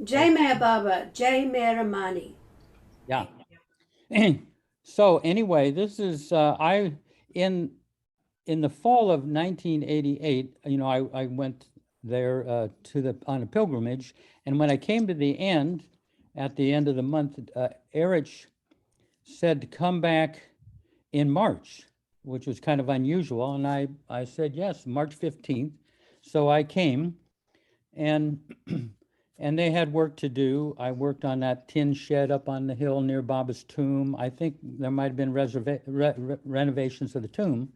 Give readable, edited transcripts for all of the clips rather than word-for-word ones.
Jai Mehera Baba, Jai Mehera Mani. Yeah. So anyway, this is I in in the fall of 1988. I went there to the on a pilgrimage, and when I came to the end, at the end of the month, Erich said to come back in March, which was kind of unusual, and I said yes, March 15th. So I came, and and they had work to do. I worked on that tin shed up on the hill near Baba's tomb. I think there might have been renovations of the tomb.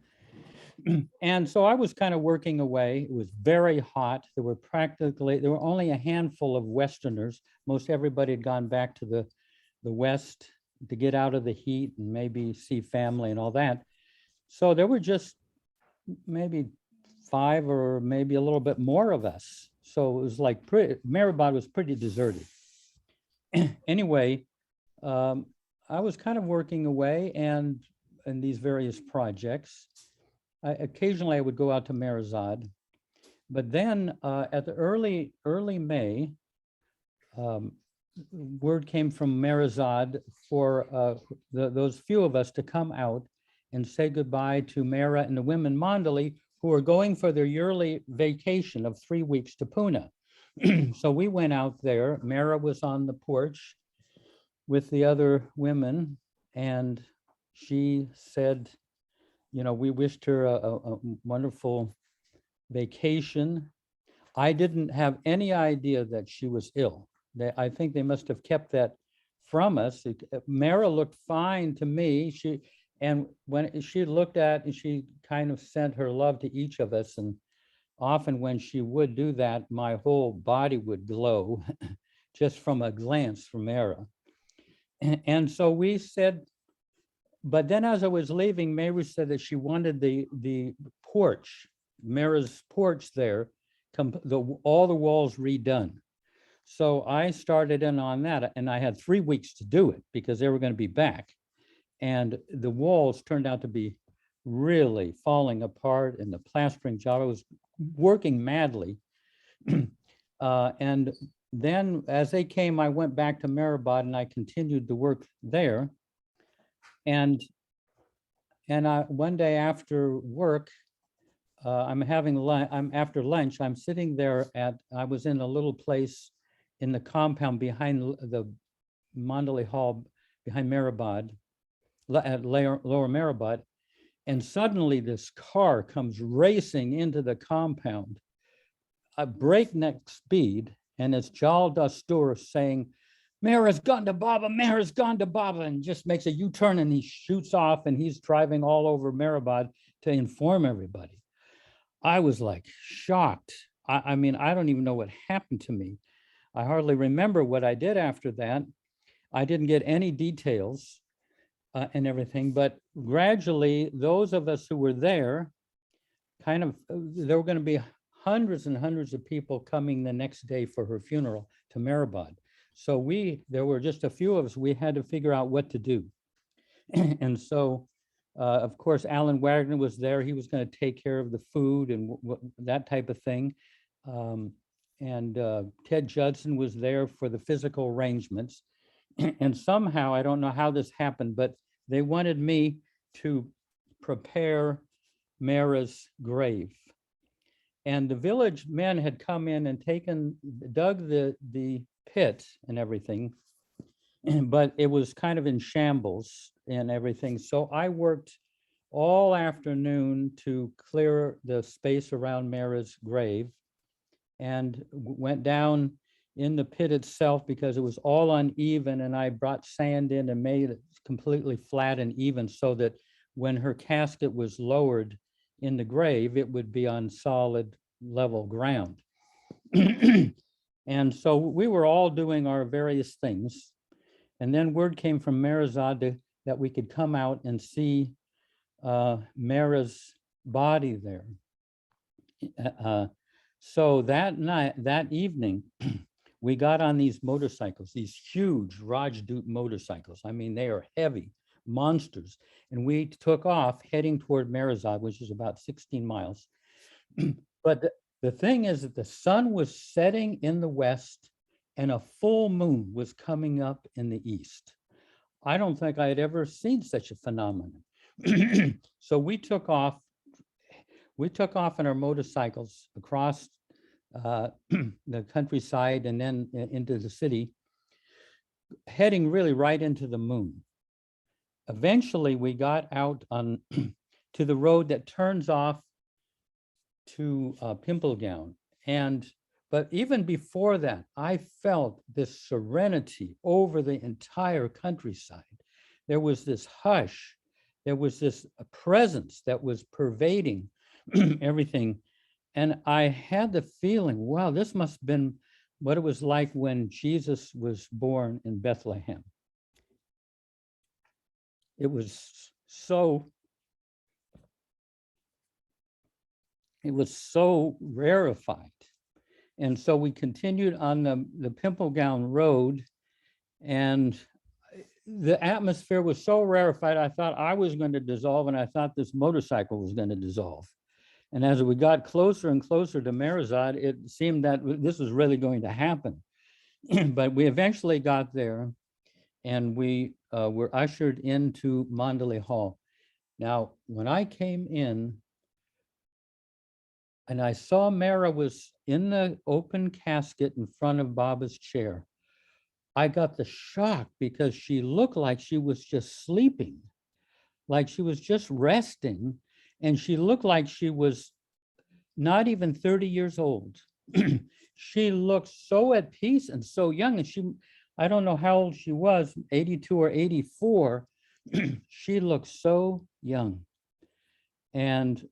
And so I was kind of working away. It was very hot. There were only a handful of Westerners. Most everybody had gone back to the West to get out of the heat and maybe see family and all that. So there were just maybe five or maybe a little bit more of us. So it was like Maribod was pretty deserted. Anyway, um, I was kind of working away and in these various projects. Occasionally I would go out to Marizad, but then at the early May, um, word came from Marizad for those few of us to come out and say goodbye to Mehera and the women Mandali who are going for their yearly vacation of 3 weeks to Pune. So we went out there. Mehera was on the porch with the other women, and she said, we wished her a wonderful vacation. I didn't have any idea that she was ill. I think they must have kept that from us. Mara looked fine to me. And when she looked at, and she kind of sent her love to each of us. And often when she would do that, my whole body would glow just from a glance from Mara. And so we said, but then as I was leaving, Mary said that she wanted the porch, Mara's porch there, all the walls redone. So I started in on that, and I had 3 weeks to do it because they were going to be back. And the walls turned out to be really falling apart, and the plastering job, I was working madly. And then as they came, I went back to Maribod and I continued to work there. And one day after work, I'm having lunch. After lunch. I'm sitting there I was in a little place in the compound behind the Mandalay Hall, behind Maribod, at Lower Maribod, and suddenly this car comes racing into the compound at breakneck speed, and it's Jal Dastur saying, Mehera's gone to Baba, Mehera's gone to Baba, and just makes a U-turn and he shoots off, and he's driving all over Maribod to inform everybody. I was like shocked. I mean, I don't even know what happened to me. I hardly remember what I did after that. I didn't get any details and everything, but gradually those of us who were there there were going to be hundreds and hundreds of people coming the next day for her funeral to Maribod. So there were just a few of us, we had to figure out what to do. And so, of course, Alan Wagner was there. He was going to take care of the food and that type of thing. And Ted Judson was there for the physical arrangements. And somehow, I don't know how this happened, but they wanted me to prepare Mehera's grave. And the village men had come in and dug the pit and everything, but it was kind of in shambles and everything. So I worked all afternoon to clear the space around Mehera's grave, and went down in the pit itself because it was all uneven, and I brought sand in and made it completely flat and even so that when her casket was lowered in the grave, it would be on solid level ground. And so we were all doing our various things. And then word came from Marizad that we could come out and see Mehera's body there. So that evening, we got on these motorcycles, these huge Rajdut motorcycles. I mean, they are heavy monsters. And we took off heading toward Marizad, which is about 16 miles. But the thing is that the sun was setting in the west and a full moon was coming up in the east. I don't think I had ever seen such a phenomenon. So we took off. We took off on our motorcycles across the countryside and then into the city, heading really right into the moon. Eventually, we got out on to the road that turns off to Pimplegown. But even before that, I felt this serenity over the entire countryside. There was this hush. There was this presence that was pervading everything. And I had the feeling, wow, this must have been what it was like when Jesus was born in Bethlehem. It was so rarefied. And so we continued on the Pimplegown Road, and the atmosphere was so rarefied, I thought I was going to dissolve, and I thought this motorcycle was going to dissolve. And as we got closer and closer to Merazad, it seemed that this was really going to happen. But we eventually got there, and we were ushered into Mandalay Hall. Now, when I came in, and I saw Mehera was in the open casket in front of Baba's chair, I got the shock because she looked like she was just sleeping, like she was just resting, and she looked like she was not even 30 years old. She looked so at peace and so young, and I don't know how old she was, 82 or 84. She looked so young. And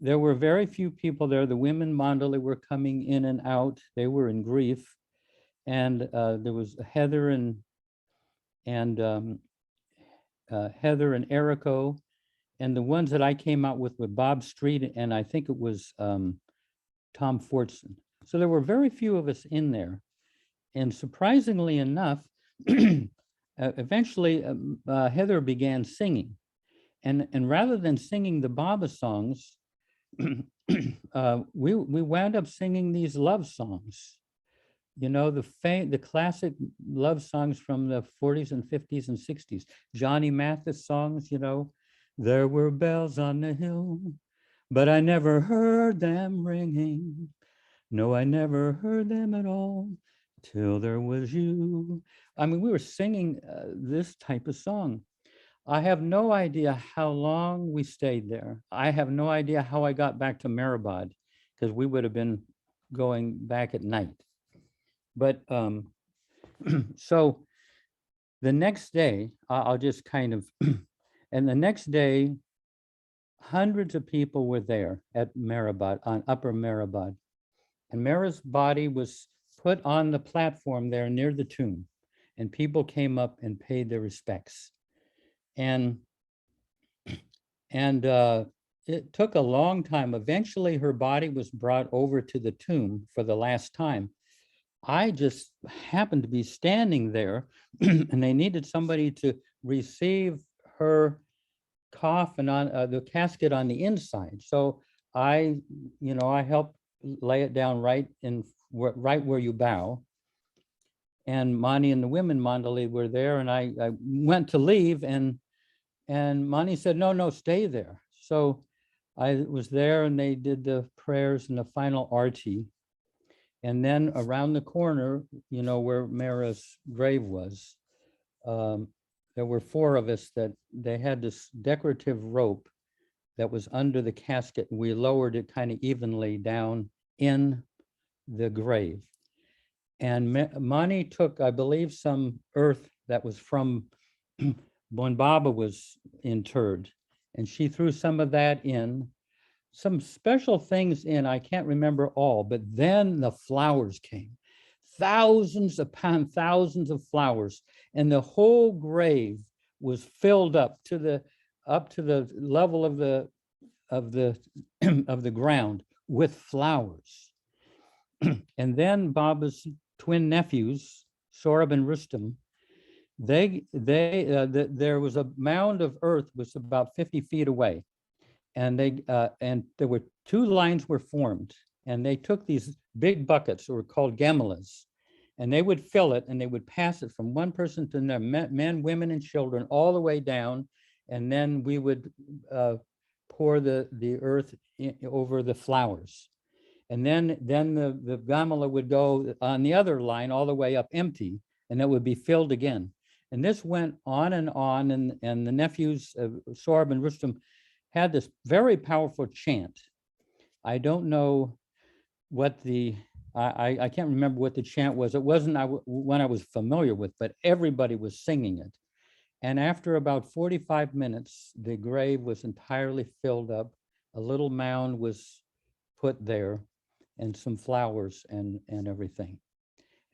there were very few people there. The women Mandalay were coming in and out. They were in grief. And there was Heather and Erico, and the ones that I came out with Bob Street, and I think it was Tom Fortson. So there were very few of us in there. And surprisingly enough, eventually Heather began singing. And rather than singing the Baba songs, we wound up singing these love songs. You know, the classic love songs from the 40s and 50s and 60s. Johnny Mathis songs, you know, there were bells on the hill, but I never heard them ringing. No, I never heard them at all till there was you. I mean, we were singing this type of song. I have no idea how long we stayed there. I have no idea how I got back to Mehrabad, because we would have been going back at night. But so the next day, I'll just kind of, and the next day, hundreds of people were there at Mehrabad, on Upper Mehrabad. And Mehera's body was put on the platform there near the tomb, and people came up and paid their respects. And it took a long time. Eventually, her body was brought over to the tomb for the last time. I just happened to be standing there, and they needed somebody to receive her coffin on the casket on the inside. So I helped lay it down right where you bow. And Mani and the women Mandalay were there, and I went to leave, and Mani said, no, stay there. So I was there, and they did the prayers and the final arti. And then around the corner, you know, where Mehera's grave was, there were four of us that they had this decorative rope that was under the casket. And we lowered it kind of evenly down in the grave. And Mani took, I believe, some earth that was from when Baba was interred. And she threw some of that in, some special things in, I can't remember all, but then the flowers came, thousands upon thousands of flowers, and the whole grave was filled up to the level of the of the ground with flowers. And then Baba's twin nephews, Sorab and Rustam, there was a mound of earth was about 50 feet away. And there were two lines were formed, and they took these big buckets that were called gamelas, And they would fill it and they would pass it from one person to another, men, women, and children, all the way down. And then we would pour the earth over the flowers. And then the gamelan would go on the other line all the way up empty, and it would be filled again. And this went on, and the nephews of Sorb and Rustam had this very powerful chant. I don't know what I can't remember what the chant was. It wasn't one I was familiar with, but everybody was singing it. And after about 45 minutes, the grave was entirely filled up. A little mound was put there and some flowers and everything.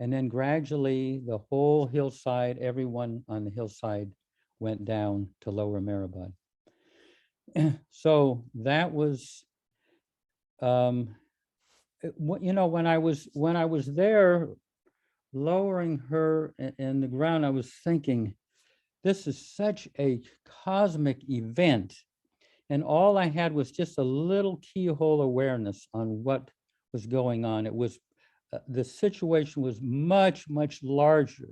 And then gradually the whole hillside, everyone on the hillside went down to Lower Meherabad. So that was, you know, when I was there lowering her in the ground, I was thinking, this is such a cosmic event. And all I had was just a little keyhole awareness on what was going on. It was, the situation was much, much larger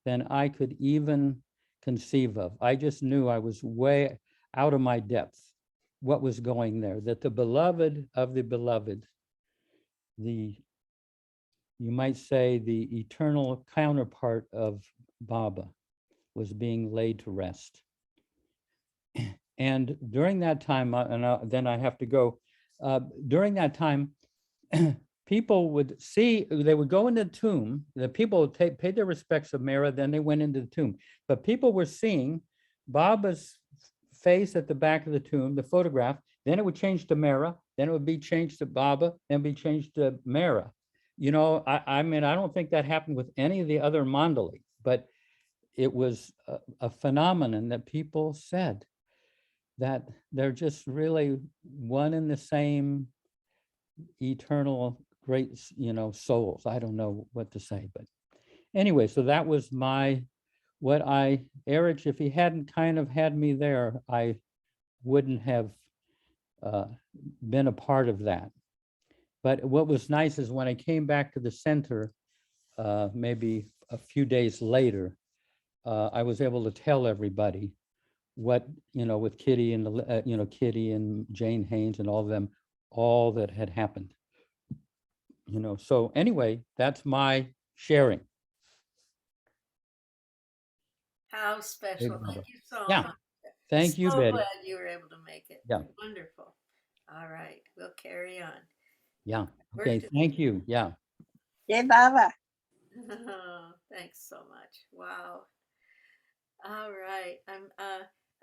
than I could even conceive of. I just knew I was way out of my depth, what was going there, that the beloved of the beloved, you might say the eternal counterpart of Baba, was being laid to rest. And during that time, then I have to go, during that time, people would see, they would go into the tomb, the people would pay their respects of Mehera, then they went into the tomb. But people were seeing Baba's face at the back of the tomb, the photograph, then it would change to Mehera, then it would be changed to Baba, then be changed to Mehera. You know, I mean, I don't think that happened with any of the other mandali, but it was a phenomenon that people said that they're just really one and the same eternal great, you know, souls. I don't know what to say, but anyway, so that was Erich, if he hadn't kind of had me there, I wouldn't have been a part of that. But what was nice is when I came back to the center, maybe a few days later, I was able to tell everybody what, you know, with Kitty and, you know, Kitty and Jane Haynes and all of them, all that had happened. You know, so anyway, that's my sharing. How special. Thank you so Yeah. much. Thank you, So Betty. glad you were able to make it. Yeah. Wonderful. All right, we'll carry on. Yeah. Okay. Thank you. Yeah. Jai Baba. Thanks so much. Wow. All right.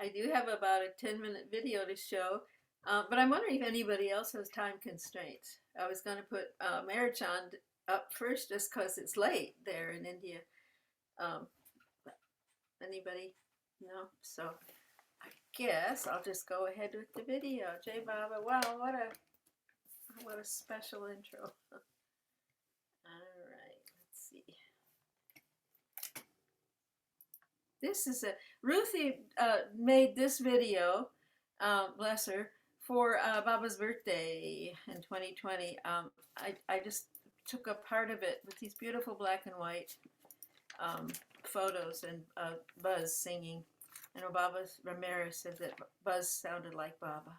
I do have about a 10-minute video to show, but I'm wondering if anybody else has time constraints. I was going to put Marichan up first just because it's late there in India. Anybody? No? So I guess I'll just go ahead with the video. Jai Baba. Wow, what a special intro. All right, let's see. This is Ruthie made this video, bless her, for Baba's birthday in 2020. I just took a part of it with these beautiful black and white photos and Buzz singing. I know Baba Ramirez says that Buzz sounded like Baba.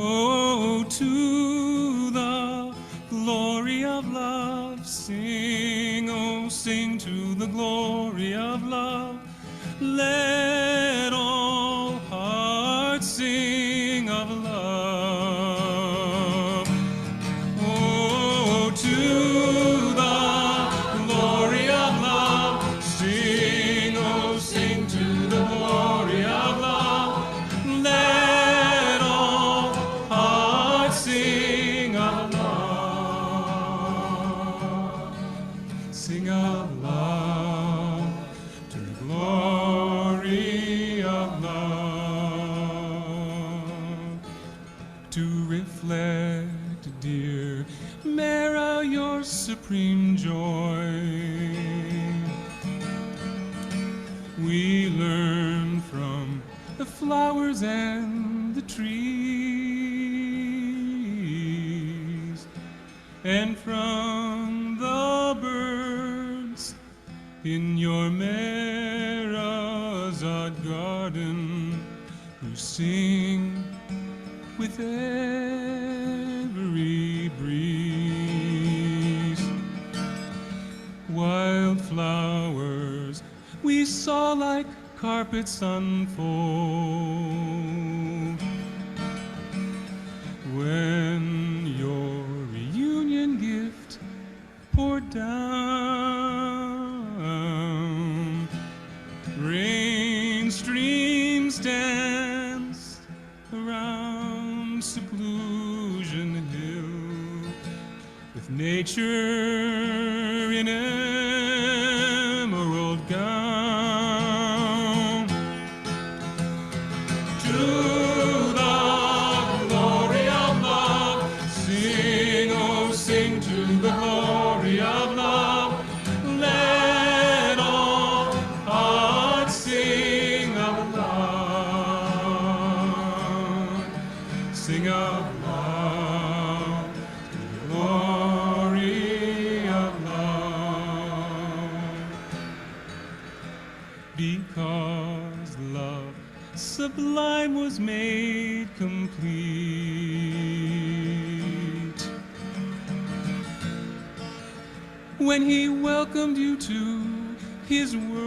Oh, to the glory of love, sing, oh, sing to the glory of love. Let all hearts sing of love. Oh, to the glory of love, sing, oh, sing to the glory of love. Let all hearts sing of dear, Mehera, your supreme joy. We learn from the flowers and the trees, and from the birds in your Mehera's odd garden, who sing with every breeze. Wildflowers we saw like carpets unfold when your reunion gift poured down. Rain streams danced around Seclusion Hill with nature in emerald gown. To the glory of love, sing, oh sing to the glory of love. Let all hearts sing of love, sing of love, to the glory of love. Because love sublime was made complete when he welcomed you to his world.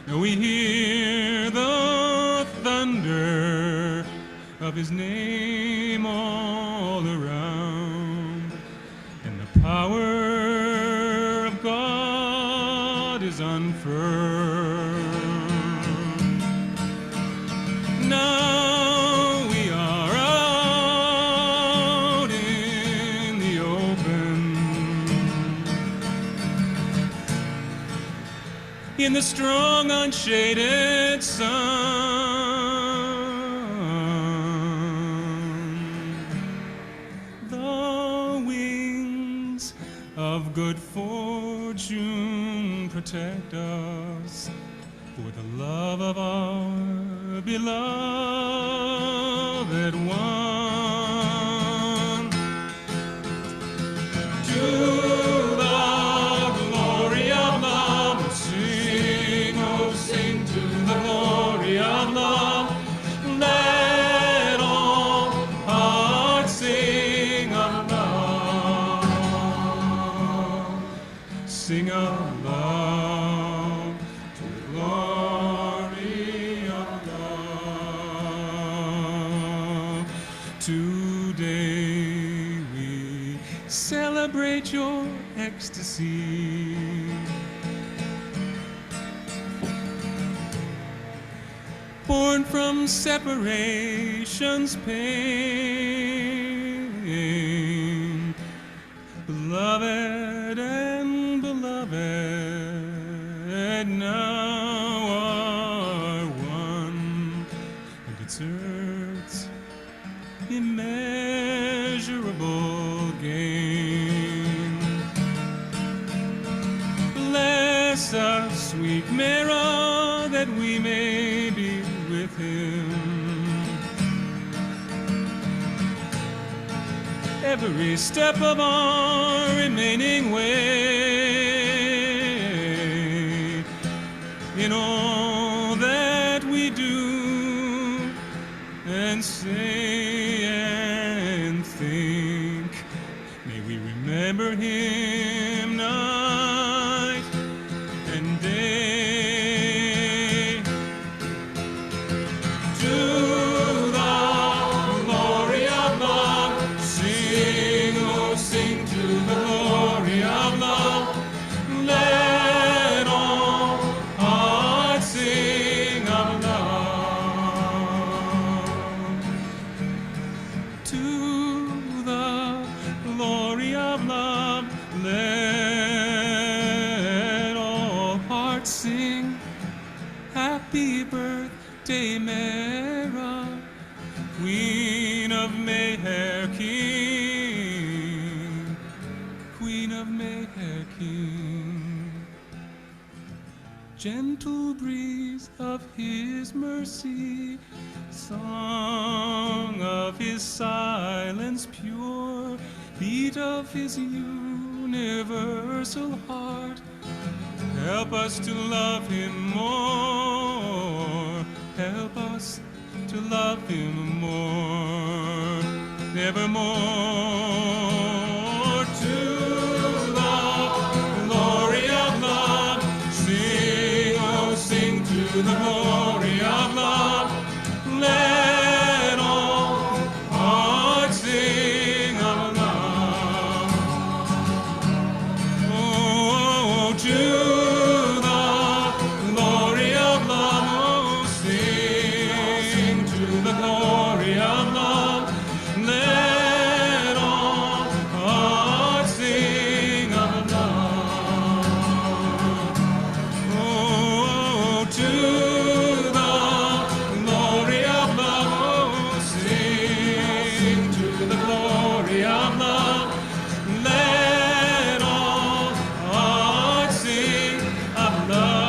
Now we hear the thunder of his name all around, and the power of God is unfurled. Now we are out in the open, in the strong unshaded sun. The wings of good fortune protect us, for the love of our beloved one. To the glory of love, sing, oh sing to the glory of love. Let all hearts sing of love, sing of love, to the glory of love. Today we celebrate your ecstasy. Born from separation's pain, beloved and beloved now are one, and it's earth's immeasurable gain. Bless us, sweet Mehera, that we may be with him every step of our remaining way. In all that we do and say and think, may we remember him night and day. To the glory of love, sing, oh sing to the glory of love. Let all hearts sing of love. To the glory of love, let all hearts sing. Happy birthday, Mehera. We Queen of Mehera, King, Queen of Mehera, King. Gentle breeze of his mercy, song of his silence pure, beat of his universal heart, help us to love him more, help us to love him more, nevermore. To the glory of love, sing, oh sing to the glory of love. Let all hearts sing of love. Oh, to the glory of love, oh sing to the glory of love. Let all hearts sing of love. Oh, to the glory of love, oh sing to the glory of love. Let all hearts sing of love.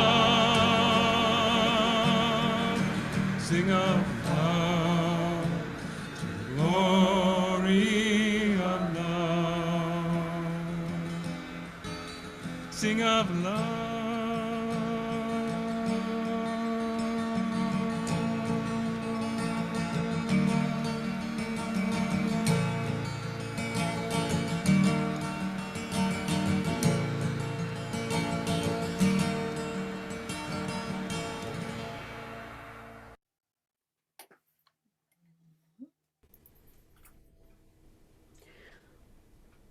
Sing of love, glory of love. Sing of love.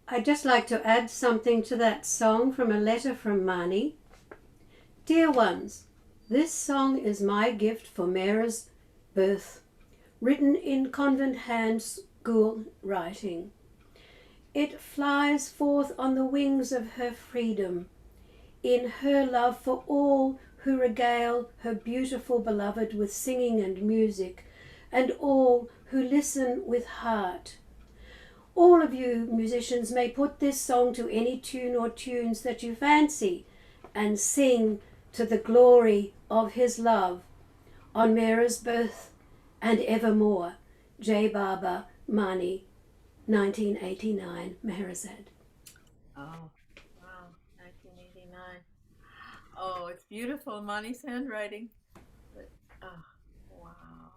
I'd just like to add something to that song from a letter from Mani. Dear ones, this song is my gift for Mehera's birth, written in convent hand school writing. It flies forth on the wings of her freedom, in her love for all who regale her beautiful beloved with singing and music, and all who listen with heart. All of you musicians may put this song to any tune or tunes that you fancy and sing to the glory of his love on Mehera's birth and evermore. J. Baba, Mani, 1989, Meherazad. Oh, wow, 1989. Oh, it's beautiful, Monty's handwriting. But, oh, wow.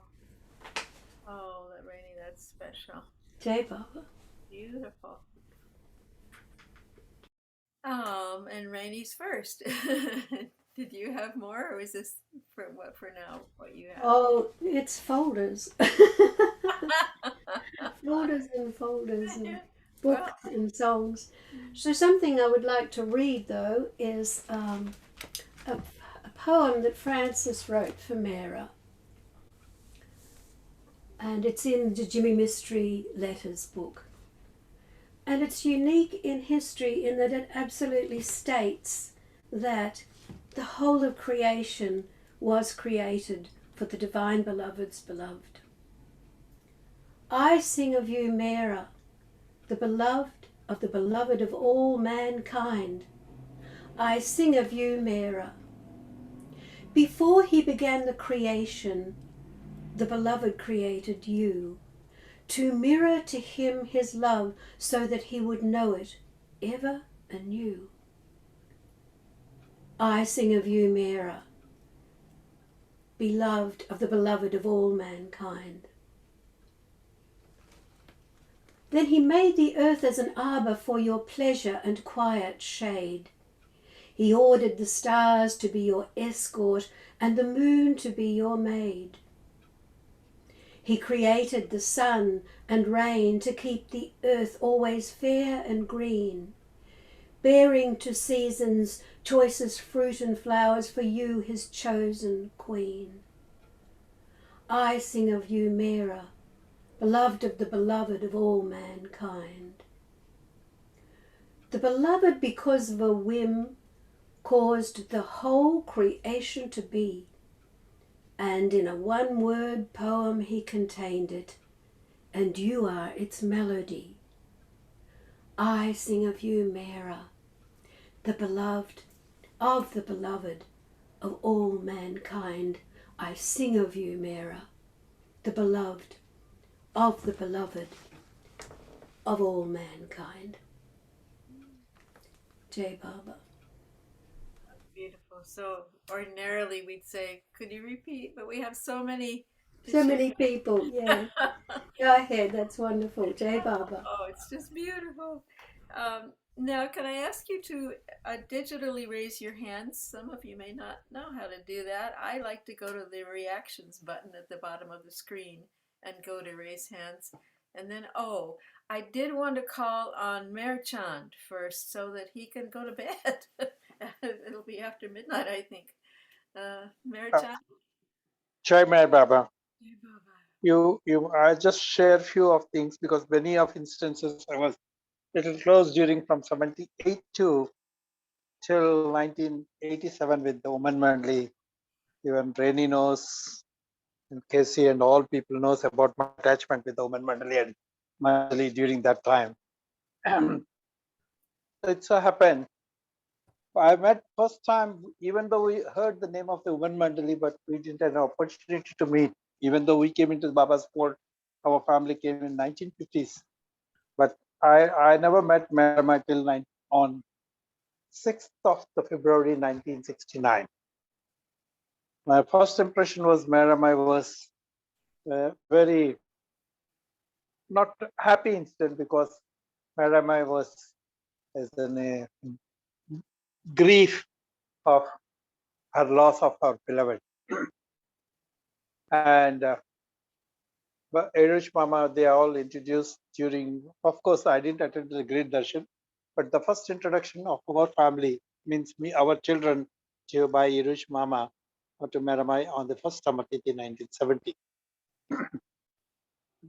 Oh, that Rainey, that's special. J. Baba. Beautiful. And Rainey's first. Did you have more, or is this for now? What you have? Oh, it's folders. Folders and folders and books and songs. So something I would like to read, though, is a poem that Francis wrote for Mehera. And it's in the Jimmy Mystery Letters book. And it's unique in history in that it absolutely states that the whole of creation was created for the Divine Beloved's beloved. I sing of you, Mehera, the beloved of all mankind. I sing of you, Mehera. Before he began the creation, the beloved created you, to mirror to him his love so that he would know it ever anew. I sing of you, Mehera, beloved of the beloved of all mankind. Then he made the earth as an arbor for your pleasure and quiet shade. He ordered the stars to be your escort and the moon to be your maid. He created the sun and rain to keep the earth always fair and green, bearing to seasons choicest fruit and flowers for you, his chosen queen. I sing of you, Mehera, beloved of the beloved of all mankind. The beloved, because of a whim, caused the whole creation to be, and in a one-word poem he contained it, and you are its melody. I sing of you, Mehera, the beloved of the beloved of all mankind. I sing of you, Mehera, the beloved of the beloved of all mankind. Jai Baba. Beautiful. So ordinarily we'd say, could you repeat? But we have so many to So share. many people, yeah. Go ahead, that's wonderful. Jai Baba. Oh, it's just beautiful. Now, can I ask you to digitally raise your hands? Some of you may not know how to do that. I like to go to the reactions button at the bottom of the screen and go to raise hands. And then, oh, I did want to call on Merchand first so that he can go to bed. It'll be after midnight, I think. Merchand? Jai Mai Baba. Jai Baba. I just share few of things because many of instances I was little close during from 78 to till 1987 with the woman Mandli. Even Rainy knows and Casey and all people knows about my attachment with the woman Mandali and Mandali during that time. It so happened. I met first time, even though we heard the name of the woman Mandali, but we didn't have an opportunity to meet. Even though we came into Baba's fold, our family came in 1950s. But I never met Mehera till on 6th of the February 1969. My first impression was Mehera was very not happy incident because Mehera was as a grief of her loss of her beloved. And but Erush Mama, they are all introduced during, of course, I didn't attend the Great Darshan, but the first introduction of our family means me, our children, to by Erush Mama to Meramai on the first Samatiti 1970.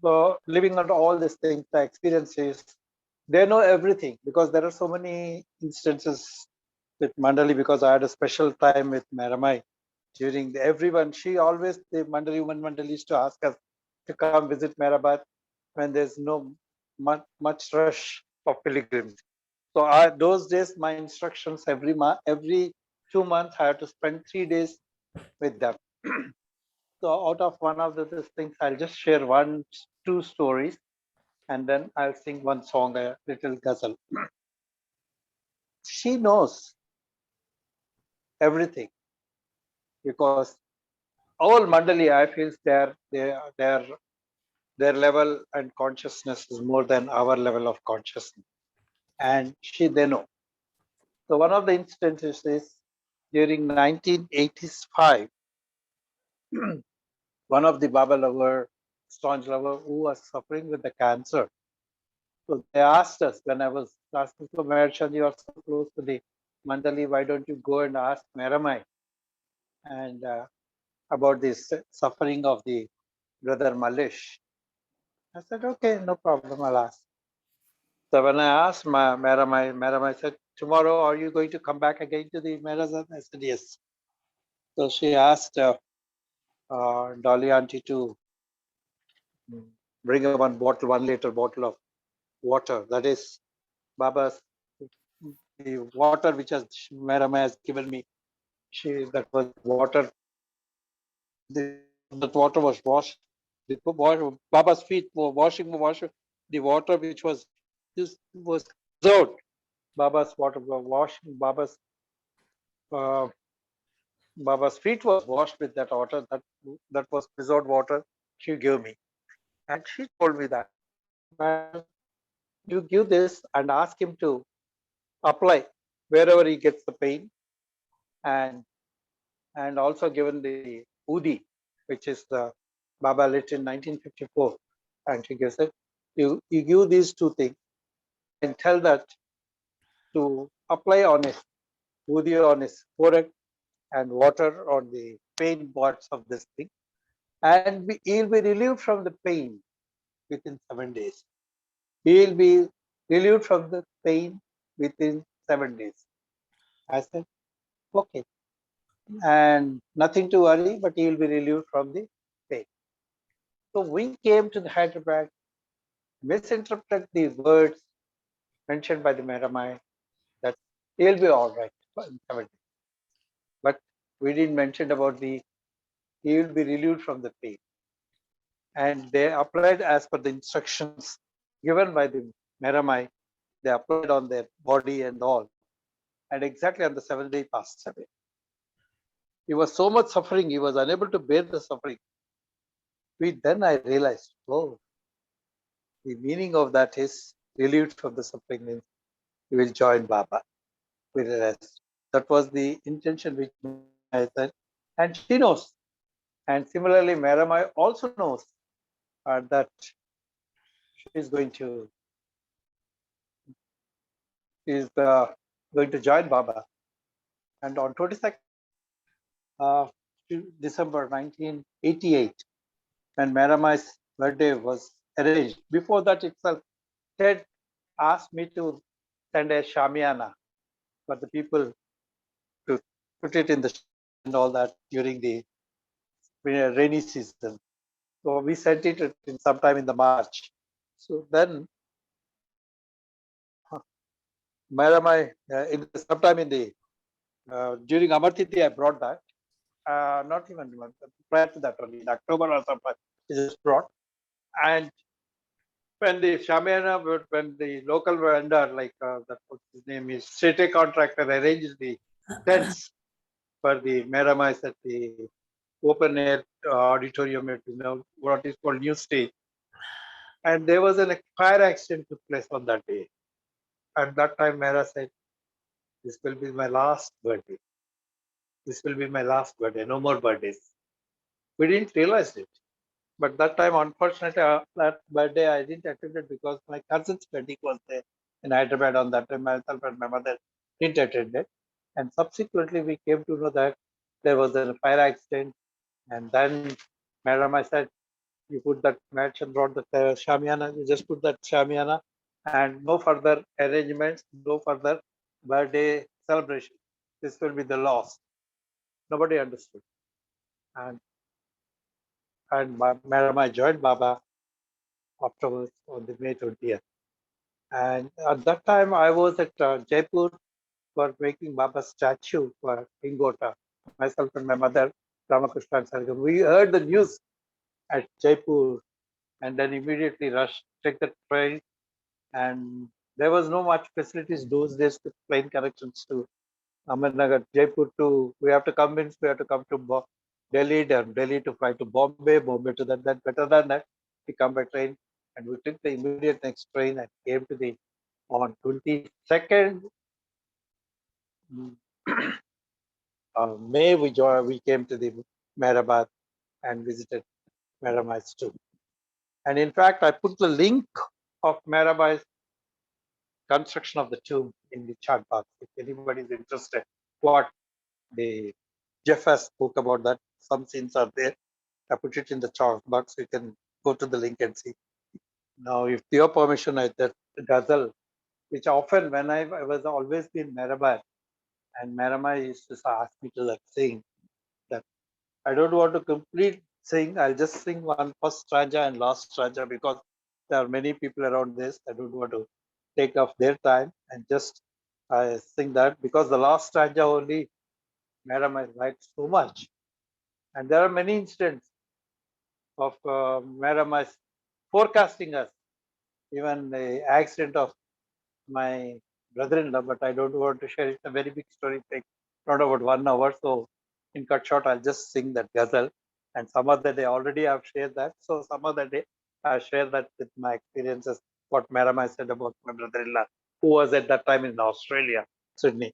So living on all these things, the experiences, they know everything because there are so many instances with Mandali because I had a special time with Meramai during everyone. She always, the Mandali woman Mandali used to ask us to come visit Merabat when there's no much rush of pilgrims. So those days, my instructions every 2 months, I have to spend 3 days with them. So out of one of these things, I'll just share two stories, and then I'll sing one song, a little ghazal. She knows everything because all Mandali, I feel their level and consciousness is more than our level of consciousness, and they know. So one of the instances is during 1985, one of the Baba lover, staunch lover, who was suffering with the cancer. So they asked us when I was asking for Merchand, you are so close to the Mandali, why don't you go and ask Meramai and about this suffering of the brother Malish? I said, okay, no problem, I'll ask. So when I asked Meramai said, tomorrow are you going to come back again to the Merazan? I said, yes. So she asked Dolly auntie to bring one 1 liter bottle of water. That is Baba's, the water which Meramai has given me. That was water. That water was washed. Baba's feet were washing the water which was absorbed. Baba's water was washing. Uh, Baba's feet was washed with that water. That was preserved water she gave me, and she told me that, "Man, you give this and ask him to apply wherever he gets the pain, and also given the Udi, which is the Baba lit in 1954, and she gives it. You give these two things and tell that to apply on his Udi on his forehead and water on the pain parts of this thing, and he'll be relieved from the pain within 7 days. He'll be relieved from the pain within 7 days. I said, okay, and nothing to worry, but he'll be relieved from the pain. So we came to the Hyderabad. misinterpreted the words mentioned by the Meramai that he'll be all right in 7 days. But we didn't mention about the he will be relieved from the pain. And they applied as per the instructions given by the Meramai. They applied on their body and all. And exactly on the 7th day, he passed away. He was so much suffering, he was unable to bear the suffering. Then I realized, oh, the meaning of that is relieved from the suffering means he will join Baba, will rest. That was the intention which I said, and she knows. And similarly, Meramai also knows that she is going to join Baba. And on 22nd December 1988, when Meramai's birthday was arranged, before that itself, Ted asked me to send a shamiana for the people to put it in the and all that during the rainy season. So we sent it in sometime in the March. So then Meramai, sometime in the during Amartiti, I brought that. Not even prior to that, only in October or something, it is brought. And when the Shamiana, when the local vendor, like that, what his name is, city contractor, arranged the tents for the Meramais at the open air auditorium at what is called New Stage. And there was a fire accident took place on that day. At that time, Mehera said, "This will be my last birthday. This will be my last birthday. No more birthdays." We didn't realize it. But that time, unfortunately, that birthday I didn't attend it because my cousin's wedding was there in Hyderabad on that time. Myself and my mother didn't attend it. And subsequently, we came to know that there was a fire accident. And then Madam, I said, you put that match and brought the shamiana, you just put that shamiana and no further arrangements, no further birthday celebration. This will be the loss. Nobody understood. And Madam, I joined Baba afterwards on the May 20th. And at that time, I was at Jaipur for making Baba's statue for Ingota. Myself and my mother, Ramakrishna and Sargam. We heard the news at Jaipur and then immediately rushed, take the train. And there was no much facilities those days to plane connections to Ahmednagar, Jaipur to, we have to convince, we have to come to Delhi, then Delhi to fly to Bombay, Bombay to that, better than that, we come by train. And we took the immediate next train and came to the, on 22nd May, we came to the Meherabad and visited Meherabad's tomb. And in fact, I put the link of Meherabad's construction of the tomb in the chat box. If anybody is interested, what the Jeff has spoke about that, some scenes are there. I put it in the chat box. You can go to the link and see. Now, if your permission, that ghazal, which often when I was always been Meherabad, and Meramai used to ask me to sing that I don't want to complete sing. I'll just sing one first stanza and last stanza because there are many people around this. I don't want to take off their time and just sing that because the last stanza only Meramai likes so much. And there are many incidents of Meramai forecasting us, even the accident of my brother-in-law, but I don't want to share it. It's a very big story, take not about 1 hour. So in cut short, I'll just sing that ghazal. And some other day already I've shared that. So some other day I'll share that with my experiences, what Meramai said about my brother-in-law, who was at that time in Australia, Sydney.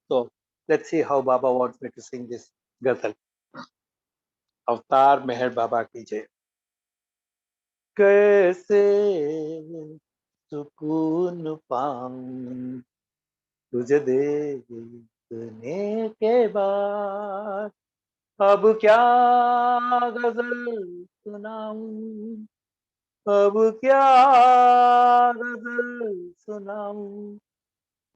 So let's see how Baba wants me to sing this ghazal. Avtar Meher Baba ki jai. कैसे सुकून पाऊं तुझे देखने के बाद अब क्या गजल सुनाऊं अब क्या गजल सुनाऊं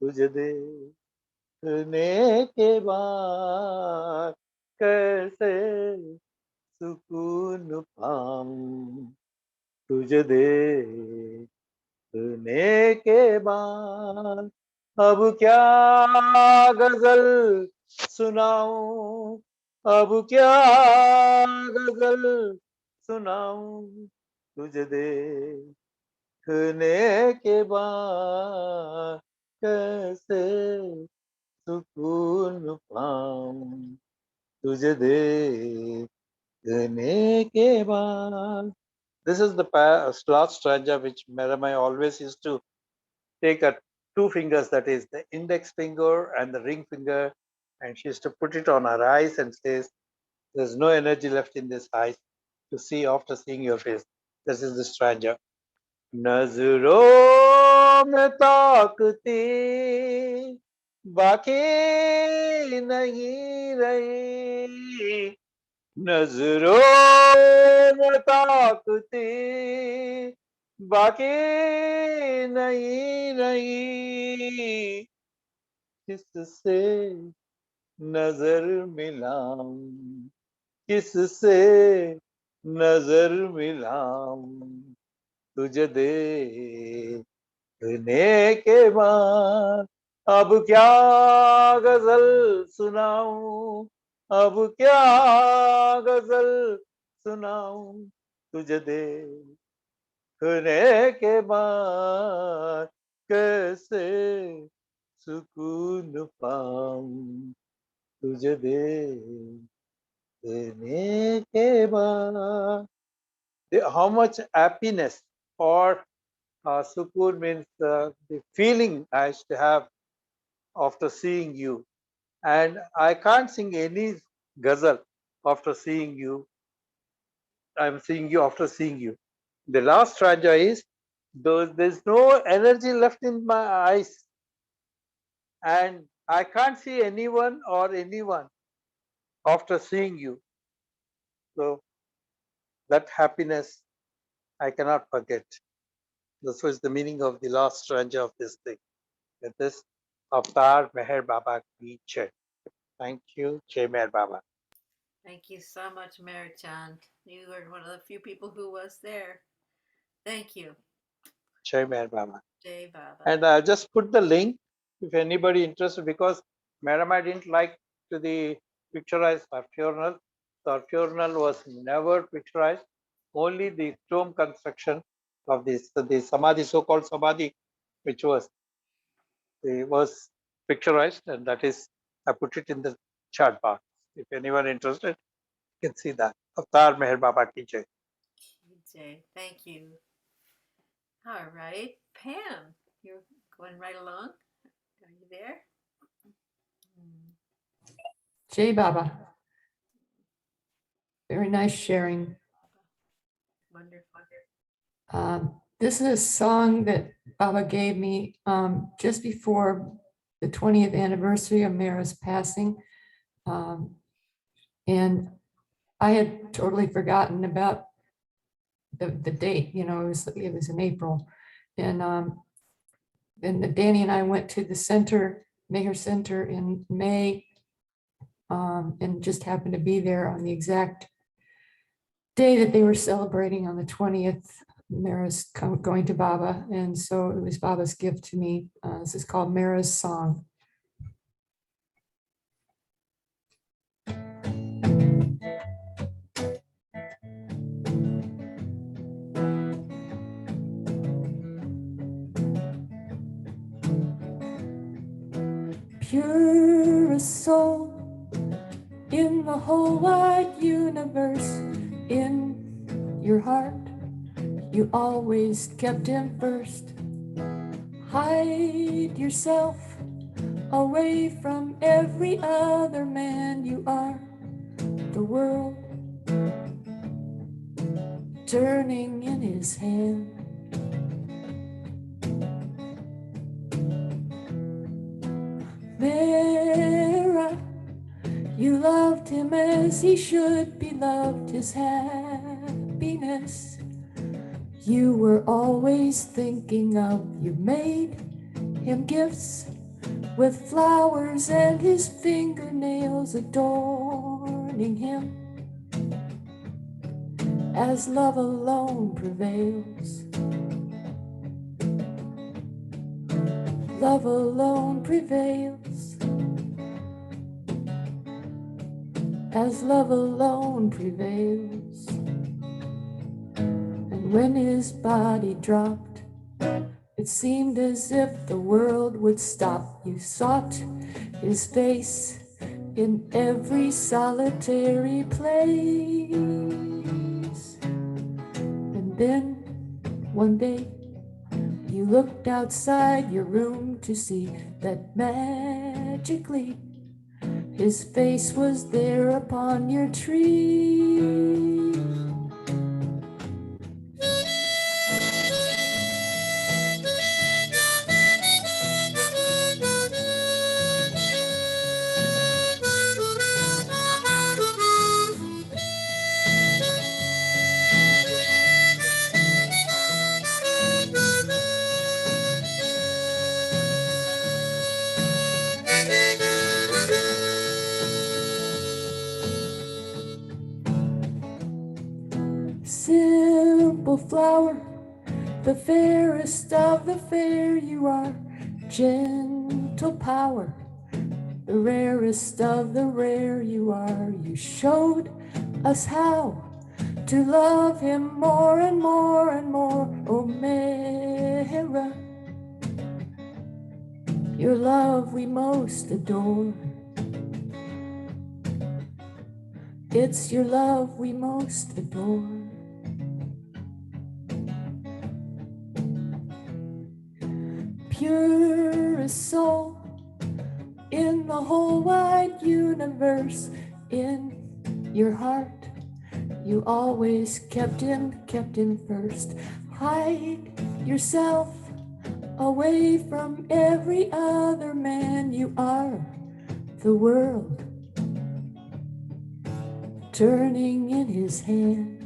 तुझे देखने के बाद कैसे सुकून पाऊं तुझे देखने के बाद अब क्या गजल सुनाऊं, अब क्या गजल सुनाऊं, तुझे देखने के बाद कैसे सुकून पाऊं, तुझे देखने के बाद. This is the last stanza which Meramai always used to take at two fingers, that is the index finger and the ring finger, and she used to put it on her eyes and says, "There's no energy left in this eyes to see after seeing your face." This is the stanza. नजरों में ताकती बाकी नहीं रही, नजरों में ताकती बाकी नहीं रही, किससे नजर मिलाऊं, किससे नजर मिलाऊं, तुझे देखने के बाद अब क्या गजल सुनाऊं, अब क्या गजल सुनाऊं, तुझे देखने के बाद कैसे सुकून पाऊं, तुझे देखने के बाद. How much happiness or sukoon means the feeling I used to have after seeing you. And I can't sing any ghazal after seeing you. I'm seeing you after seeing you. The last stanza is, there's no energy left in my eyes, and I can't see anyone or anyone after seeing you. So that happiness I cannot forget. This was the meaning of the last stanza of this thing. With this, Avtar Meher Baba ki Jai. Thank you, Jai Meher Baba. Thank you so much, Mary Chand. You were one of the few people who was there. Thank you, Jai Meher Baba. Jay Baba. And I'll just put the link if anybody interested, because Madam, I didn't like to the picturized her funeral. So her funeral was never picturized. Only the tomb construction of this, the Samadhi, so-called Samadhi, which was picturized, and that is, I put it in the chat box. If anyone interested, you can see that. Avtar Meher Baba ki Jai. Jay, thank you. All right, Pam, you're going right along. Are you there? Jai Baba. Very nice sharing. Wonderful. This is a song that Baba gave me just before the 20th anniversary of Mehera's passing. And I had totally forgotten about the date, it was in April. And then Danny and I went to the center, Mehera Center in May, and just happened to be there on the exact day that they were celebrating on the 20th, Mehera's going to Baba. And so it was Baba's gift to me. This is called Mehera's Song. Purest soul in the whole wide universe, in your heart, you always kept him first. Hide yourself away from every other man. You are the world turning in his hand. Mehera, you loved him as he should be loved, his happiness you were always thinking of. You made him gifts with flowers and his fingernails adorning him. as love alone prevails. Love alone prevails, as love alone prevails. And when his body dropped, it seemed as if the world would stop. You sought his face in every solitary place. And then one day you looked outside your room to see that magically his face was there upon your tree. Simple flower, the fairest of the fair you are. Gentle power, the rarest of the rare you are. You showed us how to love him more and more and more. Oh, Mehera, your love we most adore. It's your love we most adore. Purest soul in the whole wide universe. In your heart you always kept him first. Hide yourself away from every other man. You are the world turning in his hand,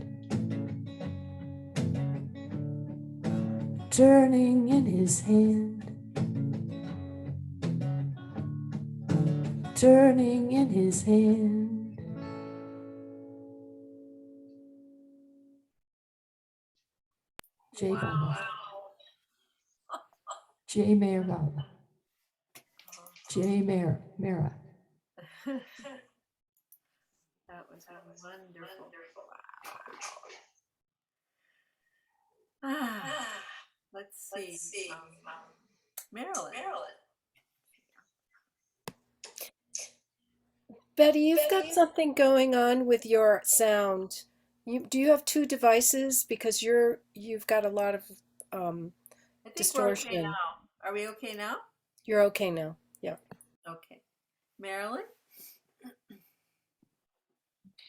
turning in his hand, turning in his hand. J. Baba. J. Mayer Baba. J. Mehera. That was wonderful. Ah, let's see. Marilyn. Betty, you've got something going on with your sound. Do you have two devices? Because you've got a lot of I think we're okay distortion. now. Are we okay now? You're okay now. Yeah. Okay. Marilyn?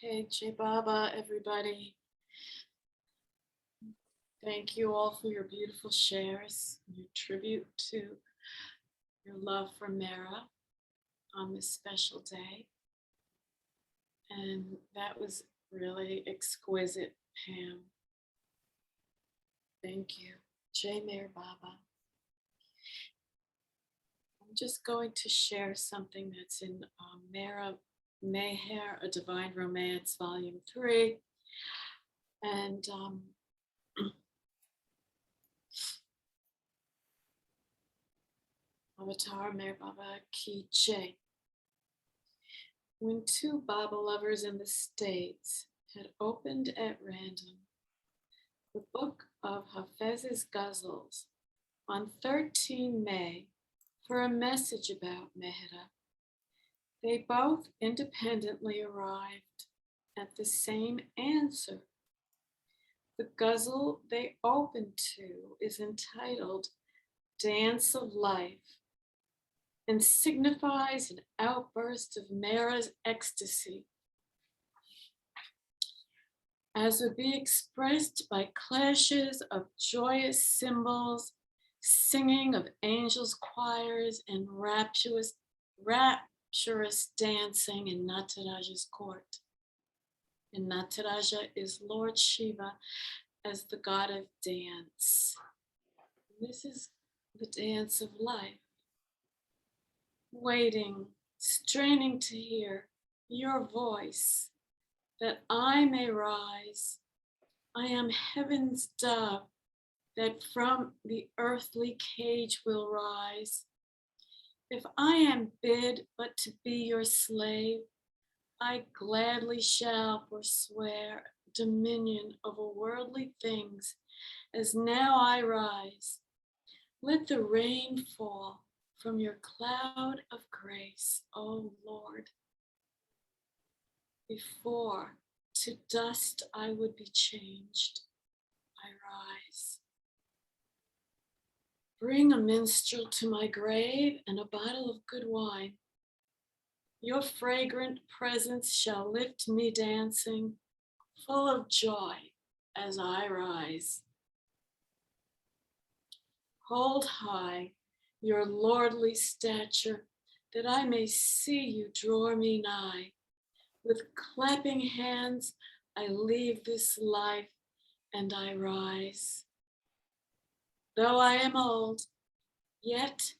Okay, Jai Baba, everybody. Thank you all for your beautiful shares, your tribute to your love for Mehera on this special day. And that was really exquisite, Pam. Thank you. Jai Meher Baba. I'm just going to share something that's in Mehera, A Divine Romance, Volume 3. And Avatar Meher Baba Ki Jai. When two Baba lovers in the States had opened at random the book of Hafez's Ghazals on 13 May for a message about Mehera, they both independently arrived at the same answer. The ghazal they opened to is entitled Dance of Life and signifies an outburst of Mehera's ecstasy, as would be expressed by clashes of joyous cymbals, singing of angels' choirs, and rapturous dancing in Nataraja's court. And Nataraja is Lord Shiva as the god of dance. This is the dance of life. Waiting, straining to hear your voice, that I may rise I am heaven's dove that from the earthly cage will rise. If I am bid but to be your slave, I gladly shall forswear dominion over worldly things, as now I rise. Let the rain fall from your cloud of grace, O Lord. Before to dust I would be changed, I rise. Bring a minstrel to my grave and a bottle of good wine. Your fragrant presence shall lift me dancing, full of joy as I rise. Hold high your lordly stature, that I may see you draw me nigh. With clapping hands I leave this life and I rise. Though I am old, yet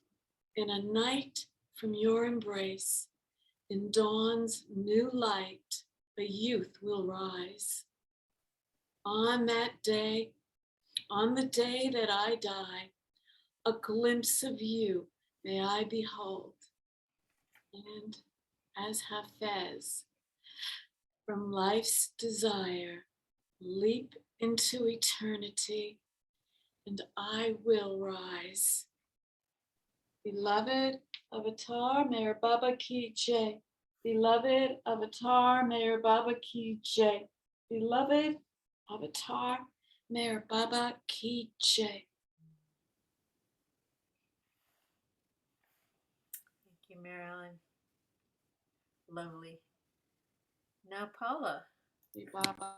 in a night from your embrace, in dawn's new light, a youth will rise. On that day, on the day that I die, a glimpse of you may I behold. And as Hafez, from life's desire, leap into eternity, and I will rise. Beloved Avatar, Meher Baba Ki Jai. Beloved Avatar, Meher Baba Ki Jai. Beloved Avatar, Meher Baba Ki Jai. Thank you, Marilyn. Lovely. Now, Paula. Baba.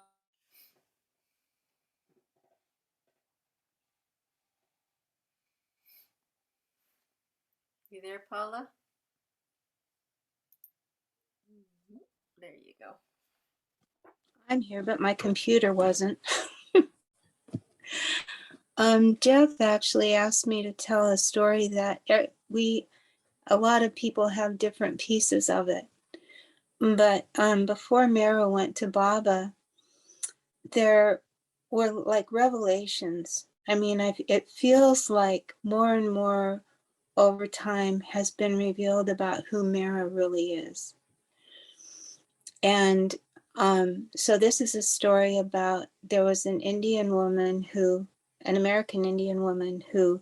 You there, Paula? There you go. I'm here, but my computer wasn't. Jeff actually asked me to tell a story that a lot of people have different pieces of it. But before Mehera went to Baba, there were like revelations. I mean, it feels like more and more over time has been revealed about who Mehera really is. And so this is a story about, there was an American Indian woman who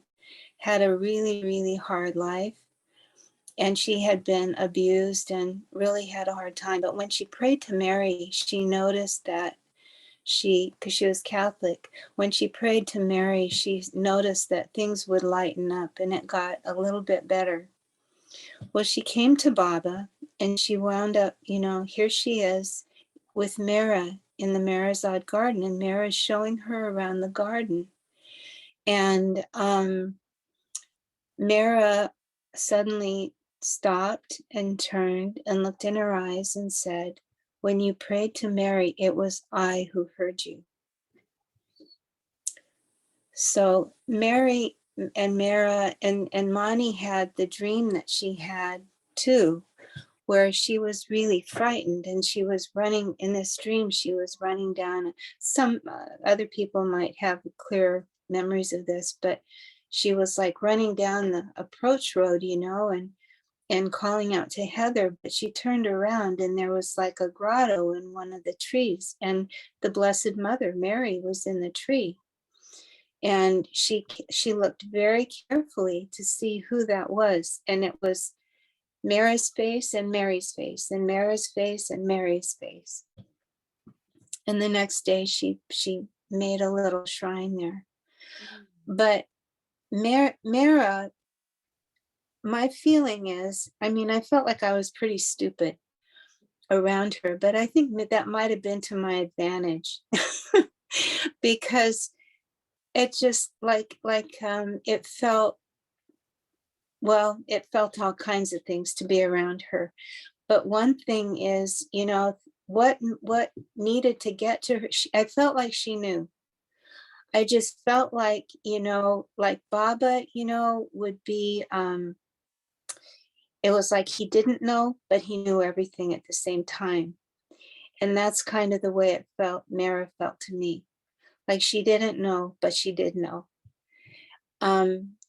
had a really, really hard life. And she had been abused and really had a hard time. But when she prayed to Mary, she noticed that because she was Catholic, when she prayed to Mary, she noticed that things would lighten up and it got a little bit better. Well, she came to Baba and she wound up, here she is with Mehera in the Meherazad garden, and Mehera is showing her around the garden. And Mehera suddenly stopped and turned and looked in her eyes and said, "When you prayed to Mary, it was I who heard you." So Mary and Mehera and Mani had the dream that she had too, where she was really frightened and she was running in this dream. She was running down. Some other people might have clear memories of this, but she was like running down the approach road, and calling out to Heather. But she turned around and there was like a grotto in one of the trees, and the Blessed Mother Mary was in the tree. And she looked very carefully to see who that was, and it was Mehera's face and Mary's face and Mehera's face and Mary's face. And the next day she made a little shrine there. But Mehera, my feeling is, I felt like I was pretty stupid around her, but I think that might have been to my advantage because it just it felt, well, it felt all kinds of things to be around her. But one thing is, what needed to get to her, I felt like she knew. I just felt like, like Baba, would be, it was like he didn't know, but he knew everything at the same time. And that's kind of the way Mehera felt to me. Like she didn't know, but she did know.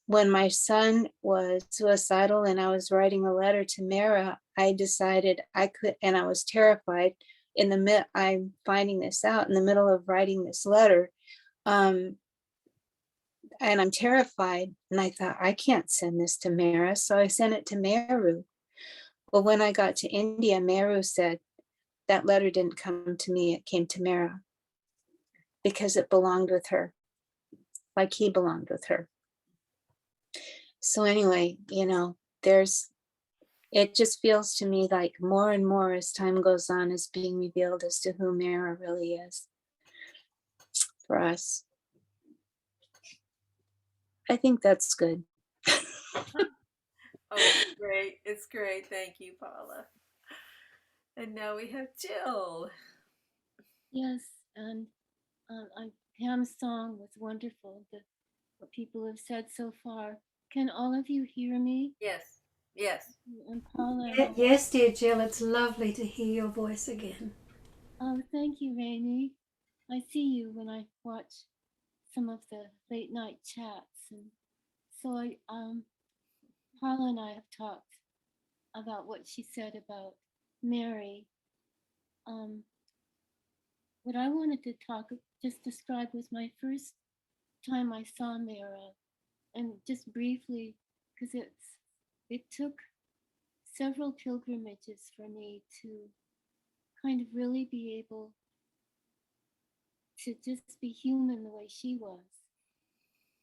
When my son was suicidal and I was writing a letter to Mehera, I decided I could, and I was terrified in the mid, I'm finding this out in the middle of writing this letter. And I'm terrified. And I thought, I can't send this to Mehera. So I sent it to Meru. Well, when I got to India, Meru said, that letter didn't come to me, it came to Mehera because it belonged with her, like he belonged with her. So anyway, it just feels to me like more and more as time goes on is being revealed as to who Mehera really is for us. I think that's good. Oh, it's great. It's great. Thank you, Paula. And now we have Jill. Yes, and Pam's song was wonderful. What people have said so far. Can all of you hear me? Yes. Yes. And Paula. Yes, dear Jill, it's lovely to hear your voice again. Oh, thank you, Rainey. I see you when I watch some of the late night chats, and so Paula and I have talked about what she said about Mary. What I wanted to just describe was my first time I saw Mehera, and just briefly, because it took several pilgrimages for me to kind of really be able to just be human the way she was.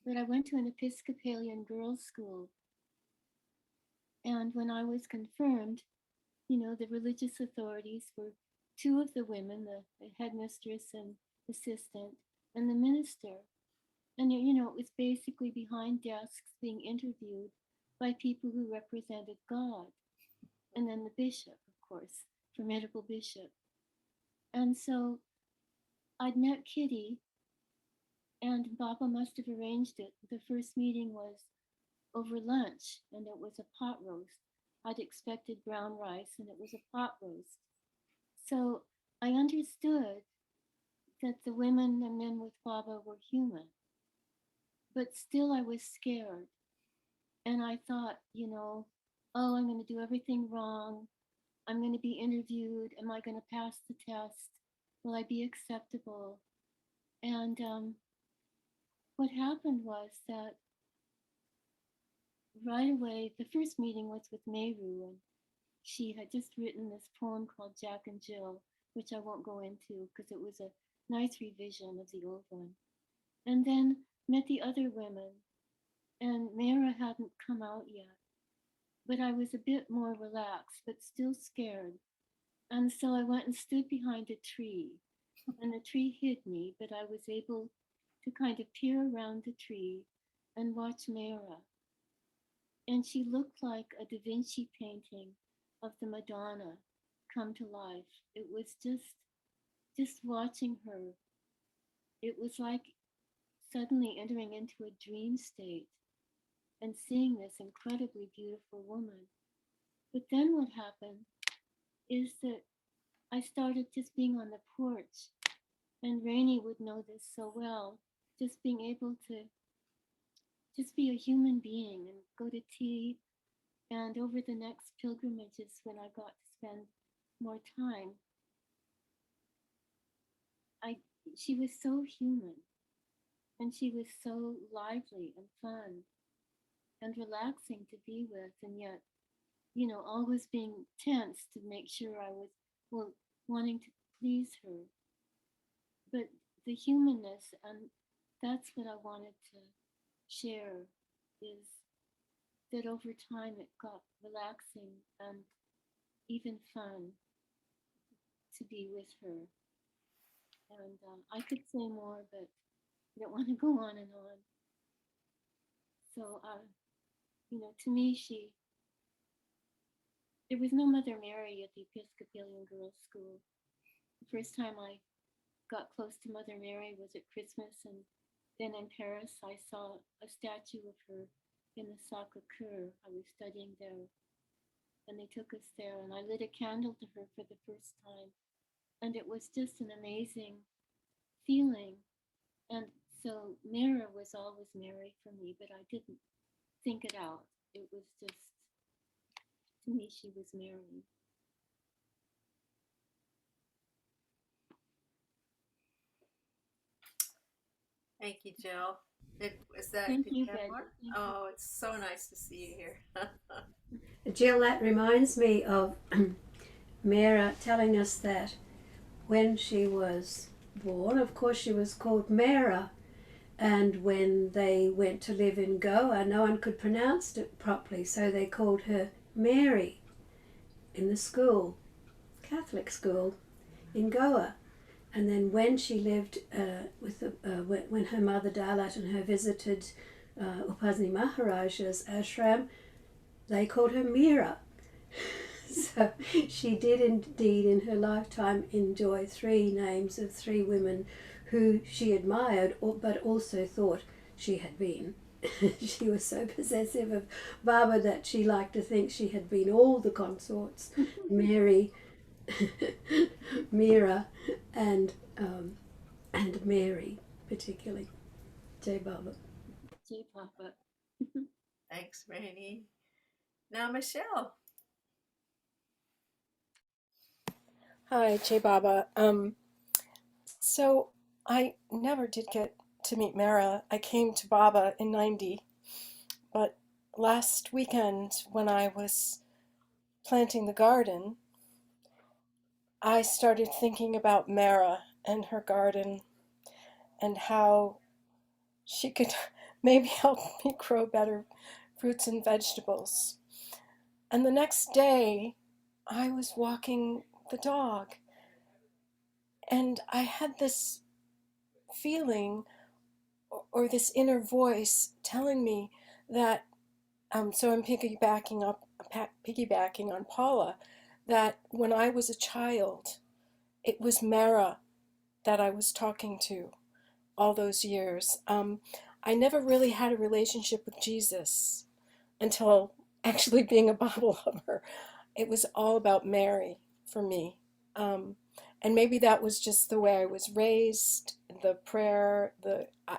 But I went to an Episcopalian girls' school, and when I was confirmed, the religious authorities were two of the women, the headmistress and assistant, and the minister. And it was basically behind desks being interviewed by people who represented God. And then the bishop, of course, formidable bishop. And so I'd met Kitty, and Baba must have arranged it. The first meeting was over lunch, and it was a pot roast. I'd expected brown rice, and it was a pot roast. So I understood that the women and men with Baba were human. But still I was scared. And I thought, oh, I'm going to do everything wrong. I'm going to be interviewed. Am I going to pass the test? Will I be acceptable? And what happened was that right away, the first meeting was with Meru, and she had just written this poem called Jack and Jill, which I won't go into because it was a nice revision of the old one. And then met the other women, and Mehera hadn't come out yet. But I was a bit more relaxed, but still scared. And so I went and stood behind a tree, and the tree hid me, but I was able to kind of peer around the tree and watch Mehera. And she looked like a Da Vinci painting of the Madonna come to life. It was just watching her. It was like suddenly entering into a dream state and seeing this incredibly beautiful woman. But then what happened is that I started just being on the porch, and Rainey would know this so well, just being able to just be a human being and go to tea. And over the next pilgrimages, when I got to spend more time, she was so human, and she was so lively and fun and relaxing to be with, and yet, always being tense to make sure I was, wanting to please her. But the humanness, and that's what I wanted to share, is that over time it got relaxing and even fun to be with her. And I could say more, but I don't want to go on and on. So, to me, there was no Mother Mary at the Episcopalian Girls' School. The first time I got close to Mother Mary was at Christmas, and then in Paris I saw a statue of her in the Sacré-Cœur. I was studying there, and they took us there, and I lit a candle to her for the first time, and it was just an amazing feeling. And so Mehera was always Mary for me, but I didn't think it out. It was just, to me, she was Mary. Thank you, Jill. Is that, Thank did you, you have Betty. more? Thank you. Oh, it's so nice to see you here. Jill, that reminds me of Mehera telling us that when she was born, of course, she was called Mehera. And when they went to live in Goa, no one could pronounce it properly, so they called her Mary in the school, Catholic school in Goa. And then when she lived when her mother Dalat and her visited Upasni Maharaja's ashram, they called her Meera. So she did indeed in her lifetime enjoy 3 names of 3 women who she admired, but also thought she had been. She was so possessive of Baba that she liked to think she had been all the consorts, Mary, Meera, and Mary particularly. Jai Baba. Jai Papa. Thanks, Rainey. Now, Michelle. Hi, Jay Baba. So I never did get to meet Mara. I came to Baba in 90, but last weekend when I was planting the garden, I started thinking about Mara and her garden and how she could maybe help me grow better fruits and vegetables. And the next day, I was walking the dog and I had this feeling or this inner voice telling me that, so I'm piggybacking on Paula, that when I was a child, it was Mara that I was talking to all those years. I never really had a relationship with Jesus until actually being a Bible lover. It was all about Mary for me. And maybe that was just the way I was raised, the prayer,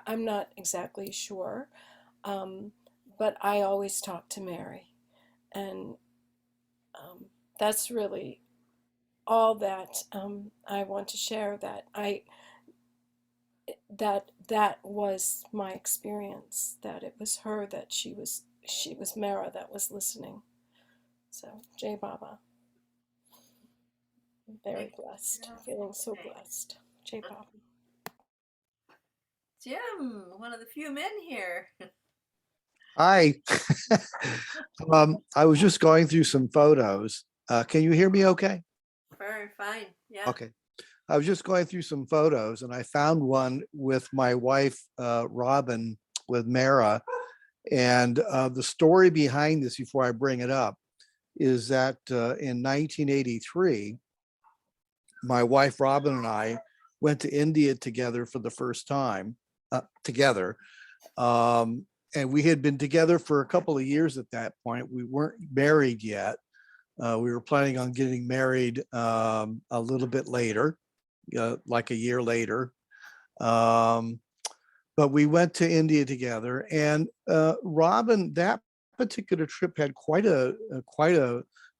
I'm not exactly sure. But I always talk to Mary. And that's really all that I want to share, that was my experience, that it was her, that she was Mara that was listening. So Jai Baba. I'm very blessed, feeling so blessed. Jai Baba. Jim, one of the few men here. Hi. I was just going through some photos. Can you hear me okay? Very fine. Yeah. Okay. I was just going through some photos and I found one with my wife, Robin, with Mara. And the story behind this, before I bring it up, is that in 1983, my wife, Robin, and I went to India together for the first time, together. And we had been together for a couple of years at that point. We weren't married yet. We were planning on getting married a little bit later, like a year later. But we went to India together, and Robin, that particular trip had quite a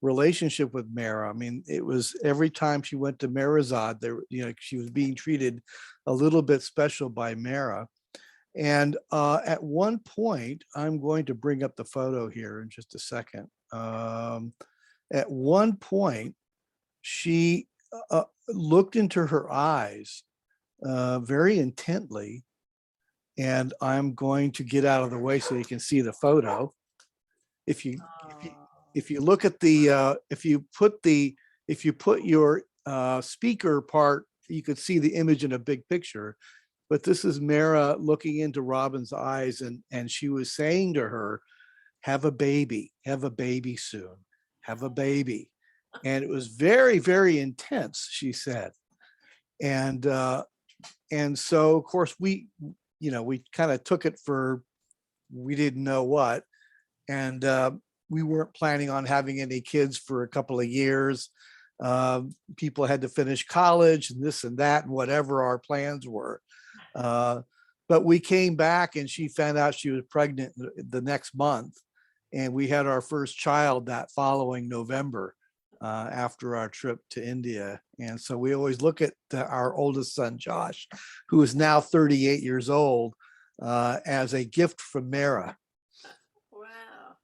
relationship with Mara. I mean, it was every time she went to Marazad, there, she was being treated a little bit special by Mara. And at one point, I'm going to bring up the photo here in just a second. At one point, she looked into her eyes very intently. And I'm going to get out of the way so you can see the photo. If you look at the, if you put your speaker part, you could see the image in a big picture. But this is Mara looking into Robin's eyes, and she was saying to her, have a baby soon, have a baby. And it was very, very intense, she said. And so of course we kind of took it for, we didn't know what. And we weren't planning on having any kids for a couple of years. People had to finish college and this and that, and whatever our plans were. but we came back and she found out she was pregnant the next month. And we had our first child that following November after our trip to India. And so we always look at our oldest son, Josh, who is now 38 years old, as a gift from Mehera. Wow.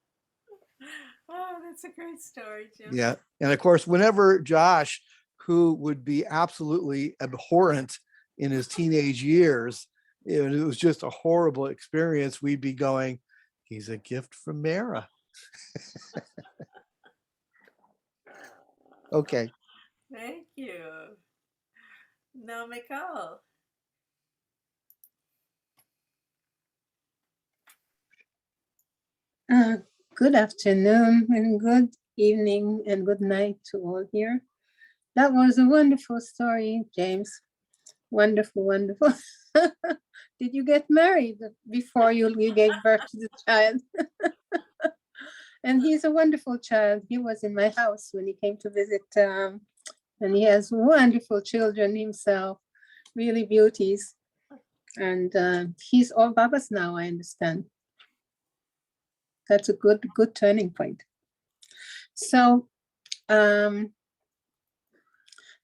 Oh, that's a great story, Jim. Yeah. And of course, whenever Josh, who would be absolutely abhorrent in his teenage years, it was just a horrible experience, we'd be going, he's a gift from Mehera. Okay. Thank you. Now, Mikal. Good afternoon and good evening and good night to all here. That was a wonderful story, James. Wonderful, wonderful. Did you get married before you gave birth to the child? And he's a wonderful child. He was in my house when he came to visit, and he has wonderful children himself, really beauties. And he's all Baba's now, I understand. That's a good turning point. So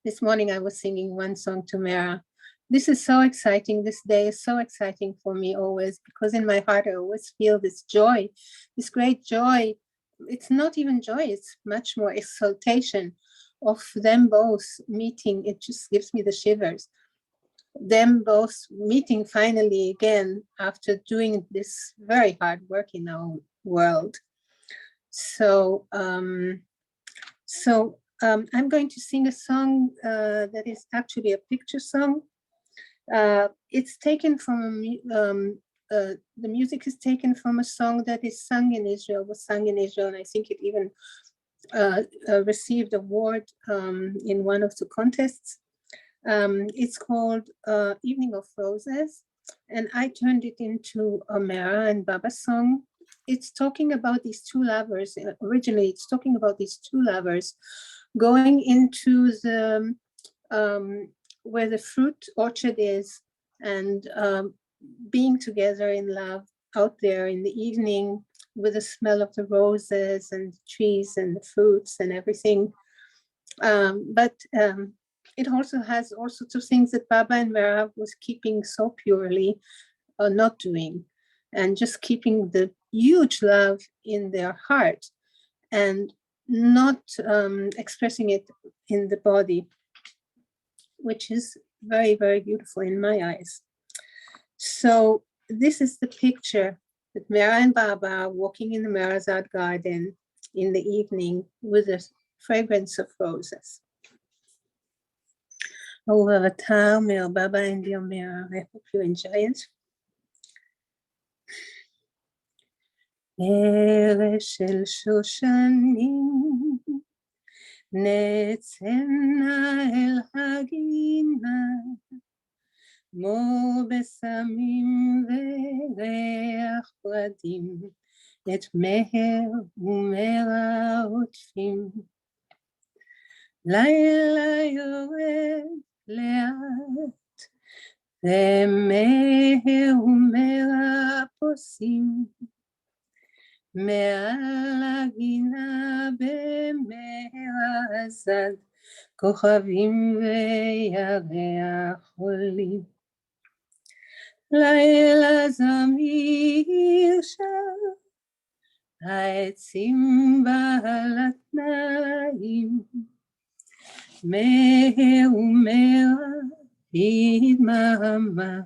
this morning I was singing one song to Mehera. This is so exciting. This day is so exciting for me always, because in my heart I always feel this joy, this great joy. It's not even joy, it's much more exaltation of them both meeting. It just gives me the shivers. Them both meeting finally again after doing this very hard work in our world. So I'm going to sing a song that is actually a picture song. It's taken from the music is taken from a song that is sung in Israel, was sung in Israel, and I think it even received an award in one of the contests. It's called Evening of Roses, and I turned it into a Mehera and Baba song. It's talking about these two lovers. Originally, it's talking about these two lovers going into the where the fruit orchard is, and being together in love out there in the evening with the smell of the roses and the trees and the fruits and everything. But it also has all sorts of things that Baba and Mehera was keeping so purely, or not doing, and just keeping the huge love in their heart and not expressing it in the body, which is very, very beautiful in my eyes. So this is the picture that Mehera and Baba are walking in the Meherazad garden in the evening with the fragrance of roses. Over Omer, Baba and the Omer. I hope you enjoy it. ערש של שושנים נצאנה אל הגינה כמו בשמים וריח פרדים את מהר ומרה עוטפים לילה יורד לאט ומהר ומרה פוסעים מעל הגינה במהרזד כוכבים וירח עולים לילה זמיר שם העצים בעלת נעים מהר ומרה הדממה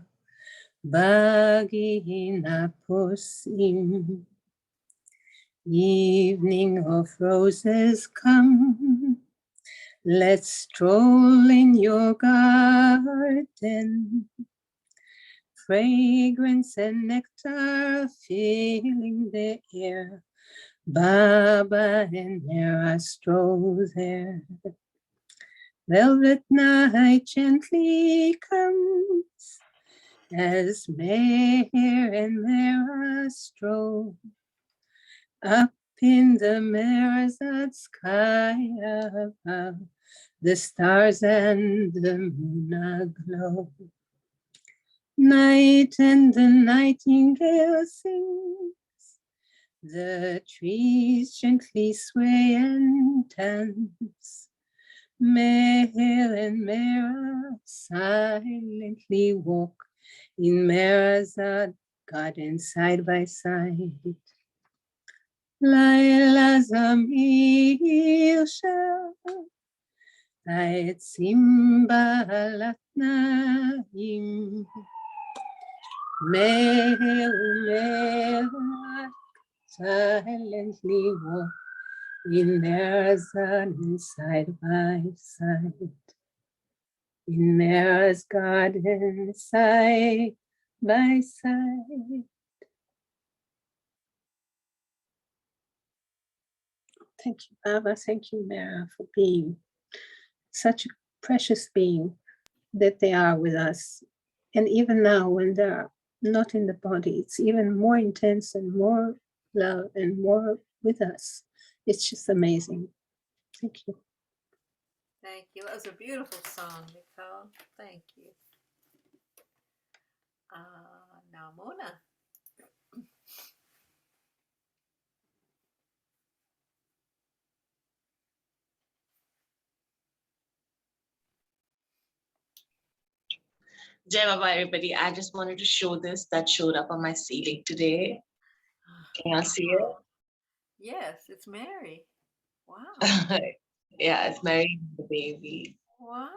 בגינה פוסעים Evening of roses come, let's stroll in your garden. Fragrance and nectar filling the air. Baba and Mehera stroll there. Velvet night gently comes as Meher and Mehera stroll. Up in the Meherazad sky above, the stars and the moon aglow. Night and the nightingale sings, the trees gently sway and dance. Meher and Mehera silently walk in Mehera's garden side by side. Laila zamir shel העצים בעלתנאים, מהר ומהר silently walk in Mehera's garden side by side. In Mehera's garden side by side. Thank you, Baba. Thank you, Mehera, for being such a precious being that they are with us. And even now, when they're not in the body, it's even more intense and more love and more with us. It's just amazing. Thank you. Thank you. That was a beautiful song, Nicole. Thank you. Now, Mona. Jai Baba, everybody. I just wanted to show this that showed up on my ceiling today. Can you see it? Yes, it's Mary. Wow. Yeah, it's Mary the baby. Wow.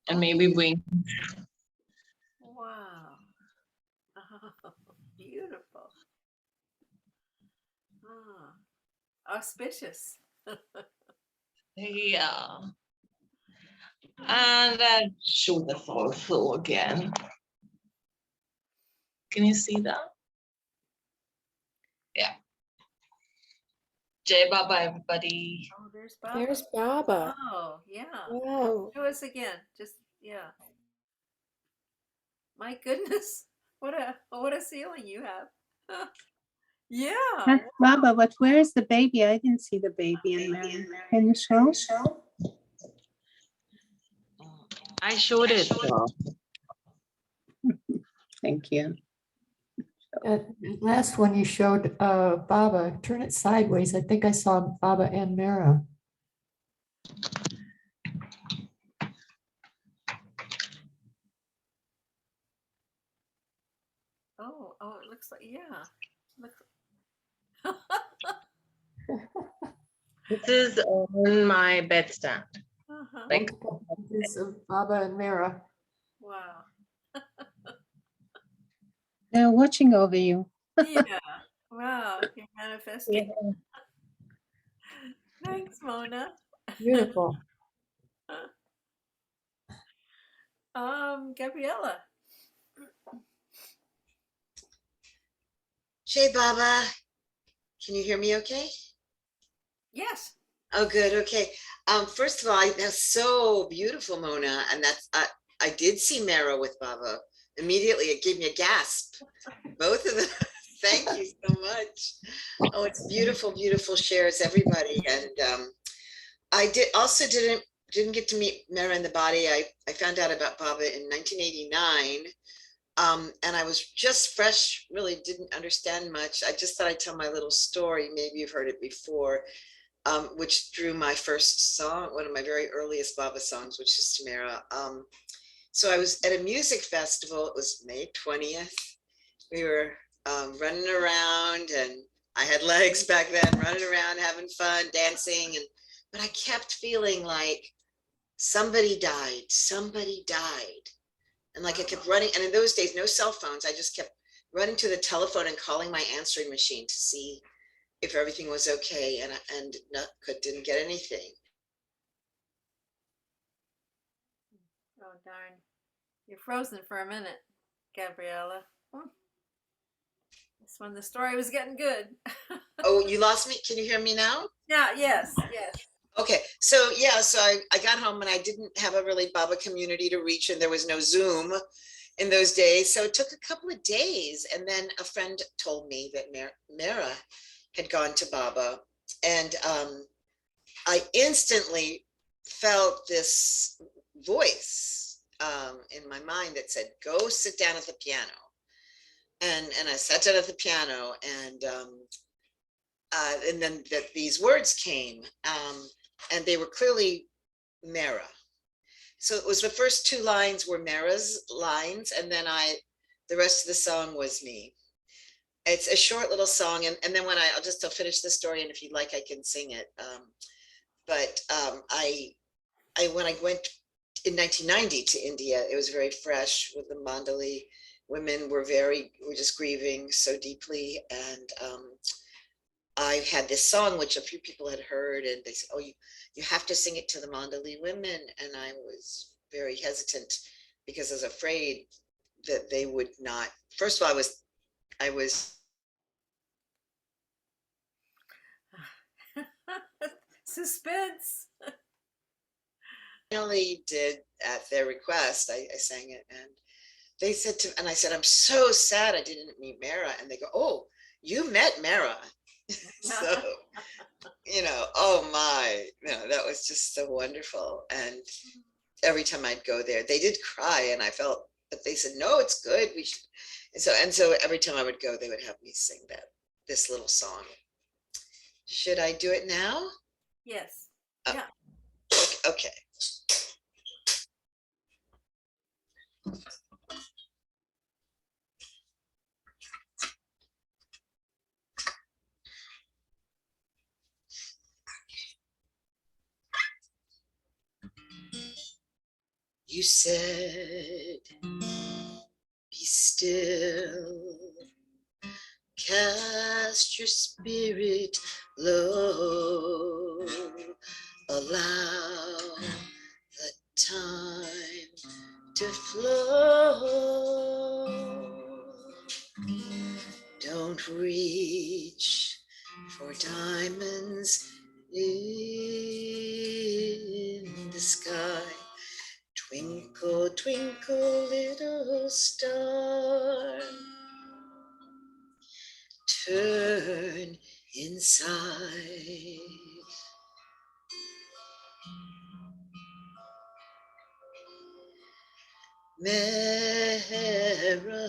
And maybe Wing. Wow. Oh, beautiful. Auspicious. Yeah. And I'll show this also again. Can you see that? Yeah. Jai Baba, everybody. Oh, there's Baba. There's Baba. Oh, yeah. Wow. Show us again. Just, yeah. My goodness. What a ceiling you have. Yeah. That's Baba, but where is the baby? I didn't see the baby in Mary. Can you show? I showed it. Thank you. That last one you showed, Baba, turn it sideways. I think I saw Baba and Mehera. Oh, it looks like, yeah. This is on my bedstand. Like, This of Baba and Mehera. Wow. They're watching over you. Yeah. Wow. You're manifesting. Yeah. Thanks, Mona. Beautiful. Gabriella. Jai Baba, can you hear me okay? Yes. Oh, good. Okay. First of all, that's so beautiful, Mona. And that's, I did see Mehera with Baba. Immediately, it gave me a gasp. Both of them. Thank you so much. Oh, it's beautiful, beautiful shares, everybody. And I didn't get to meet Mehera in the body. I found out about Baba in 1989. And I was just fresh, really didn't understand much. I just thought I'd tell my little story. Maybe you've heard it before, which drew my first song, one of my very earliest Baba songs, which is Mehera. So I was at a music festival. It was May 20th. We were running around, and I had legs back then, running around, having fun, dancing. But I kept feeling like somebody died. And like I kept running, and in those days, no cell phones. I just kept running to the telephone and calling my answering machine to see if everything was okay, and didn't get anything. Oh, darn. You're frozen for a minute, Gabriella. That's when the story was getting good. Oh, you lost me? Can you hear me now? Yeah, yes. Okay, so yeah, so I got home and I didn't have a really Baba community to reach, and there was no Zoom in those days. So it took a couple of days, and then a friend told me that Mehera had gone to Baba, and I instantly felt this voice in my mind that said, go sit down at the piano. And I sat down at the piano, and then these words came, and they were clearly Mehera. So it was the first two lines were Mehera's lines, and then the rest of the song was me. It's a short little song, and then when I'll finish the story, and if you'd like, I can sing it. When I went in 1990 to India, it was very fresh with the Mandali. Women were just grieving so deeply, and I had this song which a few people had heard, and they said, "Oh, you have to sing it to the Mandali women," and I was very hesitant because I was afraid that they would not. First of all, I was Suspense. finally did at their request. I sang it, and they said and I said, "I'm so sad I didn't meet Mehera," and they go, "Oh, you met Mehera." So, oh my, that was just so wonderful. And every time I'd go there, they did cry, and I felt, but they said, "No, it's good. We should." And so every time I would go, they would have me sing this little song. Should I do it now? Yes. Oh, Yeah. Okay. You said, "Be still, cast your spirit low, allow the time to flow. Don't reach for diamonds in the sky. Twinkle, twinkle, little star. Turn inside. Mehera,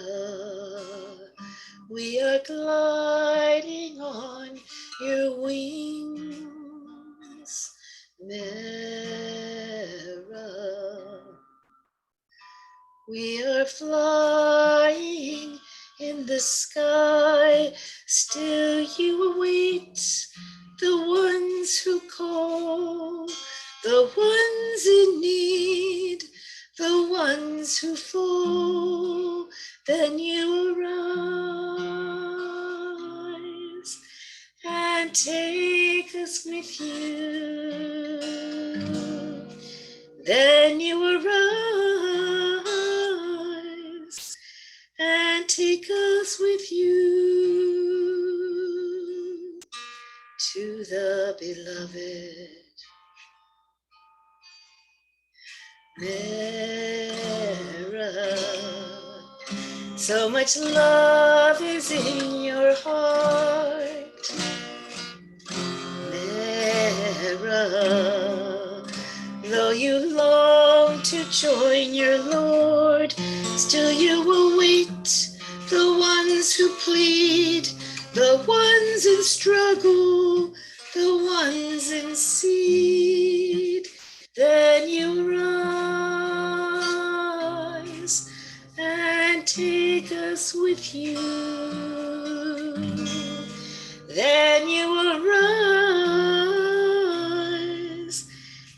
we are gliding on your wings. Mehera, we are flying in the sky. Still you await the ones who call, the ones in need, the ones who fall. Then you arise and take us with you. Then you arise and take us with you to the beloved. Mehera, so much love is in your heart. Mehera, though you long to join your Lord, still you will wait the ones who plead, the ones in struggle, the ones in seed. Then you rise and take us with you. Then you arise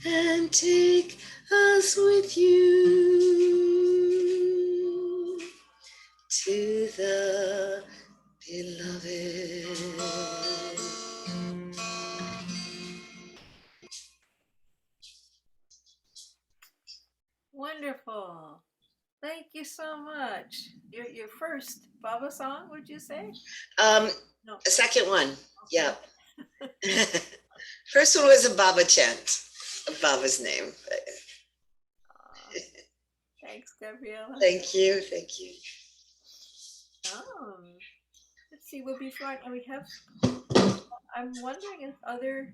and take us with you to the beloved. Wonderful. Thank you so much. Your first Baba song, would you say? No. A second one. Okay. Yeah. First one was a Baba chant, of Baba's name. Thanks, Gabriela. Thank you. Thank you. Let's see, we'll be fine. And we have, I'm wondering if other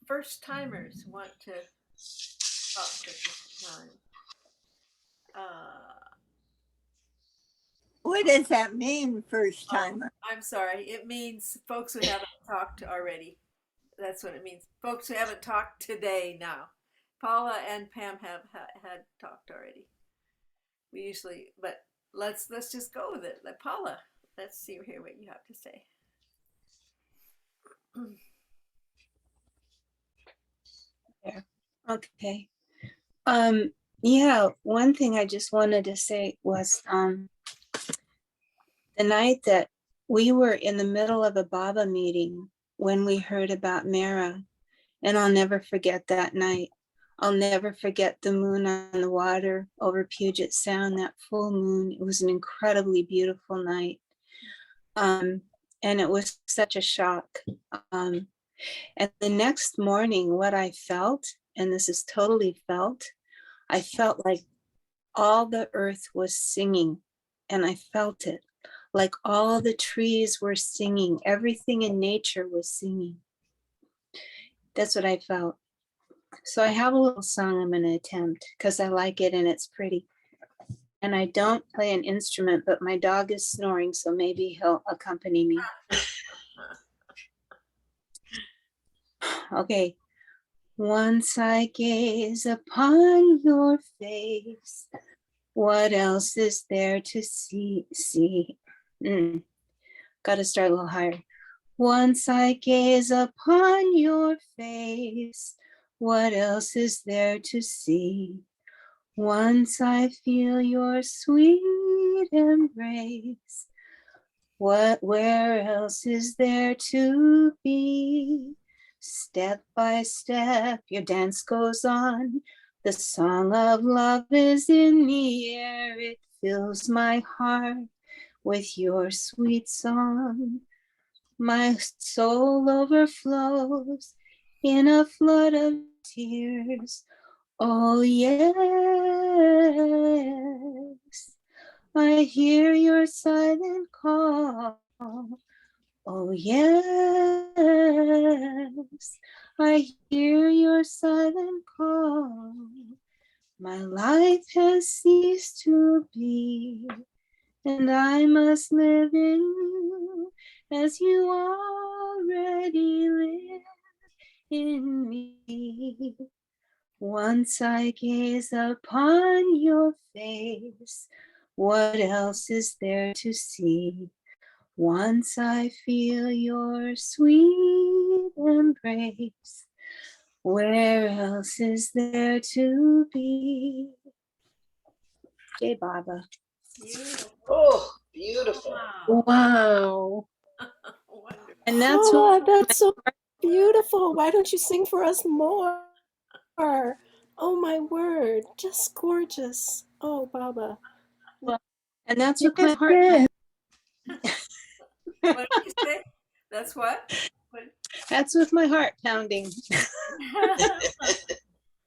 first timers want to talk at this time. What does that mean, first Oh, timer? I'm sorry. It means folks who haven't talked already. That's what it means. Folks who haven't talked today now. Paula and Pam have had talked already. We usually, but let's just go with it. Let Paula, let's see hear what you have to say. Yeah. Okay. Yeah, one thing I just wanted to say was the night that we were in the middle of a Baba meeting when we heard about Mehera, and I'll never forget that night. I'll never forget the moon on the water over Puget Sound, that full moon. It was an incredibly beautiful night. And it was such a shock. And the next morning, what I felt, and this is totally felt, I felt like all the earth was singing, and I felt it. Like all the trees were singing, everything in nature was singing. That's what I felt. So I have a little song I'm going to attempt because I like it and it's pretty. And I don't play an instrument, but my dog is snoring, so maybe he'll accompany me. Okay. Once I gaze upon your face, what else is there to see? Got to start a little higher. Once I gaze upon your face, what else is there to see? Once I feel your sweet embrace, where else is there to be? Step by step, your dance goes on. The song of love is in the air. It fills my heart with your sweet song. My soul overflows in a flood of tears. Oh, yes, I hear your silent call. Oh, yes, I hear your silent call. My life has ceased to be, and I must live in you as you already live in me. Once I gaze upon your face, what else is there to see? Once I feel your sweet embrace, where else is there to be? Jai Baba. Beautiful. Oh, beautiful. Wow. And that's Oh, what that's so beautiful. Why don't you sing for us more? Oh my word, just gorgeous. Oh, Baba. and that's what my heart. Yes. What did you say? That's what? That's with my heart pounding.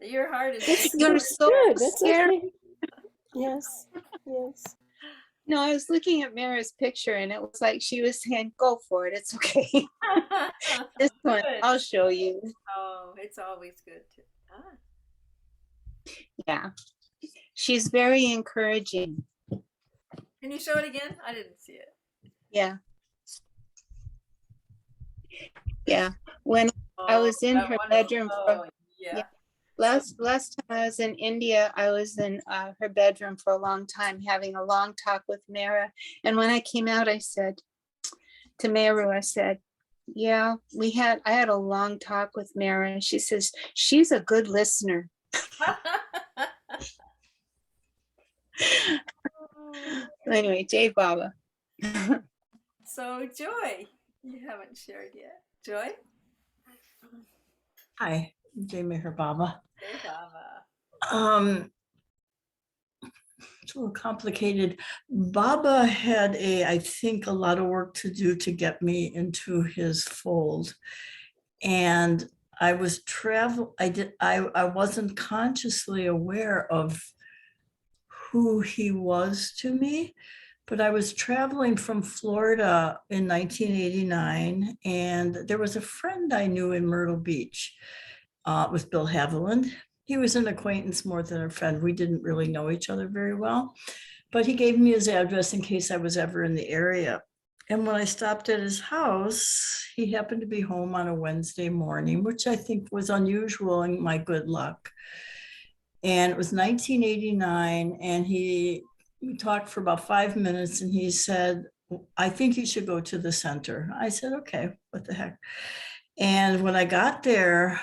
Your heart is. It's You're so good. That's scary. okay. Yes, yes. No, I was looking at Mehera's picture and it was like she was saying, go for it. It's okay. This one, Good. I'll show you. Oh, it's always good to. Yeah. She's very encouraging. Can you show it again? I didn't see it. Yeah. Yeah. When I was in her bedroom for, yeah. last time I was in India, I was in her bedroom for a long time having a long talk with Mehera. And when I came out, I said to Mehera, I said, yeah, I had a long talk with Mehera. And she says, she's a good listener. Anyway, Jai Baba. So Joy, you haven't shared yet. Joy? Hi, Jai Mehera Baba. Hey, Baba. It's a little complicated. Baba had I think a lot of work to do to get me into his fold. And I was I wasn't consciously aware of who he was to me, but I was traveling from Florida in 1989, and there was a friend I knew in Myrtle Beach. It was Bill Haviland. he was an acquaintance more than a friend. We didn't really know each other very well, but he gave me his address in case I was ever in the area. And when I stopped at his house, he happened to be home on a Wednesday morning, which I think was unusual in my good luck. And it was 1989, and we talked for about 5 minutes, and he said, I think you should go to the center. I said, okay, what the heck. And when I got there,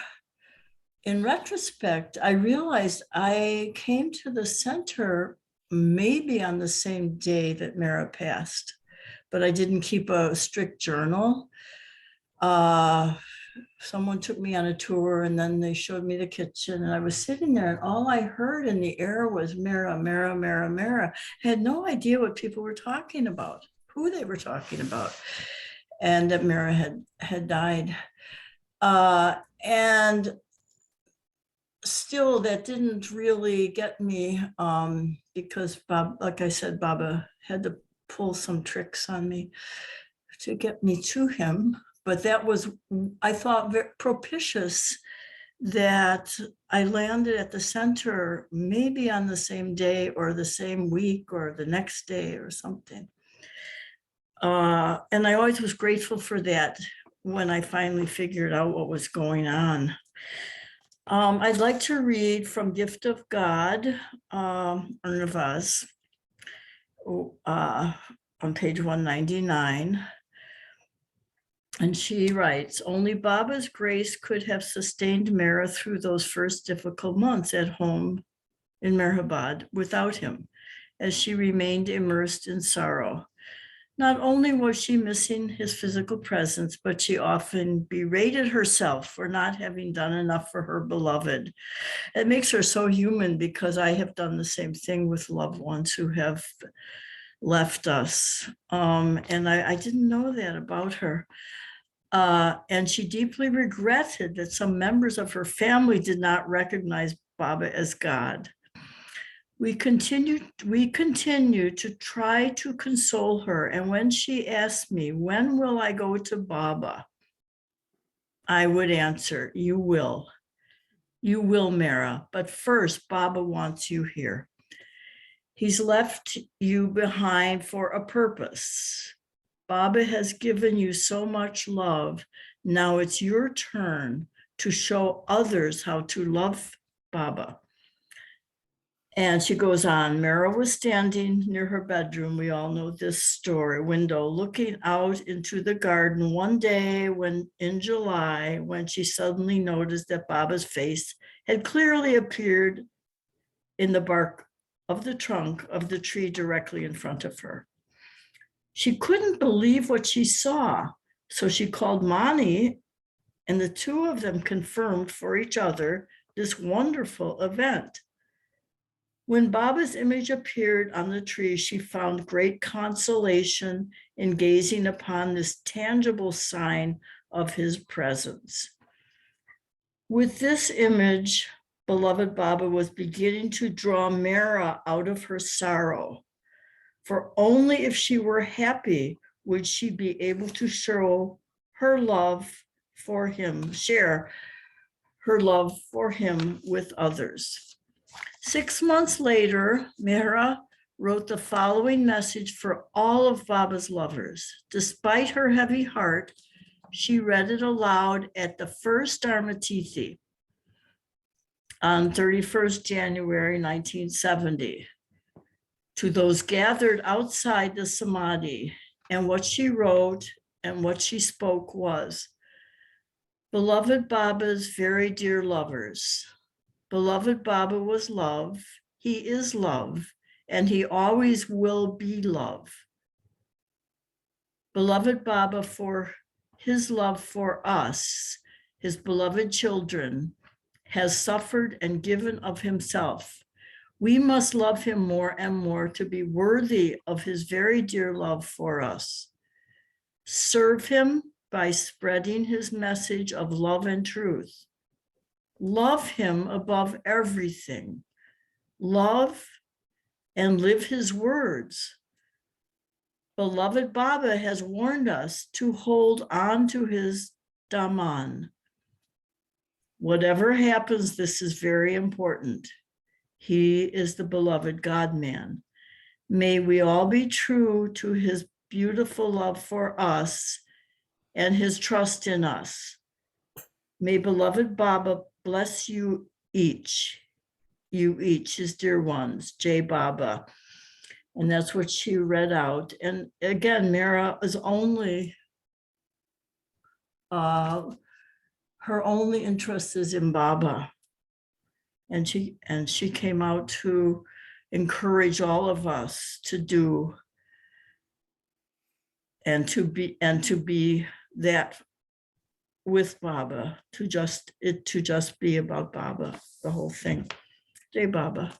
in retrospect, I realized I came to the center maybe on the same day that Mehera passed, but I didn't keep a strict journal. Someone took me on a tour, and then they showed me the kitchen, and I was sitting there, and all I heard in the air was Mehera, Mehera, Mehera, Mehera. I had no idea what people were talking about, who they were talking about, and that Mehera had died. And still, that didn't really get me, because Bob, like I said, Baba had to pull some tricks on me to get me to him. But that was, I thought, very propitious that I landed at the center maybe on the same day or the same week or the next day or something. And I always was grateful for that when I finally figured out what was going on. I'd like to read from Gift of God, Ernavaz, on page 199. And she writes, only Baba's grace could have sustained Mehera through those first difficult months at home in Meherabad without him, as she remained immersed in sorrow. Not only was she missing his physical presence, but she often berated herself for not having done enough for her beloved. It makes her so human, because I have done the same thing with loved ones who have left us. And I didn't know that about her. And she deeply regretted that some members of her family did not recognize Baba as God. We continue to try to console her. And when she asked me, when will I go to Baba? I would answer, you will. You will, Mehera. But first, Baba wants you here. He's left you behind for a purpose. Baba has given you so much love. Now it's your turn to show others how to love Baba. And she goes on, Mehera was standing near her bedroom, we all know this story, window, looking out into the garden one day in July, when she suddenly noticed that Baba's face had clearly appeared in the bark of the trunk of the tree directly in front of her. She couldn't believe what she saw, so she called Mani, and the two of them confirmed for each other this wonderful event. When Baba's image appeared on the tree, she found great consolation in gazing upon this tangible sign of his presence. With this image, beloved Baba was beginning to draw Mehera out of her sorrow. For only if she were happy would she be able to show her love for him, share her love for him with others. 6 months later, Mehera wrote the following message for all of Baba's lovers. Despite her heavy heart, she read it aloud at the first Dharmatithi on 31st January 1970 to those gathered outside the Samadhi. And what she wrote and what she spoke was, beloved Baba's very dear lovers, beloved Baba was love, he is love, and he always will be love. Beloved Baba, for his love for us, his beloved children, has suffered and given of himself. We must love him more and more to be worthy of his very dear love for us. Serve him by spreading his message of love and truth. Love him above everything. Love and live his words. Beloved Baba has warned us to hold on to his Dhamman. Whatever happens, this is very important. He is the beloved God-man. May we all be true to his beautiful love for us and his trust in us. May beloved Baba bless you each, his dear ones, Jai Baba. And that's what she read out. And again, Mehera is only, her only interest is in Baba. And she came out to encourage all of us to do and to be that with Baba, to just be about Baba, the whole thing. Jai Baba.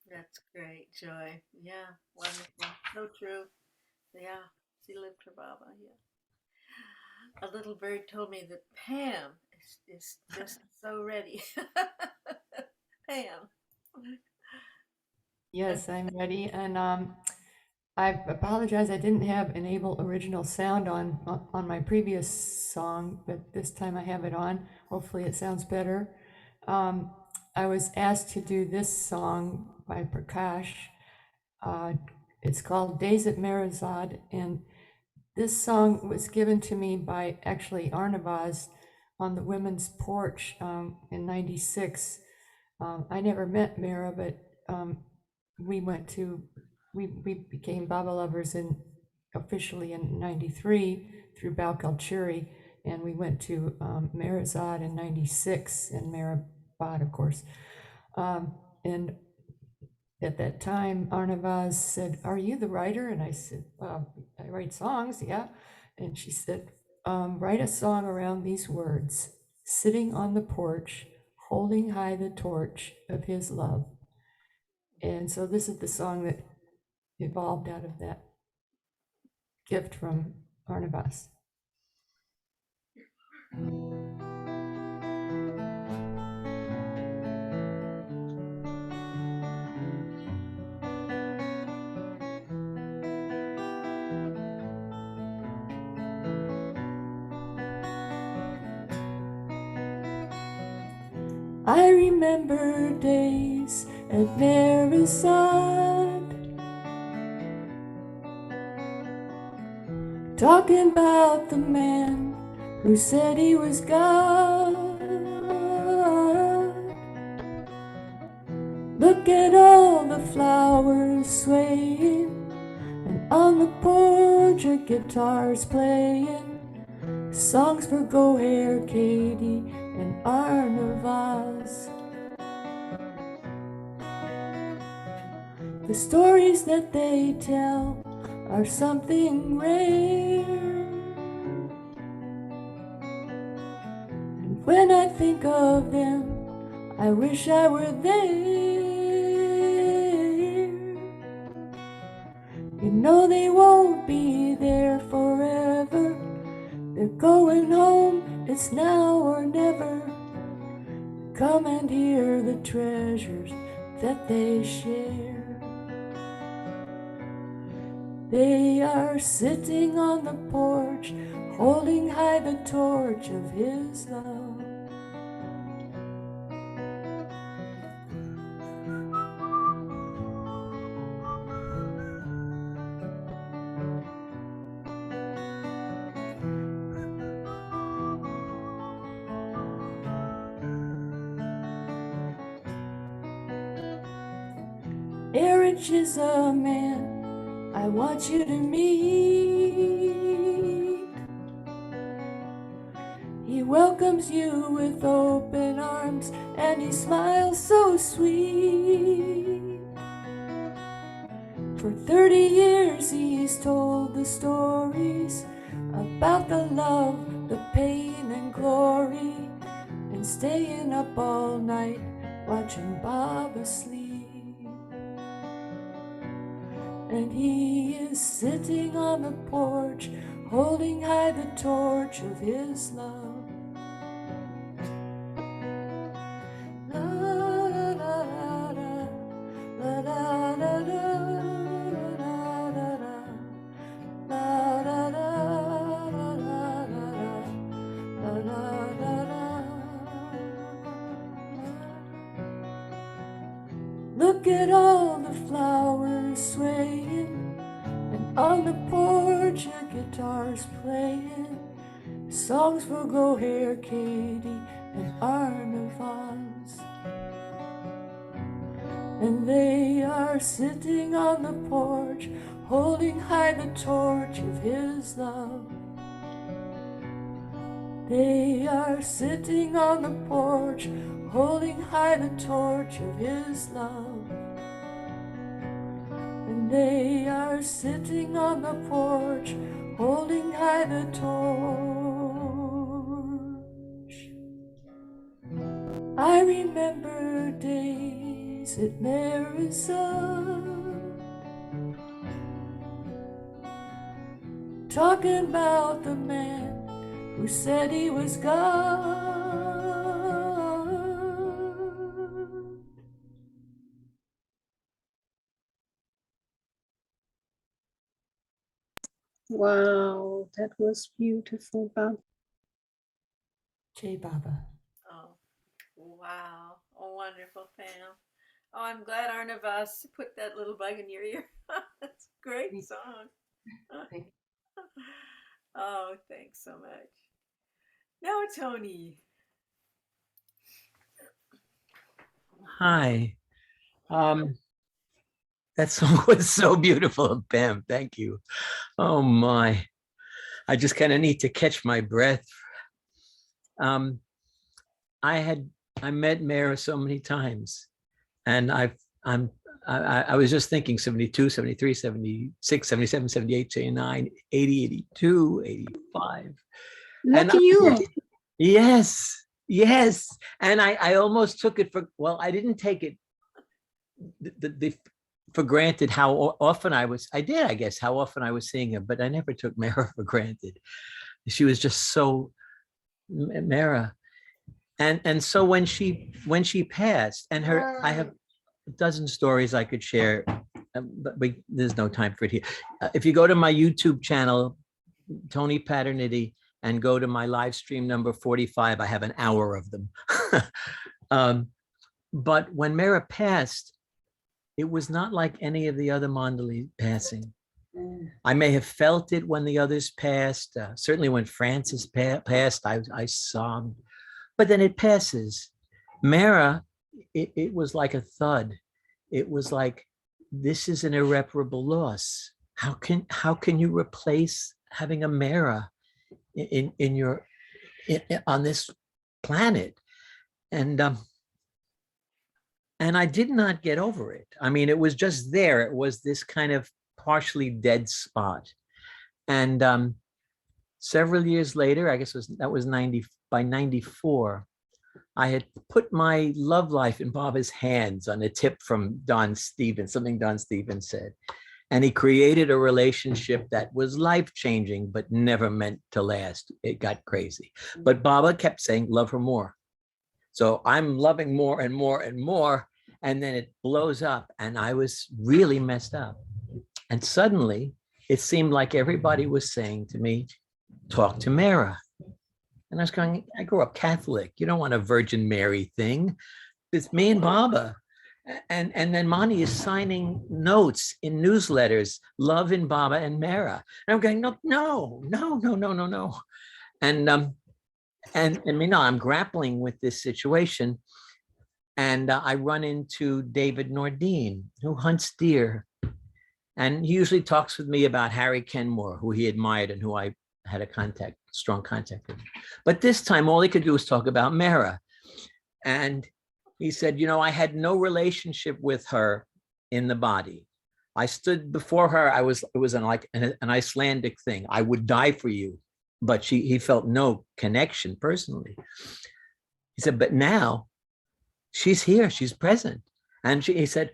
That's great, Joy. Yeah, wonderful. So true. Yeah, she lived for Baba. Yeah. A little bird told me that Pam is just so ready. Pam. Yes, I'm ready. And I apologize, I didn't have enable original sound on my previous song, but this time I have it on. Hopefully it sounds better. I was asked to do this song by Prakash. It's called Days at Meherazad, and this song was given to me by actually Arnavaz on the women's porch in '96. I never met Mehera, but we became Baba lovers officially in '93 through Balkal Churi, and we went to Meherazad in '96 and Meherabad, of course. And at that time, Arnavaz said, "Are you the writer?" And I said, "I write songs, yeah." And she said, "Write a song around these words: sitting on the porch, holding high the torch of his love." And so this is the song that evolved out of that gift from Arnavaz. I remember days at Meherazad, talking about the man who said he was God. Look at all the flowers swaying, and on the porch a guitar's playing songs for Goher, Katie, and Arnavaz. The stories that they tell are something rare, and when I think of them, I wish I were there. You know they won't be there forever. They're going home, it's now or never. Come and hear the treasures that they share. They are sitting on the porch, holding high the torch of his love. Erich is a man I want you to meet. He welcomes you with open arms, and he smiles so sweet. For 30 years he's told the stories about the love, the pain and glory, and staying up all night watching Baba sleep. And he is sitting on the porch, holding high the torch of his love. La la la la la, la la la la, la la la, la la la la la la, la la la la. Look at all the flowers swaying, and on the porch your guitar's playing songs for Go Hair Katie and Arnavaz. And they are sitting on the porch, holding high the torch of his love. They are sitting on the porch, holding high the torch of his love. And they are sitting on the porch, holding high the torch. I remember days at Mehera, talking about the man who said he was God. Wow, that was beautiful, Bob. Jai Baba. Oh, wow. Oh, wonderful, Pam. Oh, I'm glad Arnavas put that little bug in your ear. That's a great song. Oh, thanks so much. Now, Tony. Hi. That song was so beautiful, Pam. Thank you. Oh my. I just kind of need to catch my breath. I met Mehera so many times, and I was just thinking 72, 73, 76, 77, 78, 79, 80, 82, 85. Lucky you. Yes, yes. And I almost took it for, well, I didn't take it for granted how often I guess, how often I was seeing her, but I never took Mehera for granted. She was just so Mehera. And so when she passed, and I have a dozen stories I could share, but there's no time for it here. If you go to my YouTube channel, Tony Paternity, and go to my live stream number 45, I have an hour of them. But when Mehera passed, it was not like any of the other Mandali passing. I may have felt it when the others passed. Certainly when Francis passed, I sobbed. But then it passes. Mehera, it was like a thud. It was like, this is an irreparable loss. How can you replace having a Mehera on this planet? And I did not get over it. I mean, it was just there. It was this kind of partially dead spot. And several years later, I guess that was 90, by 94, I had put my love life in Baba's hands on a tip from Don Stevens, something Don Stevens said. And he created a relationship that was life-changing, but never meant to last. It got crazy. But Baba kept saying, love her more. So I'm loving more and more and more. And then it blows up, and I was really messed up. And suddenly it seemed like everybody was saying to me, talk to Mehera. And I was going, I grew up Catholic. You don't want a Virgin Mary thing. It's me and Baba. And then Mani is signing notes in newsletters, love in Baba and Mehera. And I'm going, no. And I'm grappling with this situation. And I run into David Nordine, who hunts deer. And he usually talks with me about Harry Kenmore, who he admired and who I had a strong contact with. But this time, all he could do was talk about Mehera. And he said, I had no relationship with her in the body. I stood before her. It was like an Icelandic thing. I would die for you. But he felt no connection personally. He said, but now she's here, she's present. And he said,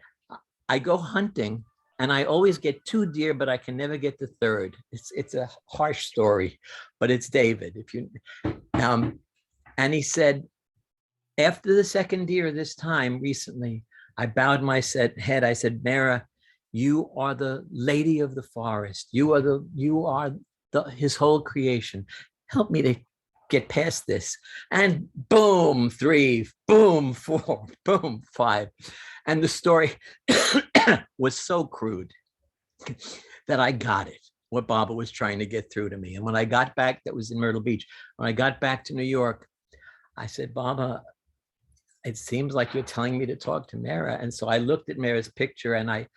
I go hunting and I always get 2 deer, but I can never get the third. It's a harsh story, but it's David. And he said, after the second deer this time recently, I bowed my head. I said, Mehera, you are the lady of the forest. You are his whole creation. Help me to get past this. And boom, 3, boom, 4, boom, 5. And the story was so crude that I got it, what Baba was trying to get through to me. And when I got back, that was in Myrtle Beach. When I got back to New York, I said, Baba, it seems like you're telling me to talk to Mehera. And so I looked at Mehera's picture and I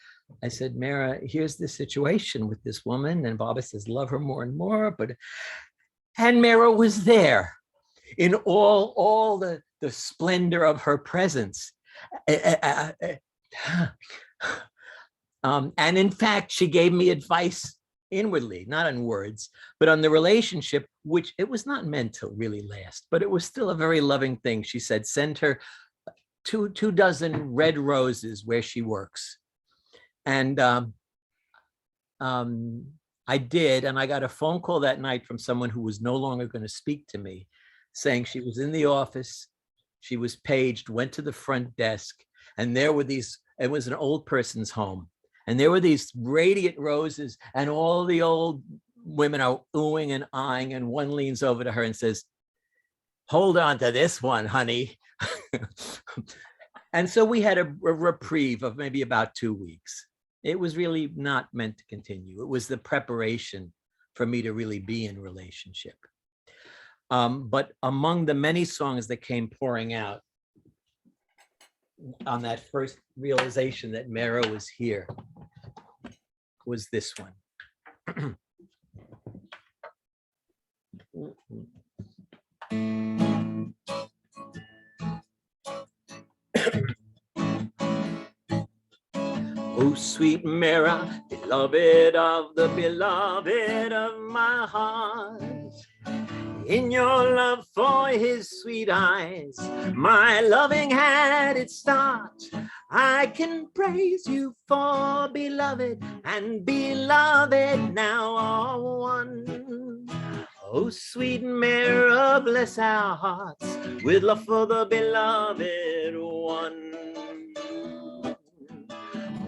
said, Mehera, here's the situation with this woman. And Baba says, love her more and more. And Mehera was there in all the splendor of her presence. And in fact, she gave me advice inwardly, not in words, but on the relationship, which it was not meant to really last, but it was still a very loving thing. She said, send her two dozen red roses where she works. And I did, and I got a phone call that night from someone who was no longer going to speak to me, saying she was in the office, she was paged, went to the front desk, and there were these, it was an old person's home, and there were these radiant roses, and all the old women are oohing and eyeing, and one leans over to her and says, hold on to this one, honey. And so we had a reprieve of maybe about 2 weeks. It was really not meant to continue. It was the preparation for me to really be in relationship. But among the many songs that came pouring out on that first realization that Mehera was here was this one. Oh, sweet Mehera, beloved of the beloved of my heart. In your love for his sweet eyes, my loving had its start. I can praise you for beloved and beloved now are one. Oh, sweet Mehera, bless our hearts with love for the beloved one.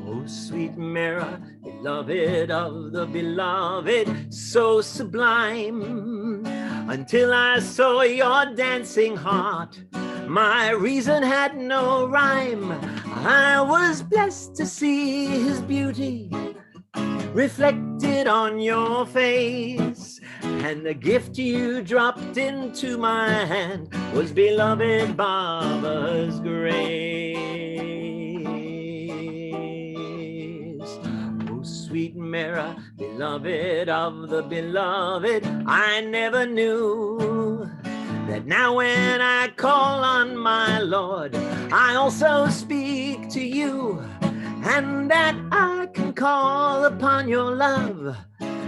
Oh, sweet Mehera, beloved of the beloved, so sublime. Until I saw your dancing heart, my reason had no rhyme. I was blessed to see his beauty reflected on your face, and the gift you dropped into my hand was beloved Baba's grace. Sweet Mehera, beloved of the beloved, I never knew that now when I call on my Lord, I also speak to you, and that I can call upon your love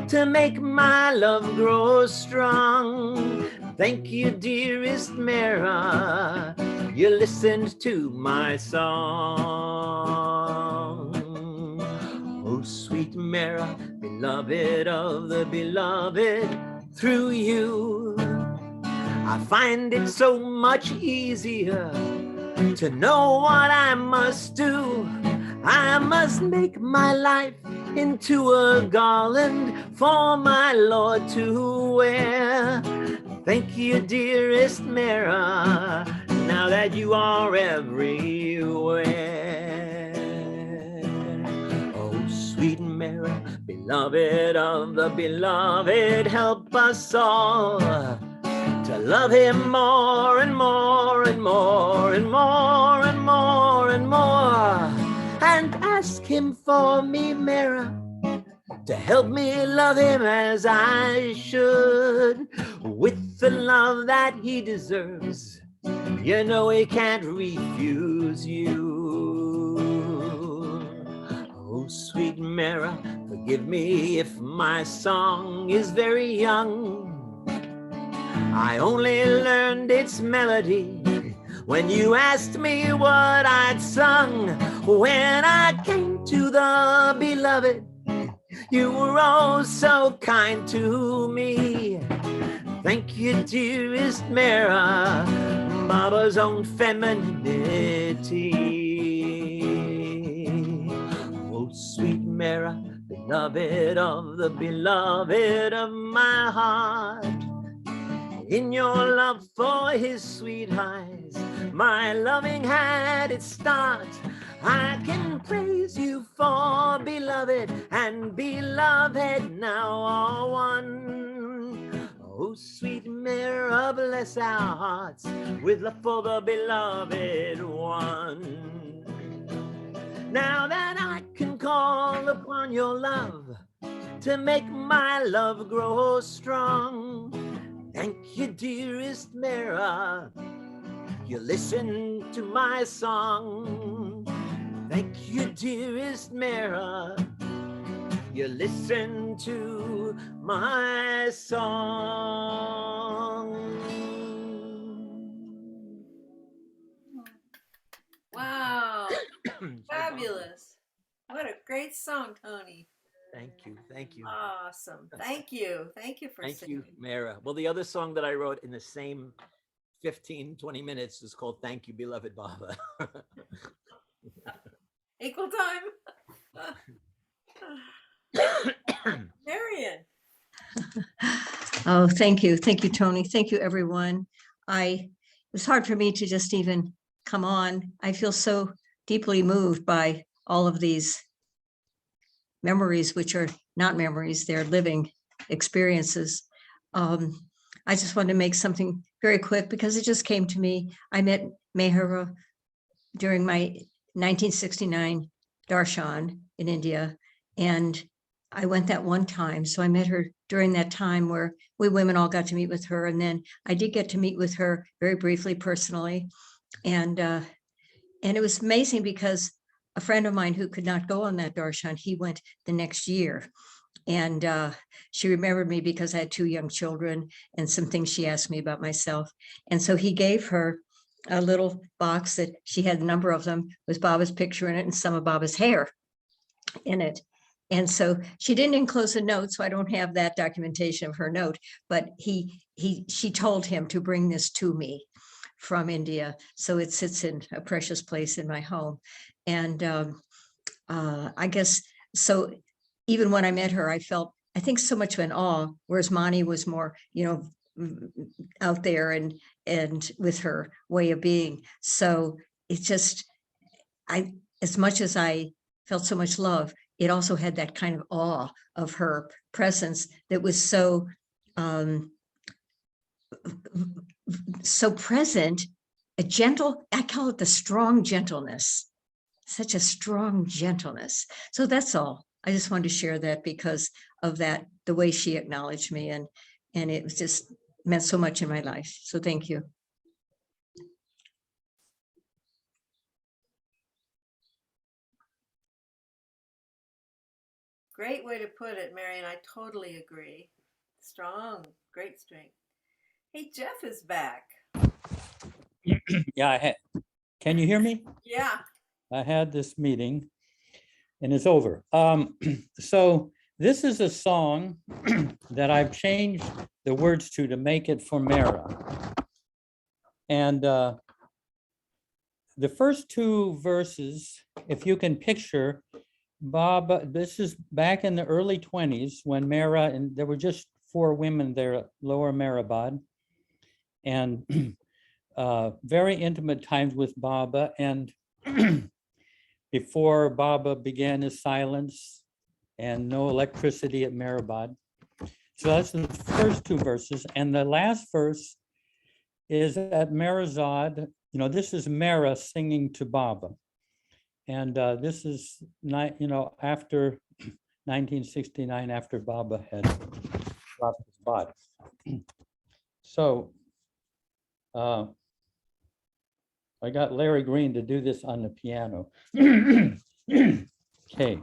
to make my love grow strong. Thank you, dearest Mehera, you listened to my song. Oh, sweet Mehera, beloved of the beloved, through you, I find it so much easier to know what I must do. I must make my life into a garland for my Lord to wear. Thank you, dearest Mehera, now that you are everywhere. Sweet Mehera, beloved of the beloved, help us all to love him more and more and more and more and more and more, and ask him for me, Mehera, to help me love him as I should, with the love that he deserves. You know he can't refuse you. Oh, sweet Mehera, forgive me if my song is very young. I only learned its melody when you asked me what I'd sung. When I came to the beloved, you were oh so kind to me. Thank you, dearest Mehera, Baba's own femininity. Oh, sweet Mehera, beloved of the beloved of my heart. In your love for his sweet eyes, my loving had its start. I can praise you for beloved and beloved now are one. Oh, sweet Mehera, bless our hearts with love for the beloved one. Now that I can call upon your love to make my love grow strong, thank you, dearest Mehera, you listen to my song. Thank you, dearest Mehera, you listen to my song. Wow. Fabulous. What a great song, Tony. Thank you. Thank you. Awesome. Thank you. Thank you for Thank singing. you, Mehera. Well, the other song that I wrote in the same 15, 20 minutes is called Thank You, Beloved Baba. Equal time. Marion. Oh, thank you. Thank you, Tony. Thank you, everyone. It was hard for me to just even come on. I feel so deeply moved by all of these memories, which are not memories, they're living experiences. I just wanted to make something very quick because it just came to me. I met Mehera during my 1969 darshan in India, and I went that one time. So I met her during that time where we women all got to meet with her. And then I did get to meet with her very briefly personally. And it was amazing because a friend of mine who could not go on that darshan, he went the next year. And she remembered me because I had 2 young children and some things she asked me about myself. And so he gave her a little box that she had a number of them with Baba's picture in it and some of Baba's hair in it. And so she didn't enclose a note, so I don't have that documentation of her note, but she told him to bring this to me from India. So it sits in a precious place in my home. And I guess, so even when I met her, I think so much in awe, whereas Mani was more, out there and with her way of being. So it's just, as much as I felt so much love, it also had that kind of awe of her presence that was so present, a gentle, I call it the strong gentleness, such a strong gentleness. So that's all. I just wanted to share that because of that, the way she acknowledged me, and it was just meant so much in my life. So thank you. Great way to put it, Marion. I totally agree. Strong, great strength. Hey, Jeff is back. Yeah, can you hear me? Yeah. I had this meeting and it's over. So this is a song that I've changed the words to make it for Mehera. And the first 2 verses, if you can picture, Baba, this is back in the early 20s when Mehera, and there were just 4 women there at Lower Meherabad, and very intimate times with Baba. And before Baba began his silence and no electricity at Meherabad. So that's the first 2 verses. And the last verse is at Meherazad. This is Mehera singing to Baba. And this is not, after 1969, after Baba had dropped his body. So I got Larry Green to do this on the piano. Okay.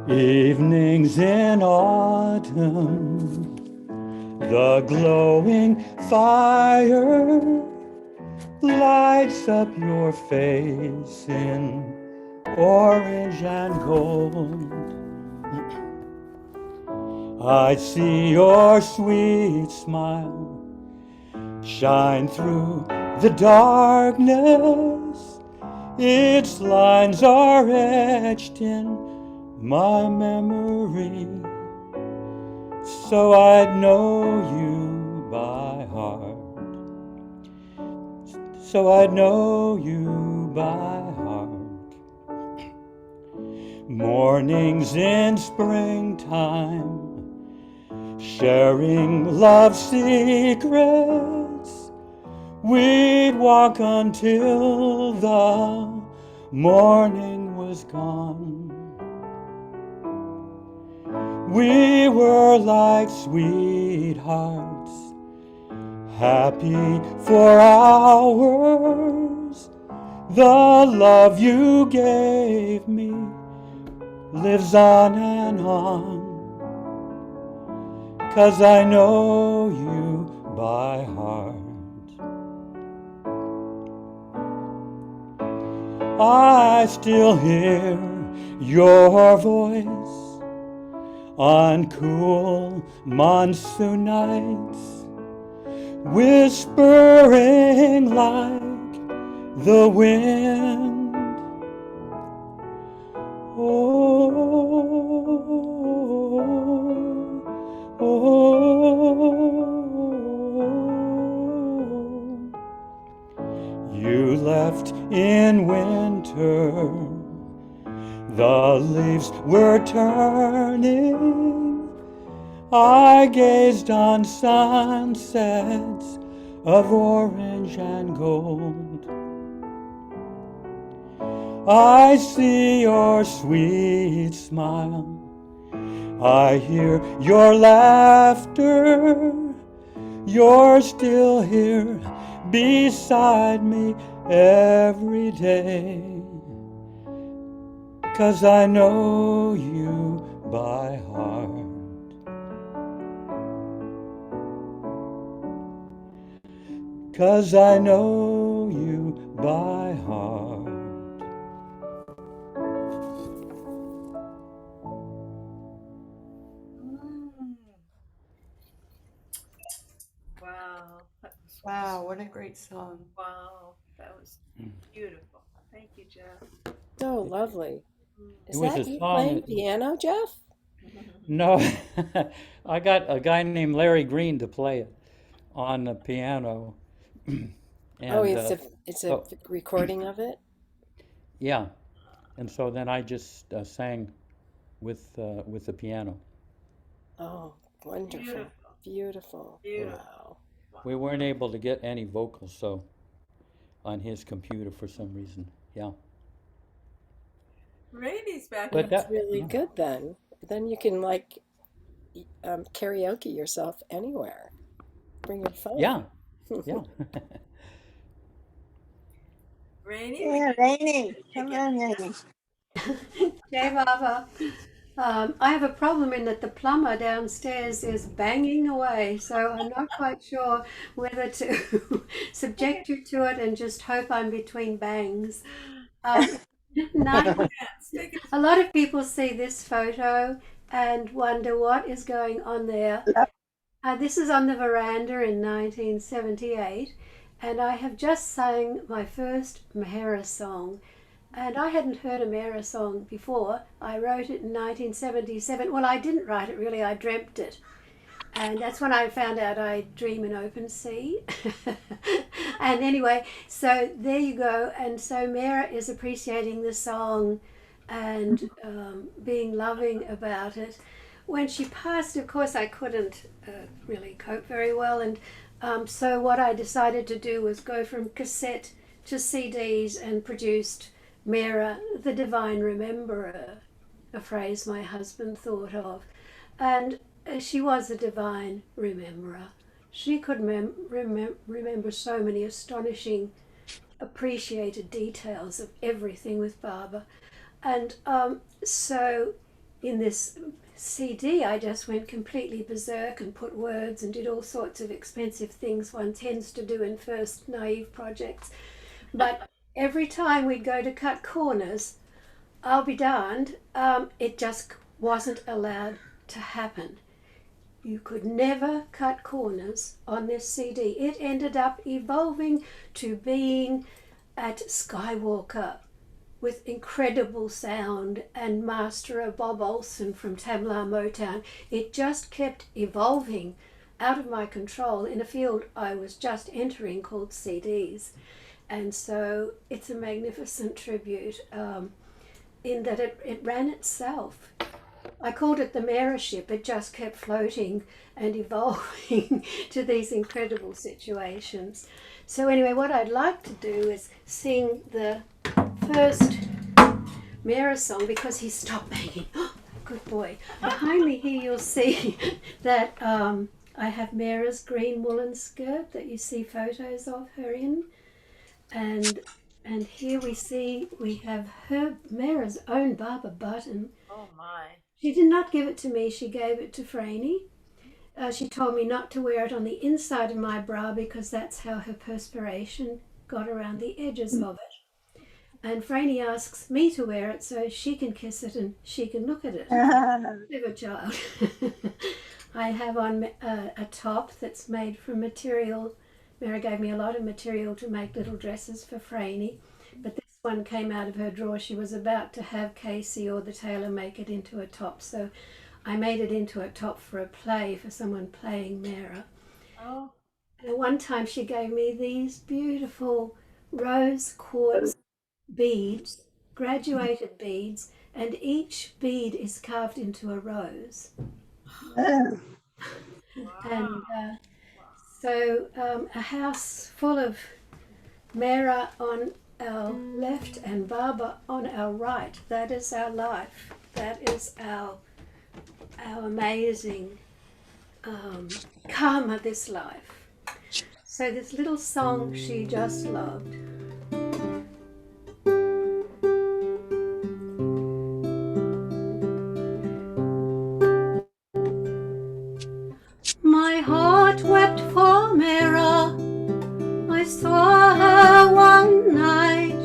Evenings in autumn, the glowing fire lights up your face in orange and gold. I see your sweet smile shine through The darkness, its lines are etched in my memory, so I'd know you by heart. So I'd know you by heart. Mornings in springtime, sharing love's secrets, we'd walk until the morning was gone. We were like sweethearts, happy for hours. The love you gave me lives on and on, 'cause I know you by heart. I still hear your voice on cool monsoon nights, whispering like the wind. Oh, oh, you left in winter, the leaves were turning. I gazed on sunsets of orange and gold. I see your sweet smile, I hear your laughter. You're still here beside me every day, 'cause I know you by heart. 'Cause I know you by heart. Wow. That was Wow, what a great song. wow. That was beautiful. Thank you, Jeff. So lovely. It Is was that a you song. playing piano, Jeff? No, I got a guy named Larry Green to play it on the piano. Oh, And it's a so, recording of it. yeah, and so then I just sang with the piano. Oh, wonderful, Beautiful. beautiful. Beautiful. Wow. We weren't able to get any vocals, so on his computer for some reason. Yeah, Randy's back in but That's that, really yeah, good then. Then you can like karaoke yourself anywhere. Bring your yeah, phone. yeah. Rainy, we Yeah, can Rainy. you Come again. on, Rainy. Jay Baba, I have a problem in that the plumber downstairs is banging away, so I'm not quite sure whether to subject you to it and just hope I'm between bangs. Um, nine, Take it. a lot of people see this photo and wonder what is going on there. This is on the veranda in 1978, and I have just sang my first Mehera song. And I hadn't heard a Mehera song before. I wrote it in 1977. Well, I didn't write it really, I dreamt it. And that's when I found out I dream in open sea. And anyway, so there you go. And so Mehera is appreciating the song and being loving about it. When she passed, of course, I couldn't really cope very well. And so what I decided to do was go from cassette to CDs and produced Mehera, the Divine Rememberer, a phrase my husband thought of. And she was a divine rememberer. She could remember so many astonishing, appreciated details of everything with Baba. And so in this CD, I just went completely berserk and put words and did all sorts of expensive things one tends to do in first naive projects. But every time we'd go to cut corners, I'll be darned, it just wasn't allowed to happen. You could never cut corners on this CD. It ended up evolving to being at Skywalker with incredible sound and masterer Bob Olson from Tamla Motown. It just kept evolving out of my control in a field I was just entering called CDs. And so it's a magnificent tribute in that it ran itself. I called it the Mehera ship. It just kept floating and evolving to these incredible situations. So anyway, what I'd like to do is sing the first Mehera song because he stopped banging. Good boy. Behind me here you'll see that I have Mehera's green woolen skirt that you see photos of her in. And here we have her Mehera's own Baba button. Oh my. She did not give it to me, she gave it to Franny. She told me not to wear it on the inside of my bra because that's how her perspiration got around the edges of it. And Franny asks me to wear it so she can kiss it and she can look at it. Clever child. I have on a top that's made from material. Mehera gave me a lot of material to make little dresses for Franny, but this one came out of her drawer. She was about to have Casey or the tailor make it into a top, so I made it into a top for a play for someone playing Mehera. Oh. And one time she gave me these beautiful rose quartz beads, graduated beads, and each bead is carved into a rose. Oh. And so a house full of Mehera on our left and Baba on our right. That is our life. That is our amazing karma this life. So this little song she just loved. My heart wept for Mehera. I saw her one night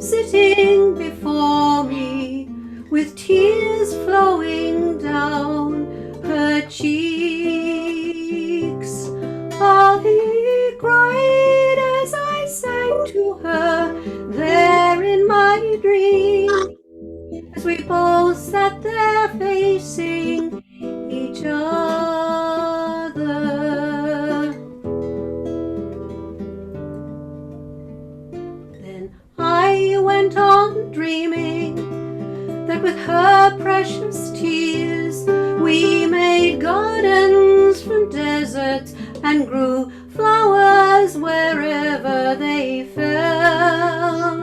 sitting before me with tears flowing down her cheeks. I cried as I sang to her there in my dream, as we both sat there facing each other. Then I went on dreaming that with her precious tears we made gardens from deserts and grew flowers wherever they fell.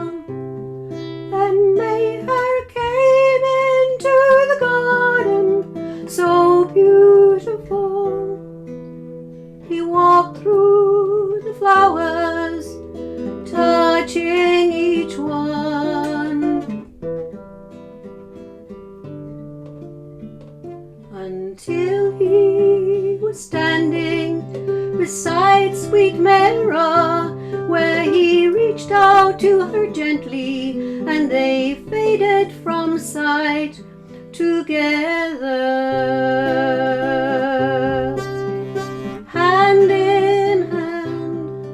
And Mehera came into the garden so beautiful. He walked through the flowers, touching each one, until he was standing beside sweet Mehera, where he reached out to her gently, and they faded from sight together, hand in hand,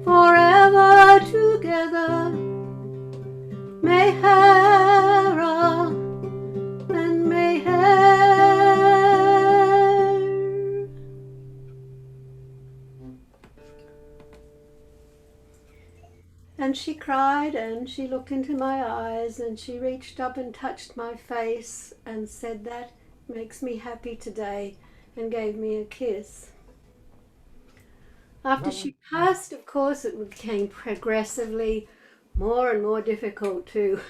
forever together. Mehera and Mehera. And she cried and she looked into my eyes and she reached up and touched my face and said, "That makes me happy today," and gave me a kiss. After she passed, of course, it became progressively more and more difficult to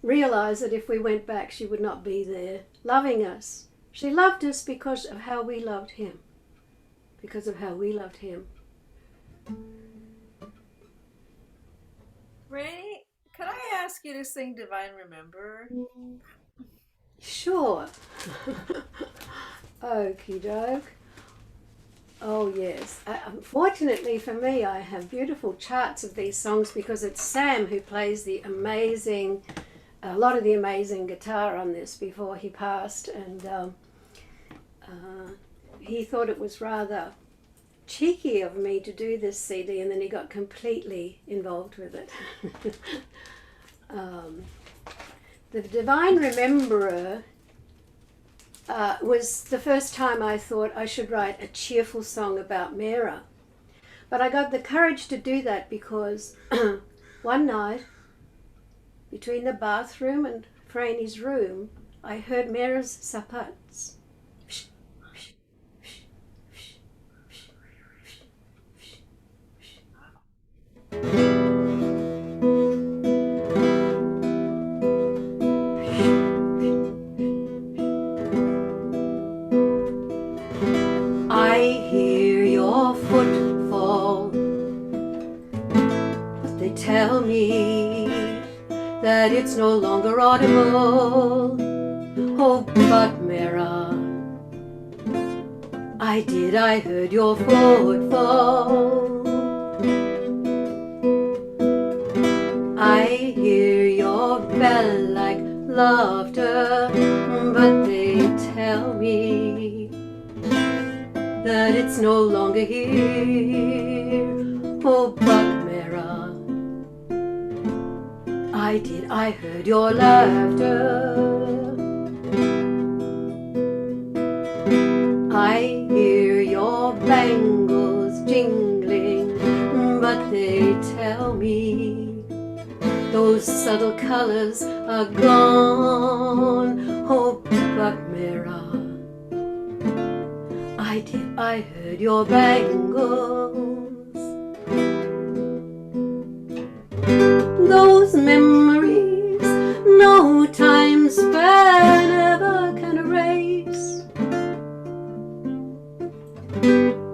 realize that if we went back, she would not be there loving us. She loved us because of how we loved him. Because of how we loved him. Rainey, could I ask you to sing Divine Remember? Sure. Okie doke. Oh yes. Unfortunately for me, I have beautiful charts of these songs because it's Sam who plays the amazing a lot of the amazing guitar on this before he passed, and he thought it was rather cheeky of me to do this CD, and then he got completely involved with it. The Divine Rememberer was the first time I thought I should write a cheerful song about Mehera. But I got the courage to do that because one night, between the bathroom and Franny's room, I heard Mehera's sapats. I hear your footfall, but they tell me that it's no longer audible. Oh, but Mehera, I heard your footfall. I hear your bell-like laughter, but they tell me that it's no longer here. Oh, but Mehera, I heard your laughter. I hear your bangles jingling, but they tell me those subtle colors are gone. Oh, but Mehera, I heard your bangles. Those memories no time span ever can erase.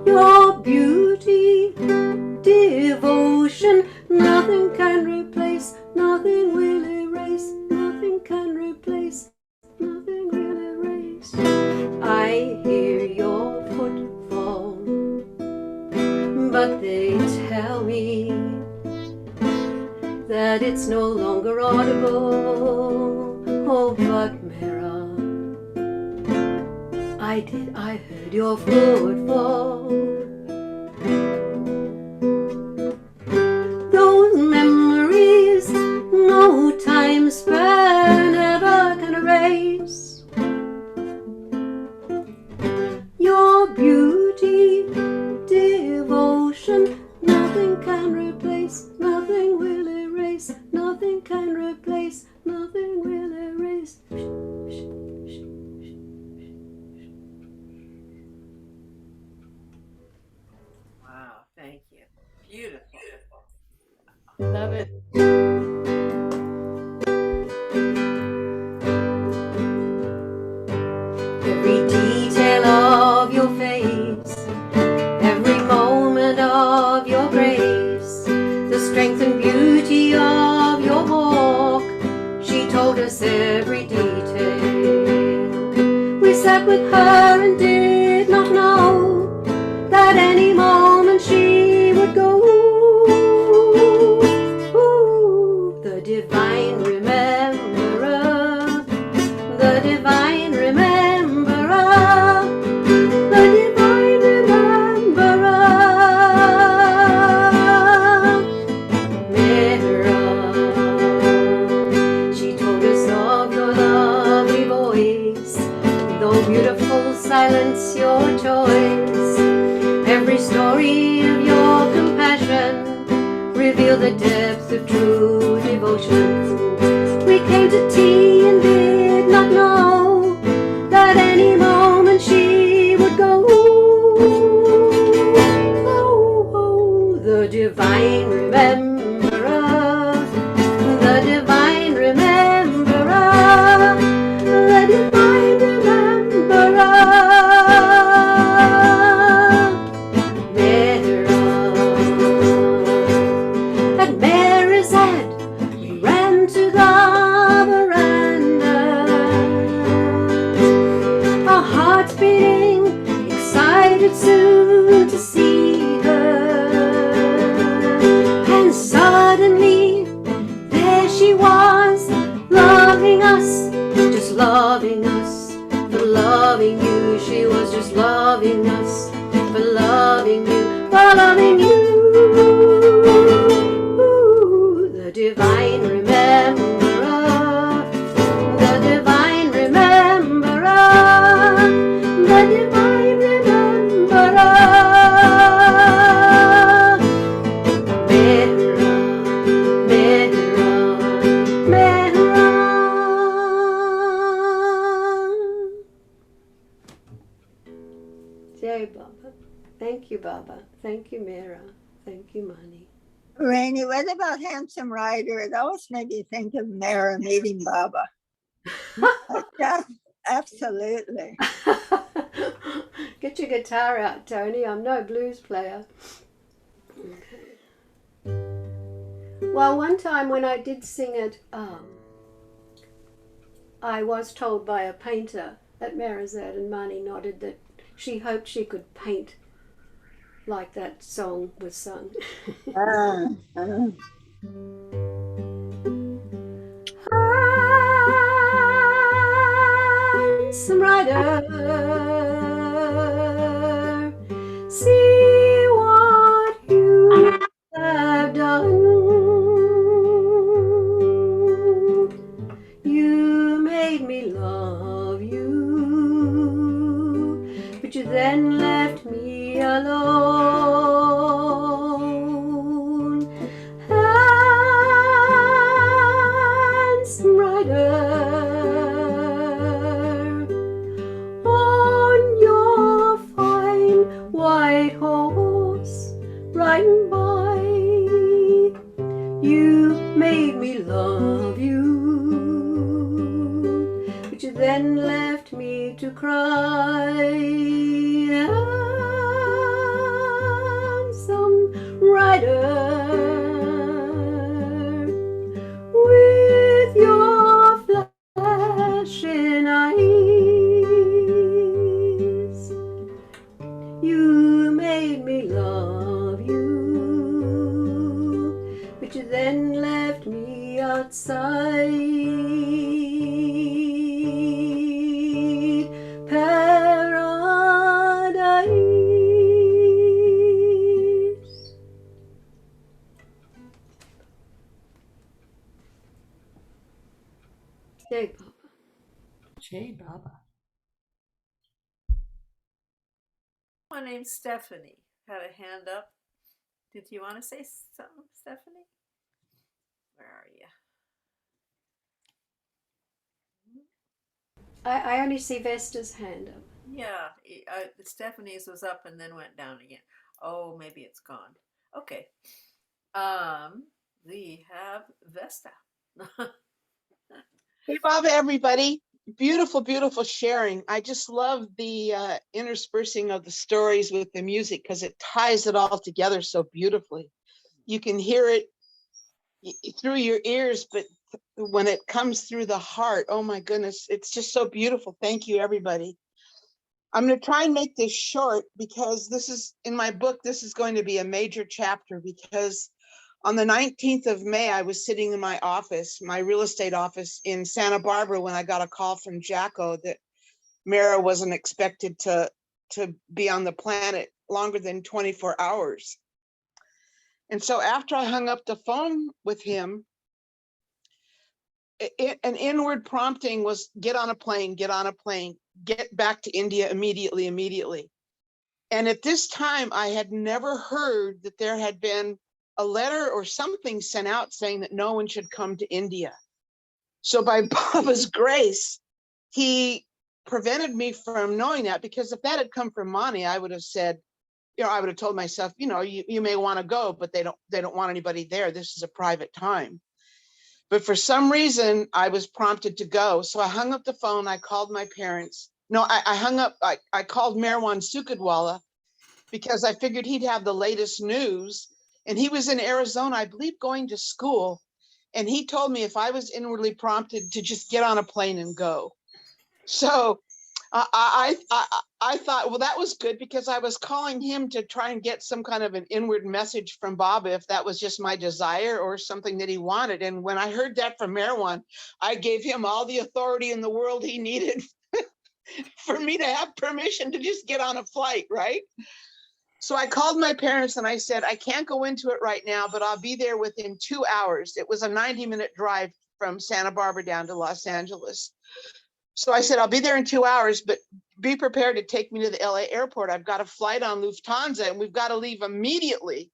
Your beauty, devotion, nothing can replace, nothing will erase, nothing can replace, nothing will erase. I hear your footfall, but they tell me that it's no longer audible. Oh, but Mehera, I heard your footfall. Those memories no time span ever can erase. Your beauty, devotion, nothing can replace, nothing will erase, nothing can replace, nothing will erase. Wow, thank you. Beautiful. Love it. Every detail of your face, every moment of your grace, the strength and beauty of your walk, she told us every detail. We sat with her and did not know that any moment she would go. The divine rememberer, the divine rememberer, the divine rememberer. Mehera, she told us of your lovely voice, though beautiful silence your choice. Every story of your compassion revealed the depth of true devotion. We came to tea and did not know that any moment she would go. Oh, the divine rememberer, the divine rememberer, the divine rememberer. At Meherazad, we ran to the veranda, our hearts beating, excited soon to see her. And Mehera. Thank you, Mani. Rainey, what about Handsome Rider? It always made me think of Mara meeting Baba. Yeah, absolutely. Get your guitar out, Tony. I'm no blues player. Well, one time when I did sing it, I was told by a painter at Merazad, and Mani nodded, that she hoped she could paint like that song was sung. Handsome rider, see what you have done. You made me love you, but you then left me alone. Handsome rider, on your fine white horse riding by, you made me love you, but you then left me to cry. Handsome rider, with your flashing eyes, you made me love you, but you then left me outside paradise. Jai Baba. Jai Baba. My name's Stephanie. Had a hand up. Did you want to say something, Stephanie? Where are you? I only see Vesta's hand up. Yeah, Stephanie's was up and then went down again. Oh, maybe it's gone. Okay. We have Vesta. Hey, Bob, everybody. Beautiful, beautiful sharing. I just love the interspersing of the stories with the music because it ties it all together so beautifully. You can hear it through your ears, but when it comes through the heart, oh my goodness, it's just so beautiful. Thank you, everybody. I'm going to try and make this short because this is in my book. This is going to be a major chapter because on the 19th of May, I was sitting in my office, my real estate office in Santa Barbara, when I got a call from Jacko that Mehera wasn't expected to be on the planet longer than 24 hours. And so after I hung up the phone with him, an inward prompting was get on a plane, get back to India immediately. And at this time, I had never heard that there had been a letter or something sent out saying that no one should come to India. So by Baba's grace, he prevented me from knowing that, because if that had come from Mani, I would have said, I would have told myself, you may want to go, but they don't want anybody there. This is a private time. But for some reason, I was prompted to go. So I hung up the phone. I called my parents. No, I hung up. I called Marwan Sukadwala because I figured he'd have the latest news. And he was in Arizona, I believe, going to school. And he told me if I was inwardly prompted to just get on a plane and go. So I thought, well, that was good, because I was calling him to try and get some kind of an inward message from Baba, if that was just my desire or something that he wanted. And when I heard that from Marwan, I gave him all the authority in the world he needed for me to have permission to just get on a flight, right? So I called my parents and I said, I can't go into it right now, but I'll be there within 2 hours. It was a 90-minute drive from Santa Barbara down to Los Angeles. So I said, I'll be there in 2 hours, but be prepared to take me to the LA airport. I've got a flight on Lufthansa and we've got to leave immediately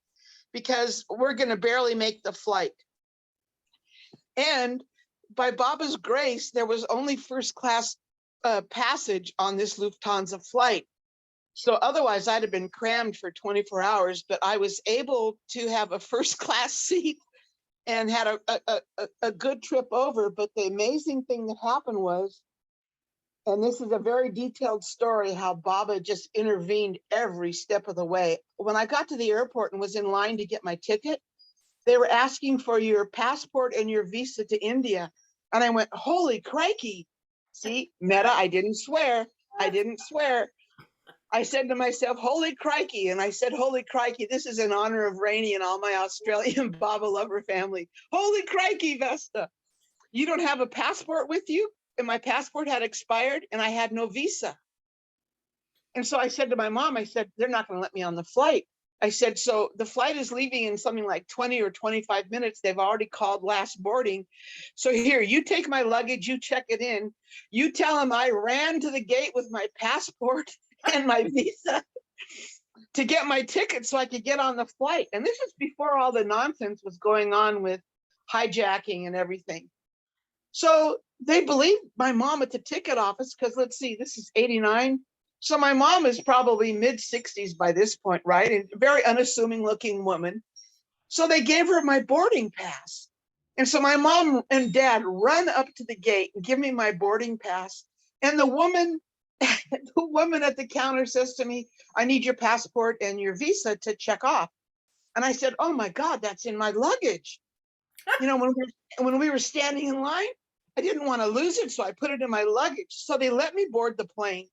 because we're going to barely make the flight. And by Baba's grace, there was only first class passage on this Lufthansa flight. So otherwise I'd have been crammed for 24 hours, but I was able to have a first class seat and had a good trip over. But the amazing thing that happened was, and this is a very detailed story, how Baba just intervened every step of the way. When I got to the airport and was in line to get my ticket, they were asking for your passport and your visa to India. And I went, holy crikey. See, Meta, I didn't swear. I didn't swear. I said to myself, holy crikey. And I said, holy crikey, this is in honor of Rainey and all my Australian Baba lover family. Holy crikey, Vesta. You don't have a passport with you? And my passport had expired and I had no visa. And so I said to my mom, I said, they're not going to let me on the flight. I said, so the flight is leaving in something like 20 or 25 minutes. They've already called last boarding. So here, you take my luggage, you check it in. You tell them I ran to the gate with my passport and my visa to get my ticket so I could get on the flight. And this is before all the nonsense was going on with hijacking and everything. So they believed my mom at the ticket office, because let's see, this is 89. So my mom is probably mid-60s by this point, right? And a very unassuming looking woman. So they gave her my boarding pass. And so my mom and dad run up to the gate and give me my boarding pass. And the woman at the counter says to me, I need your passport and your visa to check off. And I said, oh my God, that's in my luggage. You know, when we were standing in line, I didn't want to lose it, so I put it in my luggage. So they let me board the plane.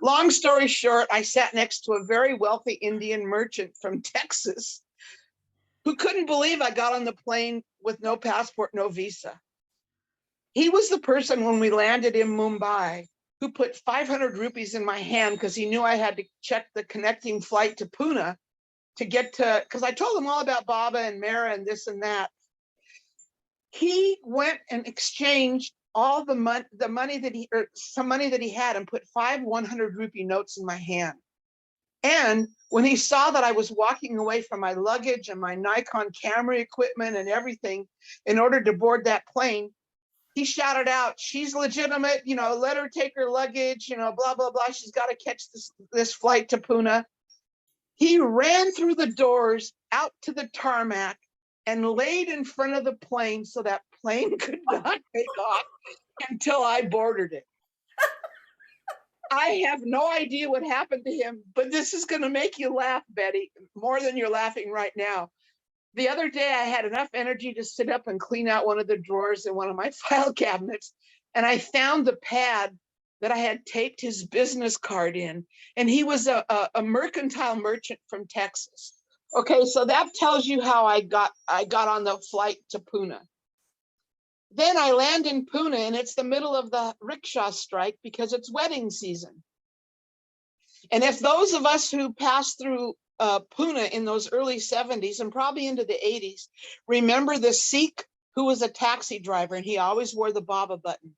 Long story short, I sat next to a very wealthy Indian merchant from Texas who couldn't believe I got on the plane with no passport, no visa. He was the person when we landed in Mumbai who put 500 rupees in my hand because he knew I had to check the connecting flight to Pune to get to, because I told him all about Baba and Mehera and this and that. He went and exchanged all the money that he, or some money that he had, and put 5 100 rupee notes in my hand. And when he saw that I was walking away from my luggage and my Nikon camera equipment and everything in order to board that plane, he shouted out, she's legitimate, you know, let her take her luggage, you know, blah, blah, blah. She's got to catch this flight to Pune. He ran through the doors out to the tarmac and laid in front of the plane so that plane could not take off until I boarded it. I have no idea what happened to him, but this is going to make you laugh, Betty, more than you're laughing right now. The other day, I had enough energy to sit up and clean out one of the drawers in one of my file cabinets, and I found the pad that I had taped his business card in, and he was a mercantile merchant from Texas. Okay, so that tells you how I got on the flight to Pune. Then I land in Pune, and it's the middle of the rickshaw strike because it's wedding season. And if those of us who passed through Pune in those early 70s and probably into the 80s remember the Sikh who was a taxi driver, and he always wore the Baba button.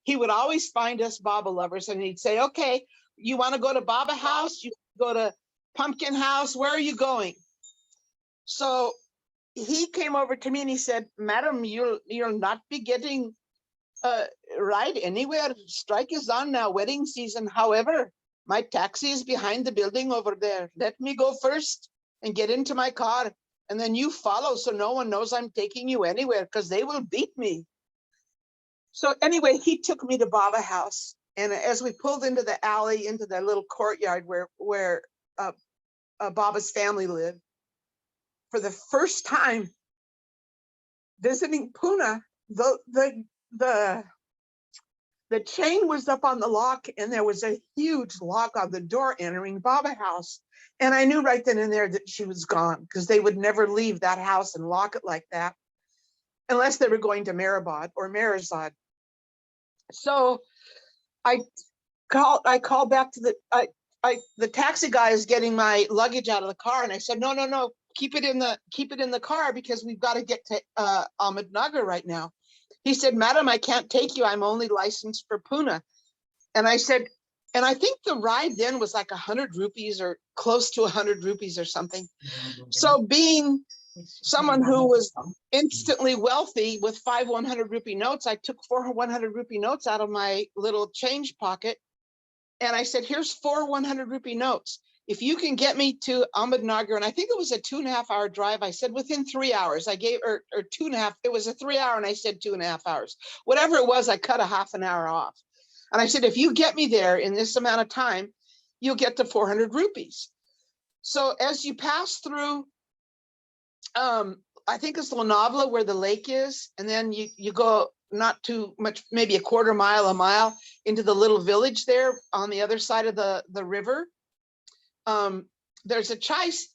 He would always find us Baba lovers, and he'd say, okay, you want to go to Baba House? You go to Pumpkin House? Where are you going? So he came over to me and he said, madam, you'll not be getting a ride anywhere. Strike is on now, wedding season. However, my taxi is behind the building over there. Let me go first and get into my car, and then you follow so no one knows I'm taking you anywhere because they will beat me. So anyway, he took me to Baba House. And as we pulled into the alley, into that little courtyard where Baba's family lived, for the first time visiting Pune, the chain was up on the lock, and there was a huge lock on the door entering Baba House. And I knew right then and there that she was gone, because they would never leave that house and lock it like that unless they were going to Meherabad or Meherazad. So I called back to the taxi guy is getting my luggage out of the car, and I said, no, keep it in the car because we've got to get to Ahmednagar right now. He said, madam, I can't take you. I'm only licensed for Pune. And I said, and I think the ride then was like 100 rupees or close to 100 rupees or something. So being someone who was instantly wealthy with 5 100 rupee notes, I took 4 100 rupee notes out of my little change pocket And I said, here's 4 100 rupee notes. If you can get me to Ahmednagar, and I think it was a 2.5 hour drive. I said within 3 hours. I gave or 2.5. It was a 3 hour, and I said 2.5 hours. Whatever it was, I cut a half an hour off. And I said, if you get me there in this amount of time, you'll get to 400 rupees. So as you pass through, I think it's Lonavala where the lake is, and then you go not too much, maybe a quarter mile, a mile into the little village there on the other side of the river. There's a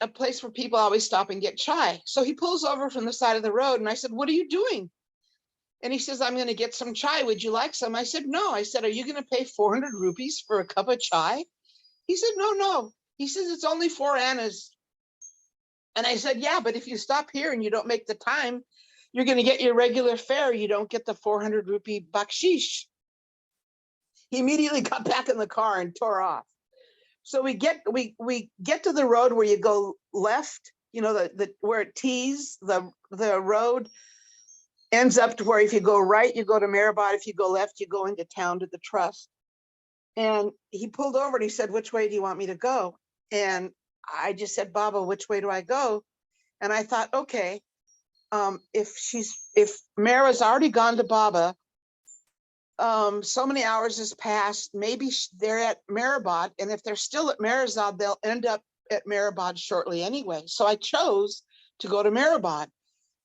place where people always stop and get chai. So he pulls over from the side of the road, and I said, what are you doing? And he says, I'm going to get some chai. Would you like some? I said, no. I said, are you going to pay 400 rupees for a cup of chai? He said, no. He says, it's only 4 annas. And I said, yeah, but if you stop here and you don't make the time, you're going to get your regular fare. You don't get the 400 rupee bakshish. He immediately got back in the car and tore off. So we get to the road where you go left, you know, the where it tees, the road ends up to where if you go right, you go to Meherabad. If you go left, you go into town to the trust. And he pulled over and he said, which way do you want me to go? And I just said, Baba, which way do I go? And I thought, okay, if Mehera's already gone to Baba, so many hours has passed, maybe they're at Meherabad, and if they're still at Meherazad, they'll end up at Meherabad shortly anyway. So I chose to go to Meherabad,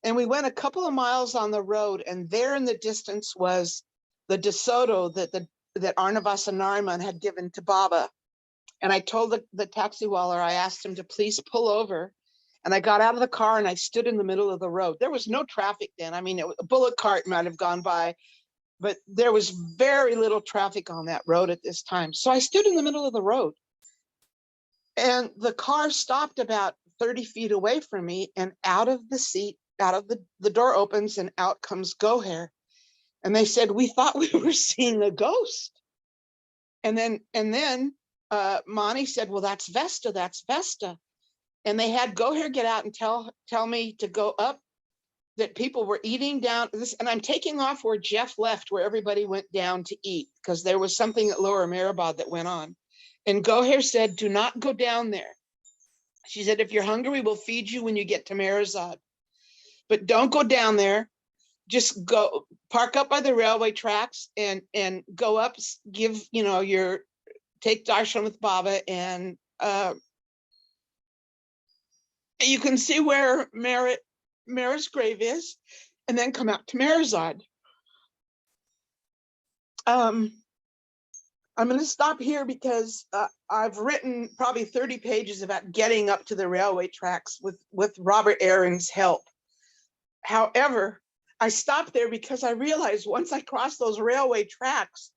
and we went a couple of miles on the road, and there in the distance was the DeSoto that Arnavasa Nariman had given to Baba. And I told the taxiwala, I asked him to please pull over. And I got out of the car and I stood in the middle of the road. There was no traffic then. I mean, a bullock cart might have gone by, but there was very little traffic on that road at this time. So I stood in the middle of the road, and the car stopped about 30 feet away from me, and out of the seat, the door opens and out comes Goher. And they said, we thought we were seeing a ghost. And then Mani said, well, that's Vesta. And they had Goher get out and tell me to go up, that people were eating down this. And I'm taking off where Jeff left, where everybody went down to eat, because there was something at Lower Meherabad that went on. And Goher said, do not go down there. She said, if you're hungry, we will feed you when you get to Meherazad. But don't go down there. Just go park up by the railway tracks and go up, give, take darshan with Baba, and you can see where Mehera's grave is, and then come out to Meherazad. I'm going to stop here because I've written probably 30 pages about getting up to the railway tracks with Robert Aaron's help. However, I stopped there because I realized once I crossed those railway tracks,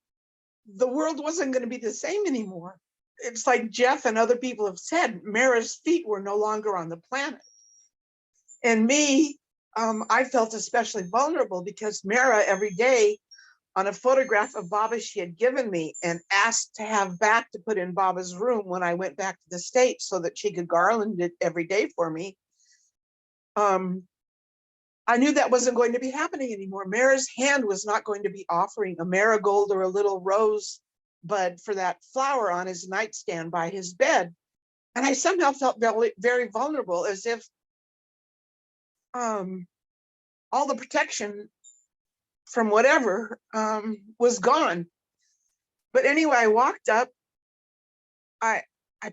the world wasn't going to be the same anymore. It's like Jeff and other people have said, Mehera's feet were no longer on the planet. And me, I felt especially vulnerable because Mehera every day on a photograph of Baba she had given me and asked to have back to put in Baba's room when I went back to the States so that she could garland it every day for me. I knew that wasn't going to be happening anymore. Mehera's hand was not going to be offering a marigold or a little rose bud for that flower on his nightstand by his bed. And I somehow felt very, very vulnerable, as if all the protection from whatever was gone. But anyway, I walked up, I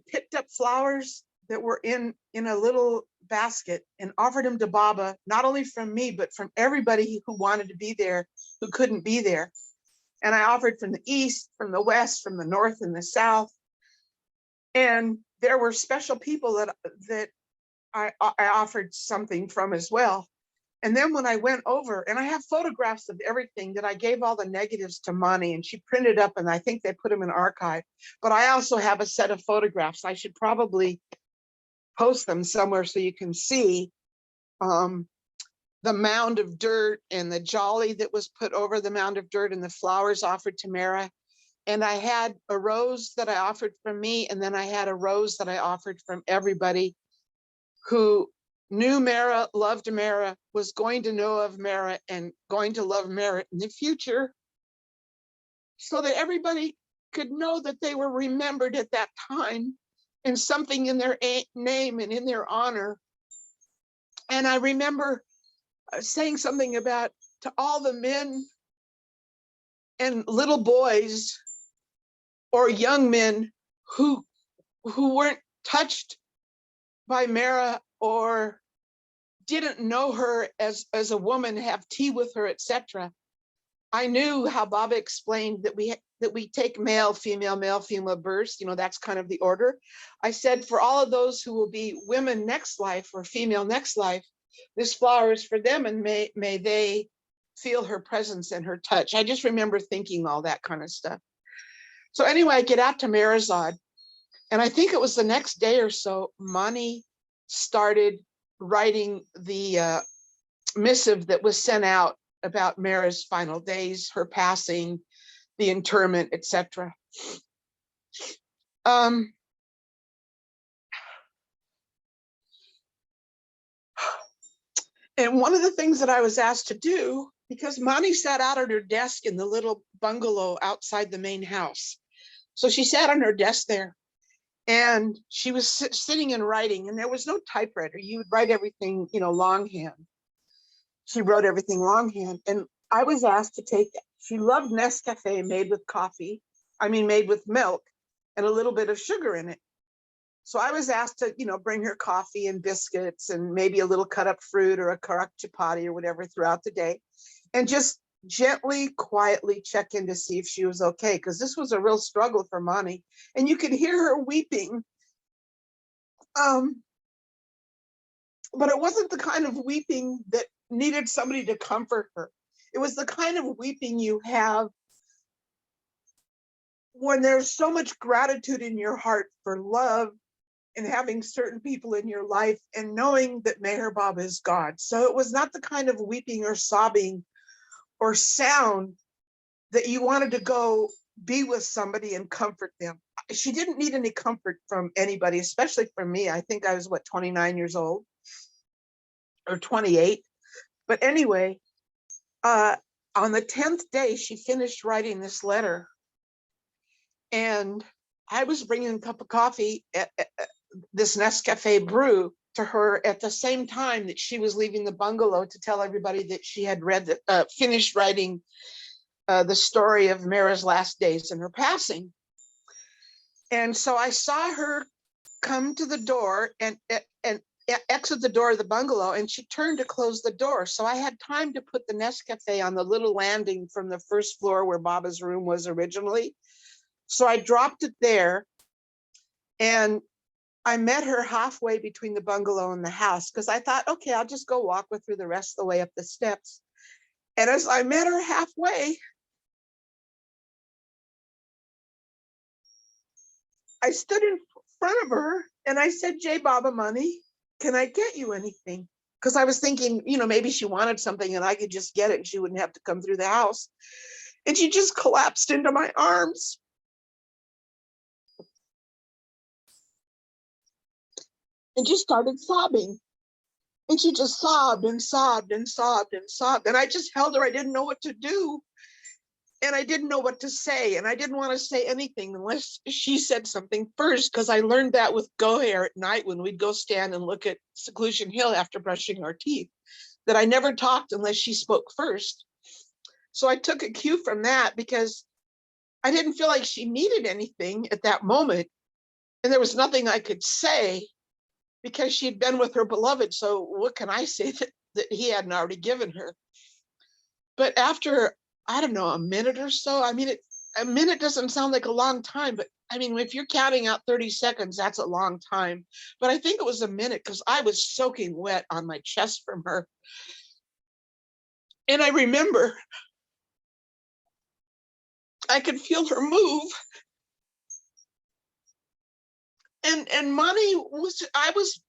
picked up flowers that were in a little basket and offered them to Baba, not only from me, but from everybody who wanted to be there, who couldn't be there. And I offered from the east, from the west, from the north and the south. And there were special people that I offered something from as well. And then when I went over, and I have photographs of everything, that I gave all the negatives to Mani, and she printed up, and I think they put them in archive. But I also have a set of photographs. I should probably post them somewhere so you can see the mound of dirt and the jolly that was put over the mound of dirt and the flowers offered to Mehera. And I had a rose that I offered from me, and then I had a rose that I offered from everybody who knew Mehera, loved Mehera, was going to know of Mehera, and going to love Mehera in the future, so that everybody could know that they were remembered at that time and something in their name and in their honor. And I remember saying something about to all the men and little boys or young men who weren't touched by Mehera or didn't know her as a woman, have tea with her, etc. I knew how Baba explained that we take male, female births. You know, that's kind of the order. I said, for all of those who will be women next life or female next life, this flower is for them, and may they feel her presence and her touch. I just remember thinking all that kind of stuff. So anyway, I get out to Meherazad, and I think it was the next day or so, Mani started writing the missive that was sent out about Mehera's final days, her passing, the interment, etc. And one of the things that I was asked to do, because Mani sat out at her desk in the little bungalow outside the main house. So she sat on her desk there, and she was sitting and writing, and there was no typewriter. You would write everything, you know, longhand. She wrote everything longhand, and I was asked to take, she loved Nescafe made with coffee, made with milk and a little bit of sugar in it. So I was asked to, you know, bring her coffee and biscuits and maybe a little cut up fruit or a karak chapati or whatever throughout the day, and just gently, quietly check in to see if she was okay, because this was a real struggle for Mani, and you could hear her weeping. But it wasn't the kind of weeping that needed somebody to comfort her. It was the kind of weeping you have when there's so much gratitude in your heart for love and having certain people in your life and knowing that Meher Baba is God. So it was not the kind of weeping or sobbing or sound that you wanted to go be with somebody and comfort them. She didn't need any comfort from anybody, especially from me. I think I was, 29 years old or 28. But anyway, on the 10th day, she finished writing this letter. And I was bringing a cup of coffee, this Nescafe brew, to her at the same time that she was leaving the bungalow to tell everybody that she had finished writing the story of Mehera's last days and her passing. And so I saw her come to the door and exit the door of the bungalow, and she turned to close the door. So I had time to put the Nescafe on the little landing from the first floor where Baba's room was originally. So I dropped it there, and I met her halfway between the bungalow and the house, because I thought, okay, I'll just go walk with her the rest of the way up the steps. And as I met her halfway, I stood in front of her and I said, Jai Baba Mani, can I get you anything? Because I was thinking, you know, maybe she wanted something and I could just get it and she wouldn't have to come through the house. And she just collapsed into my arms. And just started sobbing. And she just sobbed and sobbed and sobbed and sobbed. And I just held her. I didn't know what to do. And I didn't know what to say. And I didn't want to say anything unless she said something first, because I learned that with Goher at night when we'd go stand and look at Seclusion Hill after brushing our teeth, that I never talked unless she spoke first. So I took a cue from that, because I didn't feel like she needed anything at that moment. And there was nothing I could say, because she'd been with her beloved. So what can I say that he hadn't already given her? But after, I don't know, a minute or so, a minute doesn't sound like a long time, but if you're counting out 30 seconds, that's a long time. But I think it was a minute, because I was soaking wet on my chest from her. And I remember I could feel her move. And Mani I was,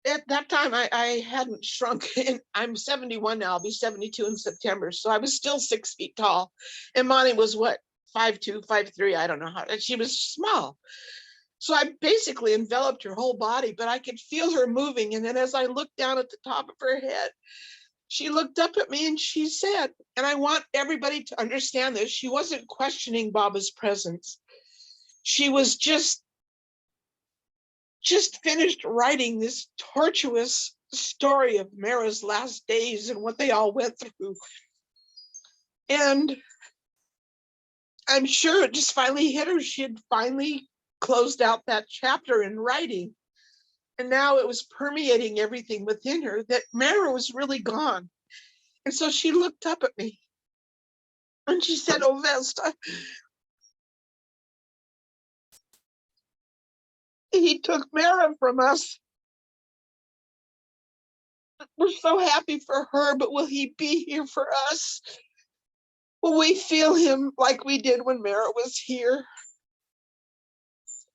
at that time, I hadn't shrunk. And I'm 71 now, I'll be 72 in September. So I was still 6 feet tall. And Mani was what, 5'2", 5'3", I don't know how, she was small. So I basically enveloped her whole body, but I could feel her moving. And then as I looked down at the top of her head, she looked up at me and she said, and I want everybody to understand this, she wasn't questioning Baba's presence. she was just finished writing this tortuous story of Mehera's last days and what they all went through. And I'm sure it just finally hit her. She had finally closed out that chapter in writing. And now it was permeating everything within her that Mehera was really gone. And so she looked up at me and she said, "Oh, Vesta, he took Mehera from us. We're so happy for her, but will he be here for us? Will we feel him like we did when Mehera was here?"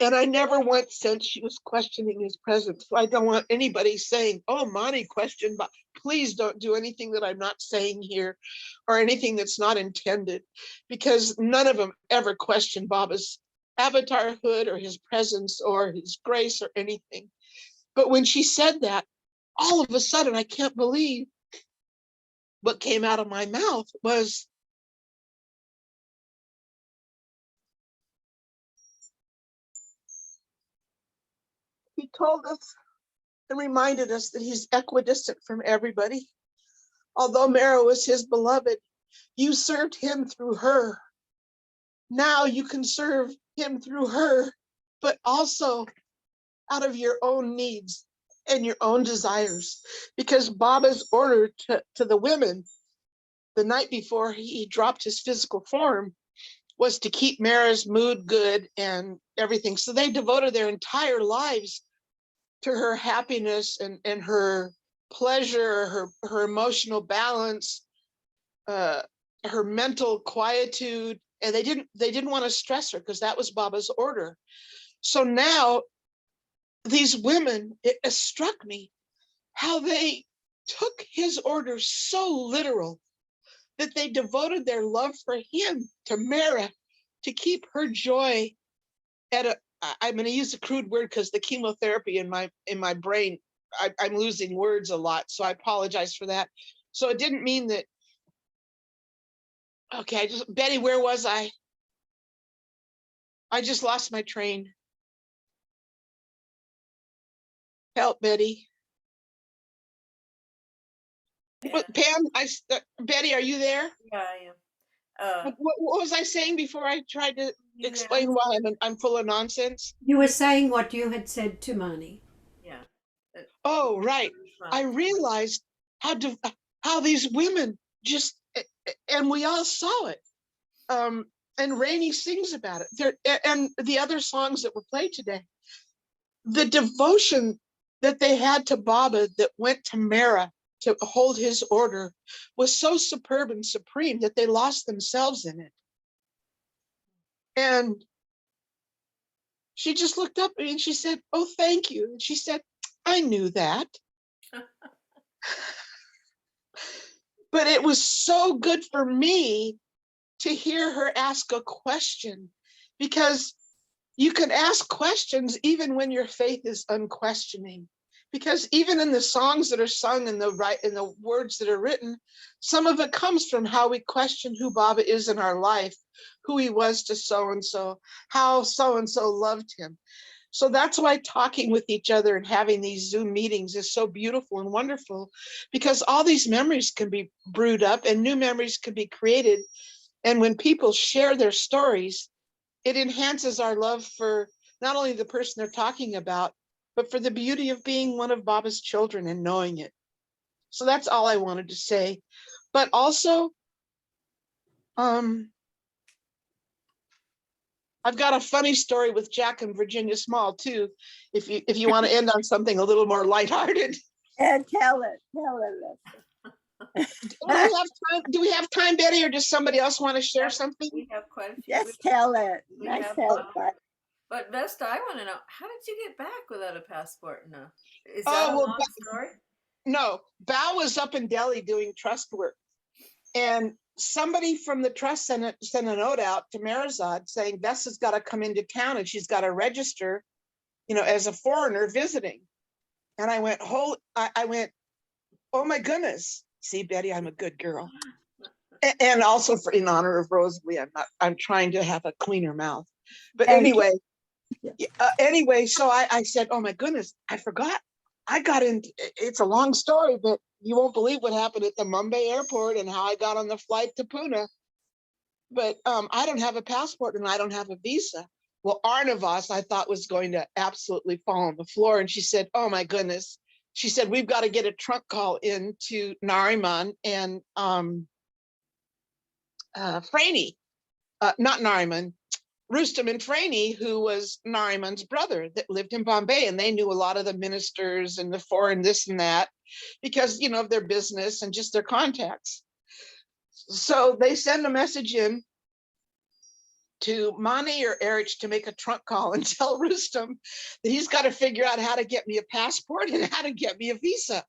And I never once said she was questioning his presence. So I don't want anybody saying, "Oh, Monty questioned," but please don't do anything that I'm not saying here or anything that's not intended, because none of them ever questioned Baba's avatarhood or his presence or his grace or anything. But when she said that, all of a sudden, I can't believe what came out of my mouth was, he told us and reminded us that he's equidistant from everybody. Although Mehera was his beloved, you served him through her. Now you can serve him through her, but also out of your own needs and your own desires. Because Baba's order to the women the night before he dropped his physical form was to keep Mehera's mood good and everything. So they devoted their entire lives to her happiness and her pleasure, her emotional balance, her mental quietude, and they didn't want to stress her because that was Baba's order. So now these women, it struck me how they took his orders so literal that they devoted their love for him to Mehera to keep her joy at a, I'm going to use a crude word because the chemotherapy in my brain, I'm losing words a lot, so I apologize for that. So it didn't mean that. Okay, Betty, where was I? I just lost my train. Help, Betty. But Pam, Betty, are you there? Yeah, I am. What was I saying before I tried to explain why I'm full of nonsense? You were saying what you had said to Mani. Yeah. Oh, right. I realized how these women just, and we all saw it. And Rainey sings about it. And the other songs that were played today, the devotion that they had to Baba that went to Mehera to hold his order was so superb and supreme that they lost themselves in it. And she just looked up at me and she said, "Oh, thank you." And she said, "I knew that." But it was so good for me to hear her ask a question, because you can ask questions even when your faith is unquestioning. Because even in the songs that are sung and the words that are written, some of it comes from how we question who Baba is in our life, who he was to so-and-so, how so-and-so loved him. So that's why talking with each other and having these Zoom meetings is so beautiful and wonderful, because all these memories can be brewed up and new memories can be created. And when people share their stories, it enhances our love for not only the person they're talking about, but for the beauty of being one of Baba's children and knowing it. So that's all I wanted to say. But also, I've got a funny story with Jack and Virginia Small too, if you want to end on something a little more lighthearted. And tell it. Do we have time, Betty, or does somebody else want to share something? We have quite a few. Just tell it. But Vesta, I want to know, how did you get back without a passport? No, is Oh, that a well, long story? No, Bao was up in Delhi doing trust work, and somebody from the trust sent a note out to Meherazad saying Vesta's got to come into town and she's got to register, as a foreigner visiting. And I went, oh my goodness. See, Betty, I'm a good girl. And also in honor of Rosalie, I'm trying to have a cleaner mouth. But And anyway, anyway, so I said, oh my goodness, I forgot. I got in, it's a long story, but you won't believe what happened at the Mumbai airport and how I got on the flight to Pune. But I don't have a passport and I don't have a visa. Well, Arnavas, I thought was going to absolutely fall on the floor. And she said, oh my goodness. She said, we've got to get a trunk call into Nariman and Franey, not Nariman, Rustam and Franey, who was Nariman's brother that lived in Bombay. And they knew a lot of the ministers and the foreign this and that because, you know, of their business and just their contacts. So they send a message in to Mani or Erich to make a trunk call and tell Rustam that he's got to figure out how to get me a passport and how to get me a visa.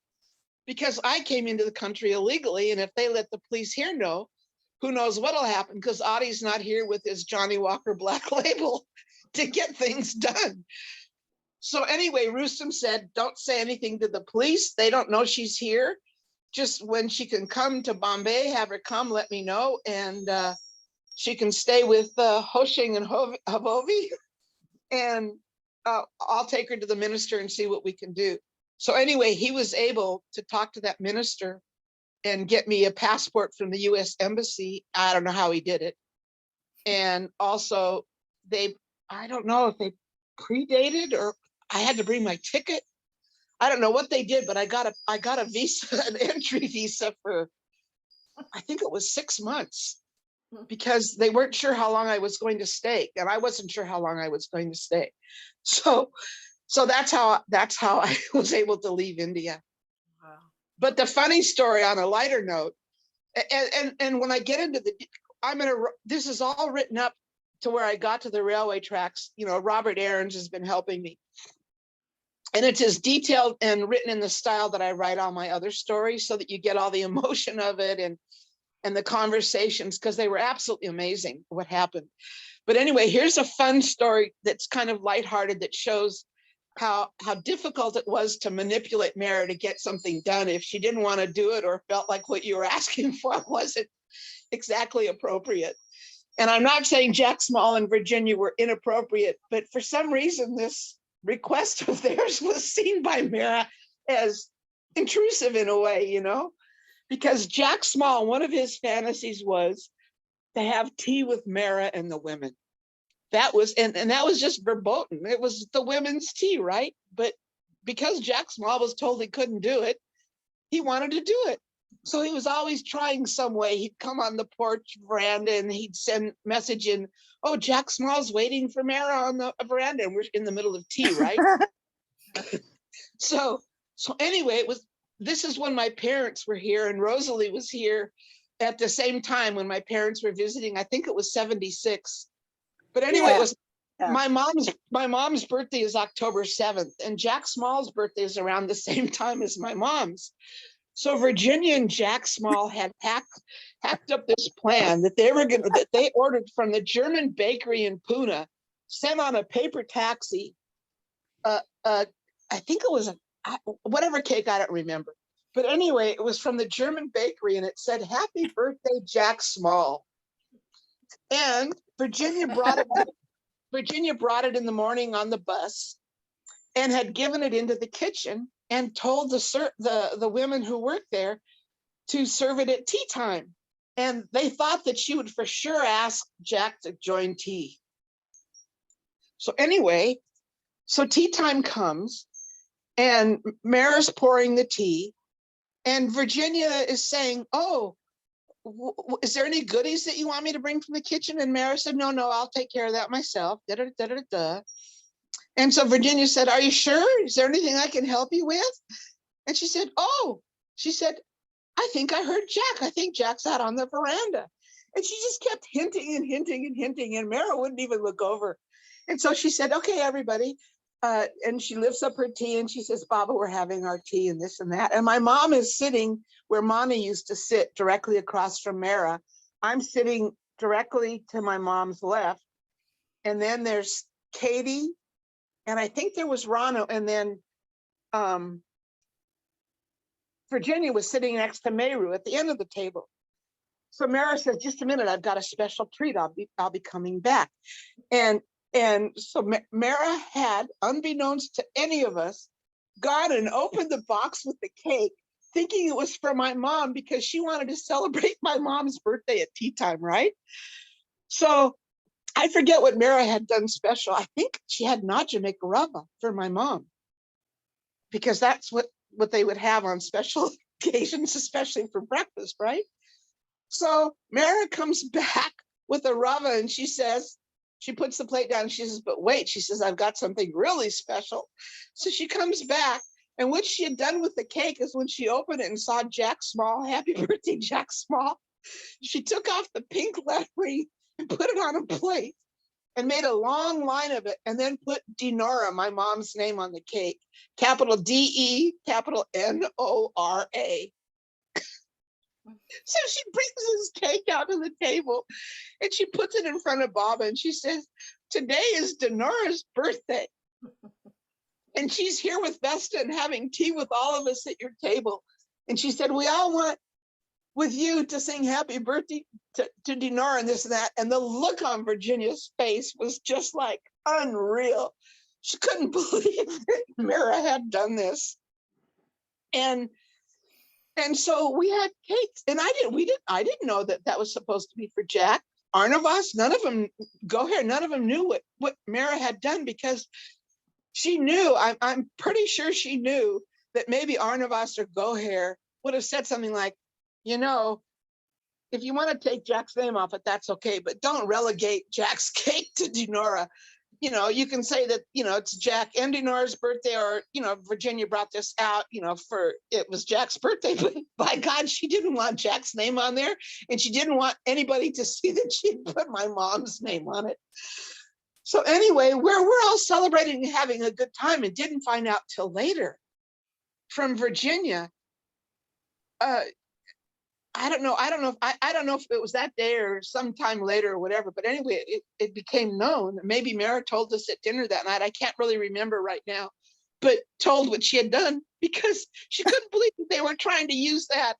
Because I came into the country illegally, and if they let the police here know, who knows what'll happen, because Adi's not here with his Johnny Walker Black Label to get things done. So anyway, Rustam said, don't say anything to the police. They don't know she's here. Just when she can come to Bombay, have her come, let me know. And she can stay with Hoshing and Havovi, and I'll take her to the minister and see what we can do. So anyway, he was able to talk to that minister and get me a passport from the US Embassy. I don't know how he did it. And also I don't know if they predated or I had to bring my ticket. I don't know what they did, but I got a visa, an entry visa for, I think it was 6 months, because they weren't sure how long I was going to stay. And I wasn't sure how long I was going to stay. So that's how I was able to leave India. Wow. But the funny story on a lighter note, and when I get into this is all written up to where I got to the railway tracks. You know, Robert Aarons has been helping me. And it's as detailed and written in the style that I write all my other stories, so that you get all the emotion of it and the conversations, because they were absolutely amazing what happened. But anyway, here's a fun story that's kind of lighthearted that shows how difficult it was to manipulate Mehera to get something done if she didn't want to do it or felt like what you were asking for wasn't exactly appropriate. And I'm not saying Jack Small and Virginia were inappropriate, but for some reason, this request of theirs was seen by Mehera as intrusive in a way, you know, because Jack Small, one of his fantasies was to have tea with Mehera and the women. That was, and that was just verboten. It was the women's tea, right? But because Jack Small was told he couldn't do it, he wanted to do it. So he was always trying some way. He'd come on the porch veranda and he'd send message in, oh, Jack Small's waiting for Mehera on the veranda, and we're in the middle of tea, right? So anyway, this is when my parents were here, and Rosalie was here at the same time when my parents were visiting. I think it was 76. But anyway, Yeah. it was Yeah. my mom's birthday is October 7th, and Jack Small's birthday is around the same time as my mom's. So Virginia and Jack Small had hacked up this plan that they ordered from the German bakery in Pune, sent on a paper taxi. I think it was whatever cake, I don't remember. But anyway, it was from the German bakery, and it said, "Happy birthday, Jack Small." And Virginia brought it in the morning on the bus and had given it into the kitchen and told the women who worked there to serve it at tea time. And they thought that she would for sure ask Jack to join tea. So anyway, so tea time comes and Mehera's pouring the tea, and Virginia is saying, oh, is there any goodies that you want me to bring from the kitchen? And Mehera said, no, I'll take care of that myself. Da, da, da, da, da. And so Virginia said, are you sure? Is there anything I can help you with? And she said, I think I heard Jack. I think Jack's out on the veranda. And she just kept hinting and hinting and hinting, and Mehera wouldn't even look over. And so she said, okay, everybody. And she lifts up her tea and she says, Baba, we're having our tea and this and that. And my mom is sitting where Mani used to sit, directly across from Mehera. I'm sitting directly to my mom's left. And then there's Katie, and I think there was Rano, and then Virginia was sitting next to Mehera at the end of the table. So Mehera says, just a minute, I've got a special treat. I'll be coming back. And And so Mehera had, unbeknownst to any of us, gone and opened the box with the cake, thinking it was for my mom because she wanted to celebrate my mom's birthday at tea time, right? So I forget what Mehera had done special. I think she had nacho rava for my mom, because that's what they would have on special occasions, especially for breakfast, right? So Mehera comes back with a rava and she says, she puts the plate down and she says, but wait, she says, I've got something really special. So she comes back, and what she had done with the cake is when she opened it and saw Jack Small, happy birthday, Jack Small, she took off the pink lettering and put it on a plate and made a long line of it, and then put Dinora, my mom's name, on the cake. Capital D-E, capital N-O-R-A. So she brings this cake out to the table and she puts it in front of Baba and she says, today is Denora's birthday. And she's here with Vesta and having tea with all of us at your table. And she said, we all want with you to sing happy birthday to Denora and this and that. And the look on Virginia's face was just like unreal. She couldn't believe that Mehera had done this. And so we had cakes, and I didn't know that that was supposed to be for Jack. Arnavas, none of them, none of them knew what Mehera had done, because she knew, I'm pretty sure she knew that maybe Arnavas or Goher would have said something like, you know, if you want to take Jack's name off it, that's okay, but don't relegate Jack's cake to Dinora. You know, you can say that, you know, it's Jack and Dinora's birthday, or, you know, Virginia brought this out, you know, for, it was Jack's birthday, but by God, she didn't want Jack's name on there. And she didn't want anybody to see that she put my mom's name on it. So anyway, we're all celebrating and having a good time, and didn't find out till later from Virginia. I don't know if it was that day or sometime later or whatever, but anyway, it became known. Maybe Mehera told us at dinner that night. I can't really remember right now, but told what she had done, because she couldn't believe that they were trying to use that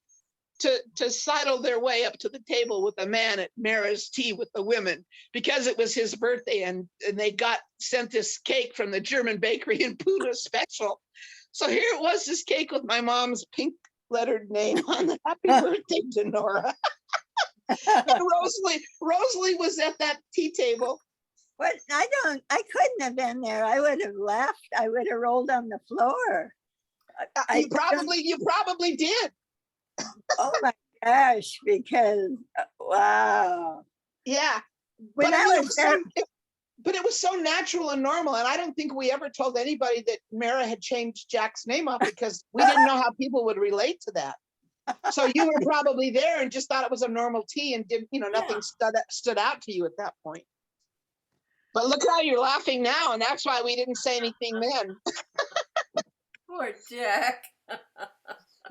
to sidle their way up to the table with a man at Mehera's tea with the women, because it was his birthday, and they sent this cake from the German bakery in Puna special. So here it was, this cake with my mom's pink lettered name on the happy birthday to Nora. And Rosalie was at that tea table. What? I couldn't have been there. I would have left. I would have rolled on the floor. You probably did. Oh my gosh, because wow. Yeah. When I was there, but it was so natural and normal. And I don't think we ever told anybody that Mehera had changed Jack's name off, because we didn't know how people would relate to that. So you were probably there and just thought it was a normal tea, and didn't, you know, nothing stood out to you at that point. But look how you're laughing now, and that's why we didn't say anything then. Poor Jack.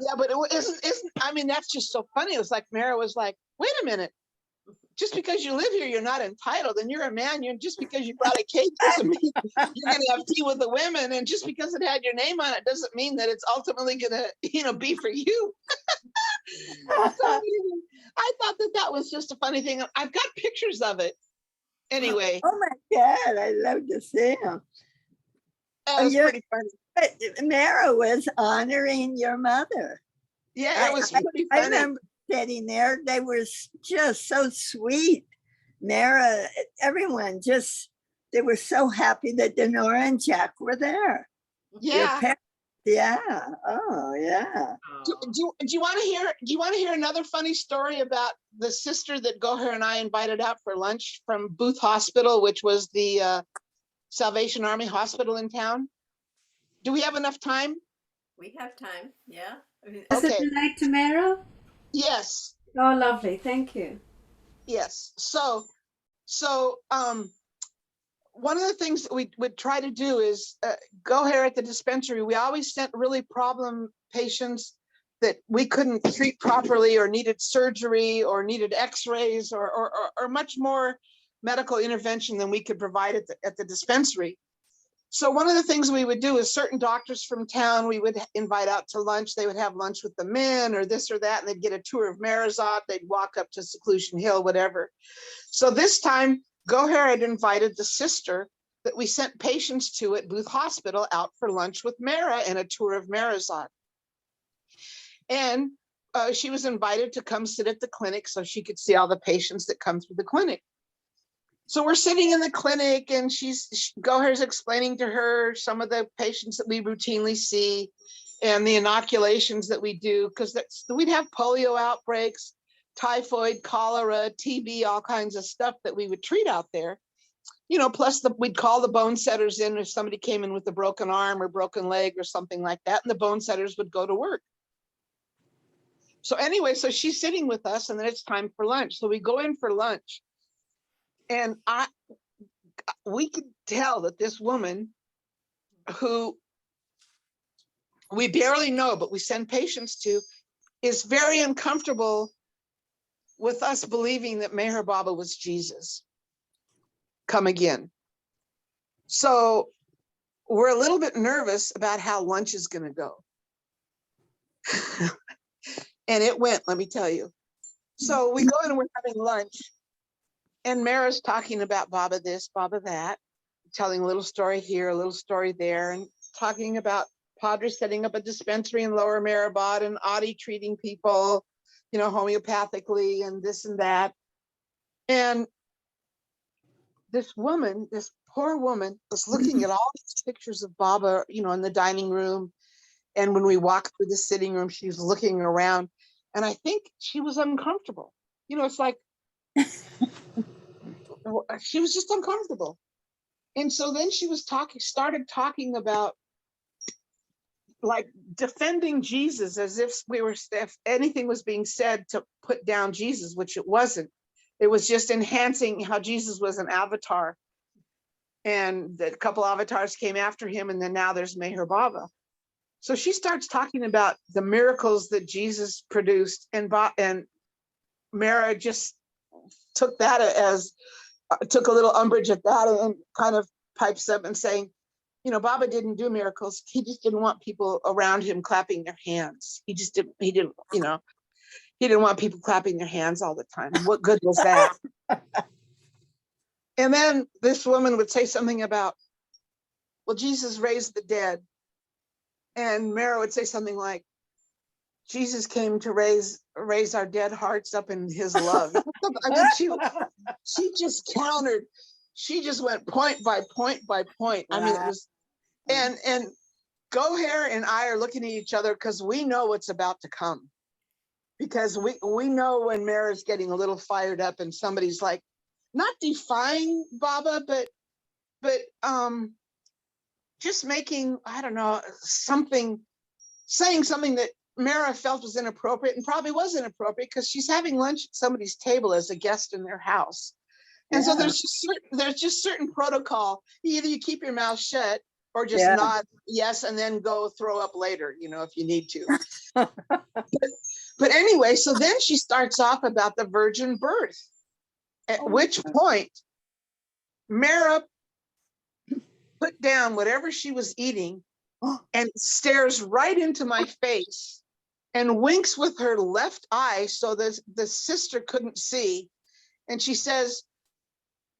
Yeah, but it isn't, I mean, that's just so funny. It was like Mehera was like, wait a minute. Just because you live here, you're not entitled, and you're a man. Just because you brought a cake doesn't mean you're going to have tea with the women, and just because it had your name on it doesn't mean that it's ultimately going to, you know, be for you. So I thought that was just a funny thing. I've got pictures of it. Anyway. Oh my God, I love to see them. That was pretty funny. But Mehera was honoring your mother. Yeah, it was pretty funny. I remember sitting there. They were just so sweet. Mehera, everyone they were so happy that Denora and Jack were there. Yeah. Yeah. Oh, yeah. Do you want to hear another funny story about the sister that Goher and I invited out for lunch from Booth Hospital, which was the Salvation Army hospital in town? Do we have enough time? We have time. Yeah. Does it relate to Mehera? Yes. Oh, lovely. Thank you. Yes. So one of the things that we would try to do is go here at the dispensary. We always sent really problem patients that we couldn't treat properly, or needed surgery, or needed x-rays, or much more medical intervention than we could provide at the dispensary. So one of the things we would do is certain doctors from town, we would invite out to lunch. They would have lunch with the men or this or that, and they'd get a tour of Marizot. They'd walk up to Seclusion Hill, whatever. So this time Goher had invited the sister that we sent patients to at Booth Hospital out for lunch with Mehera and a tour of Meherazad. And she was invited to come sit at the clinic so she could see all the patients that come through the clinic. So we're sitting in the clinic and Goher's explaining to her some of the patients that we routinely see and the inoculations that we do, because we'd have polio outbreaks, typhoid, cholera, TB, all kinds of stuff that we would treat out there. You know, plus we'd call the bone setters in if somebody came in with a broken arm or broken leg or something like that, and the bone setters would go to work. So anyway, so she's sitting with us and then it's time for lunch. So we go in for lunch and we could tell that this woman who we barely know, but we send patients to, is very uncomfortable with us believing that Meher Baba was Jesus come again. So we're a little bit nervous about how lunch is going to go. And it went, let me tell you. So we go in and we're having lunch and Mehera's talking about Baba this, Baba that, telling a little story here, a little story there, and talking about Padre setting up a dispensary in Lower Meherabad and Adi treating people, you know, homeopathically and this and that. And this woman, this poor woman, was looking at all these pictures of Baba, you know, in the dining room. And when we walked through the sitting room, she was looking around. And I think she was uncomfortable. You know, it's like, she was just uncomfortable. And so then she was started talking about like defending Jesus as if if anything was being said to put down Jesus, which it wasn't. It was just enhancing how Jesus was an avatar. And a couple avatars came after him, and then now there's Meher Baba. So she starts talking about the miracles that Jesus produced, and Mehera just took that took a little umbrage at that and kind of pipes up and saying, you know, Baba didn't do miracles. He just didn't want people around him clapping their hands. He didn't want people clapping their hands all the time. What good was that? And then this woman would say something about, well, Jesus raised the dead. And Mehera would say something like, Jesus came to raise our dead hearts up in his love. I mean, she just countered. She just went point by point by point. I mean, it was, and Goher and I are looking at each other because we know what's about to come. Because we know when Mehera's getting a little fired up and somebody's like, not defying Baba, but just making, I don't know, saying something that Mehera felt was inappropriate and probably was inappropriate because she's having lunch at somebody's table as a guest in their house. And so there's just certain protocol. Either you keep your mouth shut or just nod yes and then go throw up later, you know, if you need to. But anyway, so then she starts off about the virgin birth, at which point Mehera put down whatever she was eating and stares right into my face and winks with her left eye so that the sister couldn't see. And she says,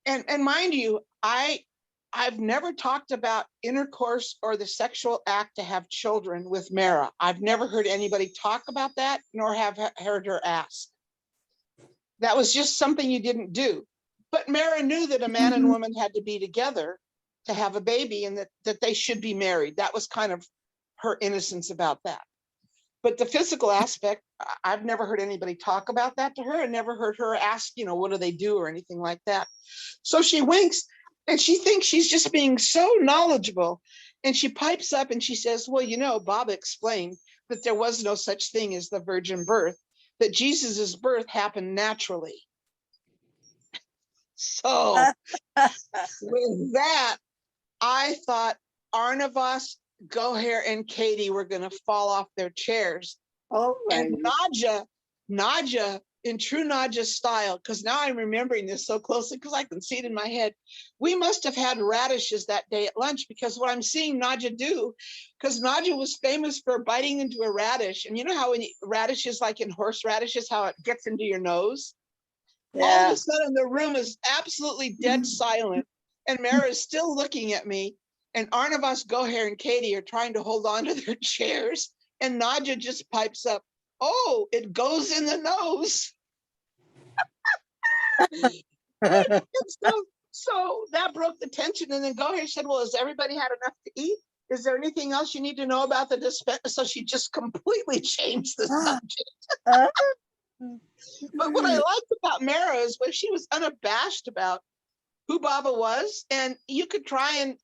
and mind you, I've never talked about intercourse or the sexual act to have children with Mehera. I've never heard anybody talk about that, nor have heard her ask. That was just something you didn't do. But Mehera knew that a man and woman had to be together to have a baby and that they should be married. That was kind of her innocence about that. But the physical aspect, I've never heard anybody talk about that to her and never heard her ask, you know, what do they do or anything like that. So she winks and she thinks she's just being so knowledgeable. And she pipes up and she says, well, you know, Baba explained that there was no such thing as the virgin birth, that Jesus's birth happened naturally. So with that, I thought Arnavas, Goher, and Katie were going to fall off their chairs. And Nadja, in true Nadja style, because now I'm remembering this so closely because I can see it in my head. We must have had radishes that day at lunch because what I'm seeing Nadja do, because Nadja was famous for biting into a radish. And you know how when radishes, like in horseradishes, how it gets into your nose? All of Yeah. a sudden, the room is absolutely dead silent, and Mara is still looking at me. And Arnavas, Goher, and Katie are trying to hold on to their chairs, and Nadja just pipes up, "Oh, it goes in the nose." And so that broke the tension. And then Goher said, "Well, has everybody had enough to eat? Is there anything else you need to know about the dispenser?" So she just completely changed the subject. But what I liked about Mara is when she was unabashed about who Baba was, and you could try and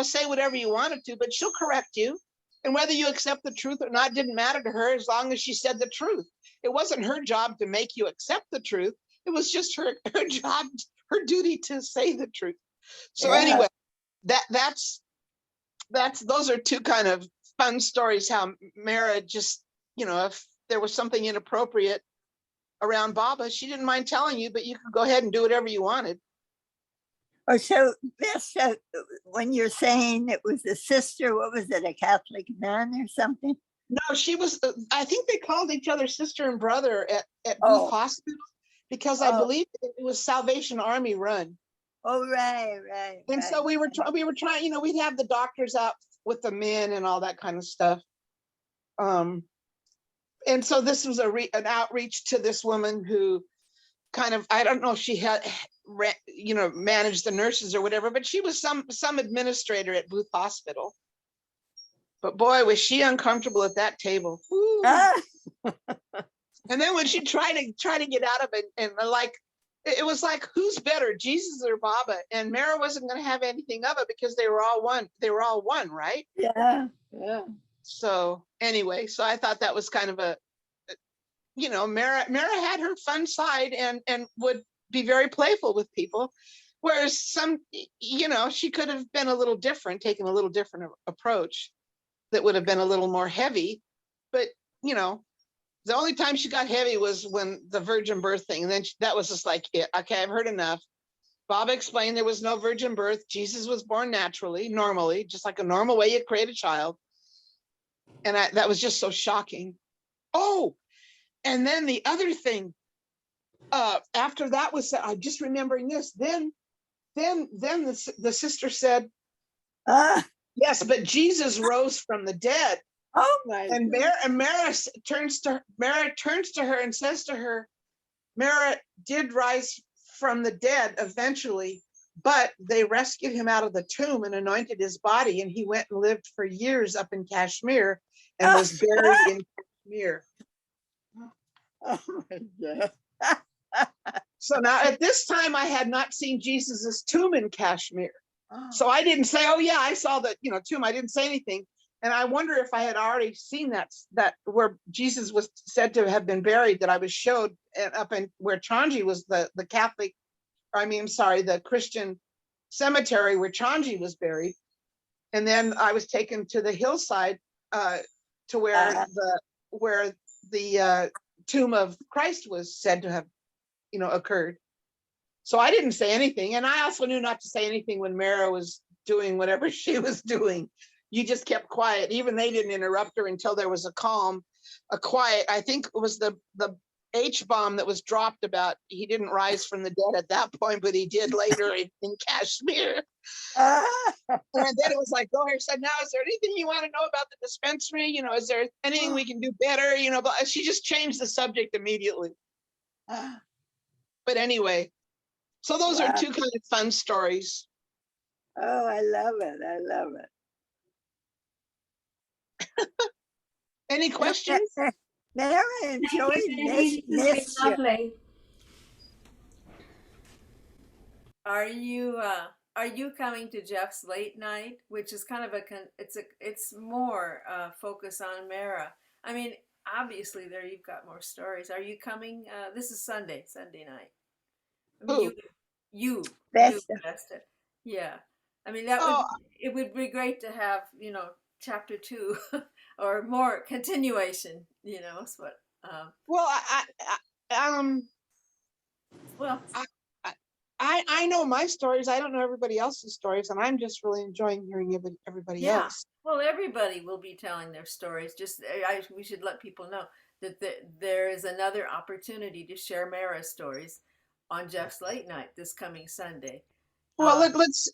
say whatever you wanted to, but she'll correct you. And whether you accept the truth or not didn't matter to her as long as she said the truth. It wasn't her job to make you accept the truth. It was just her job, her duty to say the truth. So Yeah. anyway, that's those are two kind of fun stories how Mara just, if there was something inappropriate around Baba, she didn't mind telling you, but you could go ahead and do whatever you wanted. Or so, Bess, when you're saying it was a sister, what was it, a Catholic nun or something? No, she was, I think they called each other sister and brother at Booth Oh. Hospital, because I believe it was Salvation Army run. Oh, right. And so we were trying, we'd have the doctors out with the men and all that kind of stuff. And so this was an outreach to this woman who kind of, I don't know if she had, managed the nurses or whatever, but she was some administrator at Booth Hospital. But boy, was she uncomfortable at that table. And then when she tried to get out of it, and it was like, who's better, Jesus or Baba? And Mara wasn't going to have anything of it because they were all one. They were all one, right? Yeah. So anyway, so I thought that was kind of Mara had her fun side and would be very playful with people, whereas some, she could have been a little different, taken a little different approach that would have been a little more heavy. But the only time she got heavy was when the virgin birth thing, and then that was just like, okay, I've heard enough. Baba explained there was no virgin birth. Jesus was born naturally, normally, just like a normal way you create a child. And that was just so shocking. Oh, and then the other thing, after that was said, I'm just remembering this. Then the sister said, yes, but Jesus rose from the dead. Oh my! And Mara turns to her and says to her, Mara did rise from the dead eventually, but they rescued him out of the tomb and anointed his body, and he went and lived for years up in Kashmir and was buried in Kashmir. Oh my God. So now at this time, I had not seen Jesus's tomb in Kashmir. So I didn't say, oh yeah, I saw the tomb. I didn't say anything. And I wonder if I had already seen that where Jesus was said to have been buried, that I was showed up in where Chanji was the Christian cemetery where Chanji was buried. And then I was taken to the hillside to where the tomb of Christ was said to have, occurred. So I didn't say anything. And I also knew not to say anything when Mara was doing whatever she was doing. You just kept quiet. Even they didn't interrupt her until there was a quiet. I think it was the H-bomb that was dropped about, he didn't rise from the dead at that point, but he did later in Kashmir. And then it was like, Goher said, now, is there anything you want to know about the dispensary? Is there anything we can do better? But she just changed the subject immediately. But anyway, so those are two kind of fun stories. Oh, I love it. Any questions? Mara enjoyed This has been lovely. Are you coming to Jeff's late night, which is kind of it's more focus on Mara? I mean, obviously there you've got more stories. Are you coming? This is Sunday night. I mean, you Vesta. Yeah. I mean, it would be great to have, chapter 2 or more continuation, is what. Well, I know my stories. I don't know everybody else's stories, and I'm just really enjoying hearing everybody else. Well, everybody will be telling their stories. Just we should let people know that there is another opportunity to share Mara's stories on Jeff's Late Night this coming Sunday. Well, let's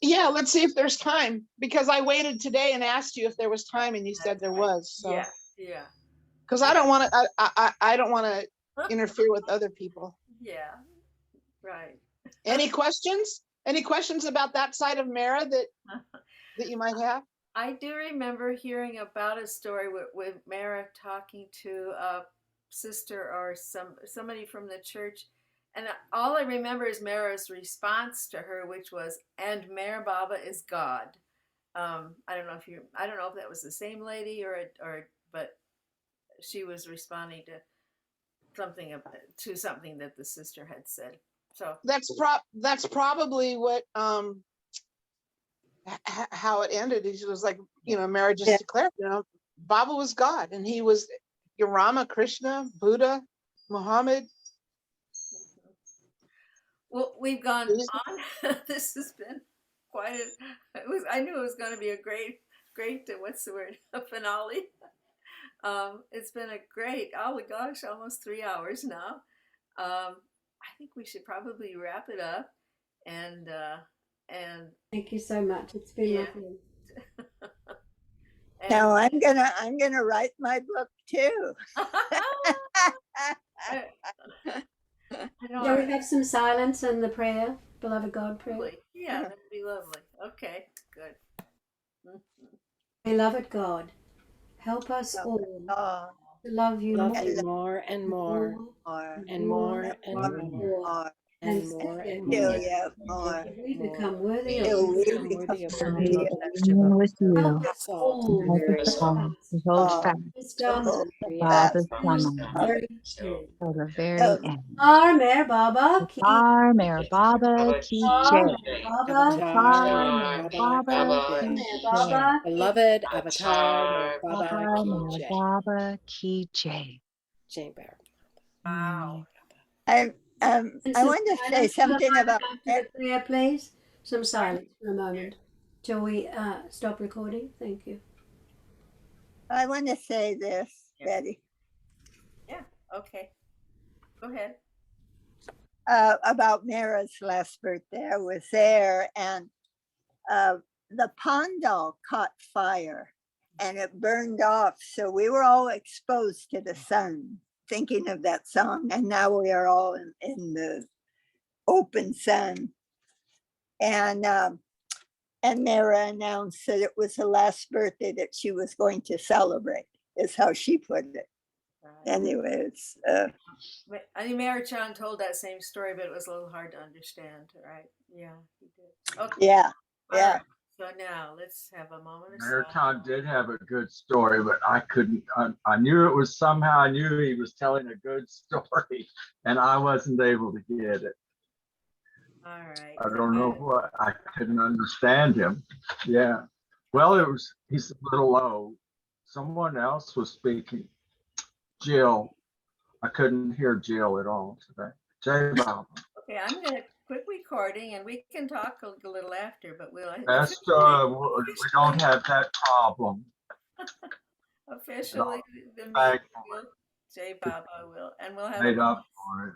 see if there's time, because I waited today and asked you if there was time and you said there was. So Yeah. because I don't want to I don't want to interfere with other people. Yeah, right. Any questions? Any questions about that side of Mehera that you might have? I do remember hearing about a story with Mehera talking to a sister or somebody from the church, and all I remember is Mehera's response to her, which was, "And Meher Baba is God." I don't know if that was the same lady but she was responding to something that the sister had said. So That's probably what how it ended. It was like, Mehera just declared, Baba was God, and he was Rama, Krishna, Buddha, Muhammad. Well, we've gone on. This has been quite I knew it was going to be a great, what's the word, a finale. It's been a great, oh my gosh, almost 3 hours now. I think we should probably wrap it up. And thank you so much. It's been lovely. Now I'm gonna write my book too. Shall we have some silence and the prayer, beloved God prayer? Yeah, that'd be lovely. Okay, good. Beloved God, help us all to love you more and more and more and more and more and more. We become worthy of Till we you. become worthy of Union with you, Help us all help us all to hold fast wisdom to Baba's and Dhamma till the very end. Our Meher Baba ki Avatar Meher Baba ki Our jai. Meher Baba Avatar Meher Baba ki Meher jai. Baba beloved Avatar Baba Avatar Ki Meher Jai. Baba ki jai. Jai Bear. Wow. I want to say something about the prayer, please. Some silence for a moment till we stop recording. Thank you. I want to say this, Betty. Yeah, okay. Go ahead. About Mehera's last birthday. I was there, and the pandal caught fire and it burned off. So we were all exposed to the sun, thinking of that song. And now we are all in the open sun. And Mehera announced that it was the last birthday that she was going to celebrate, is how she put it. Right. Anyway, it's I think Mehera Chan told that same story, but it was a little hard to understand, right? Yeah, he did. Okay. Yeah. Yeah. Right. So now let's have a moment of Mehera silence. Chan did have a good story, but I couldn't. I knew it was somehow. I knew he was telling a good story, and I wasn't able to get it. All right. I don't know what. I couldn't understand him. Yeah. Well, he's a little low. Someone else was speaking. Jill. I couldn't hear Jill at all today. Jai Baba. Okay, I'm going to quit recording and we can talk a little after, but we'll. Best, we don't have that problem. Officially, the Jai Baba will, and we'll have made up for it.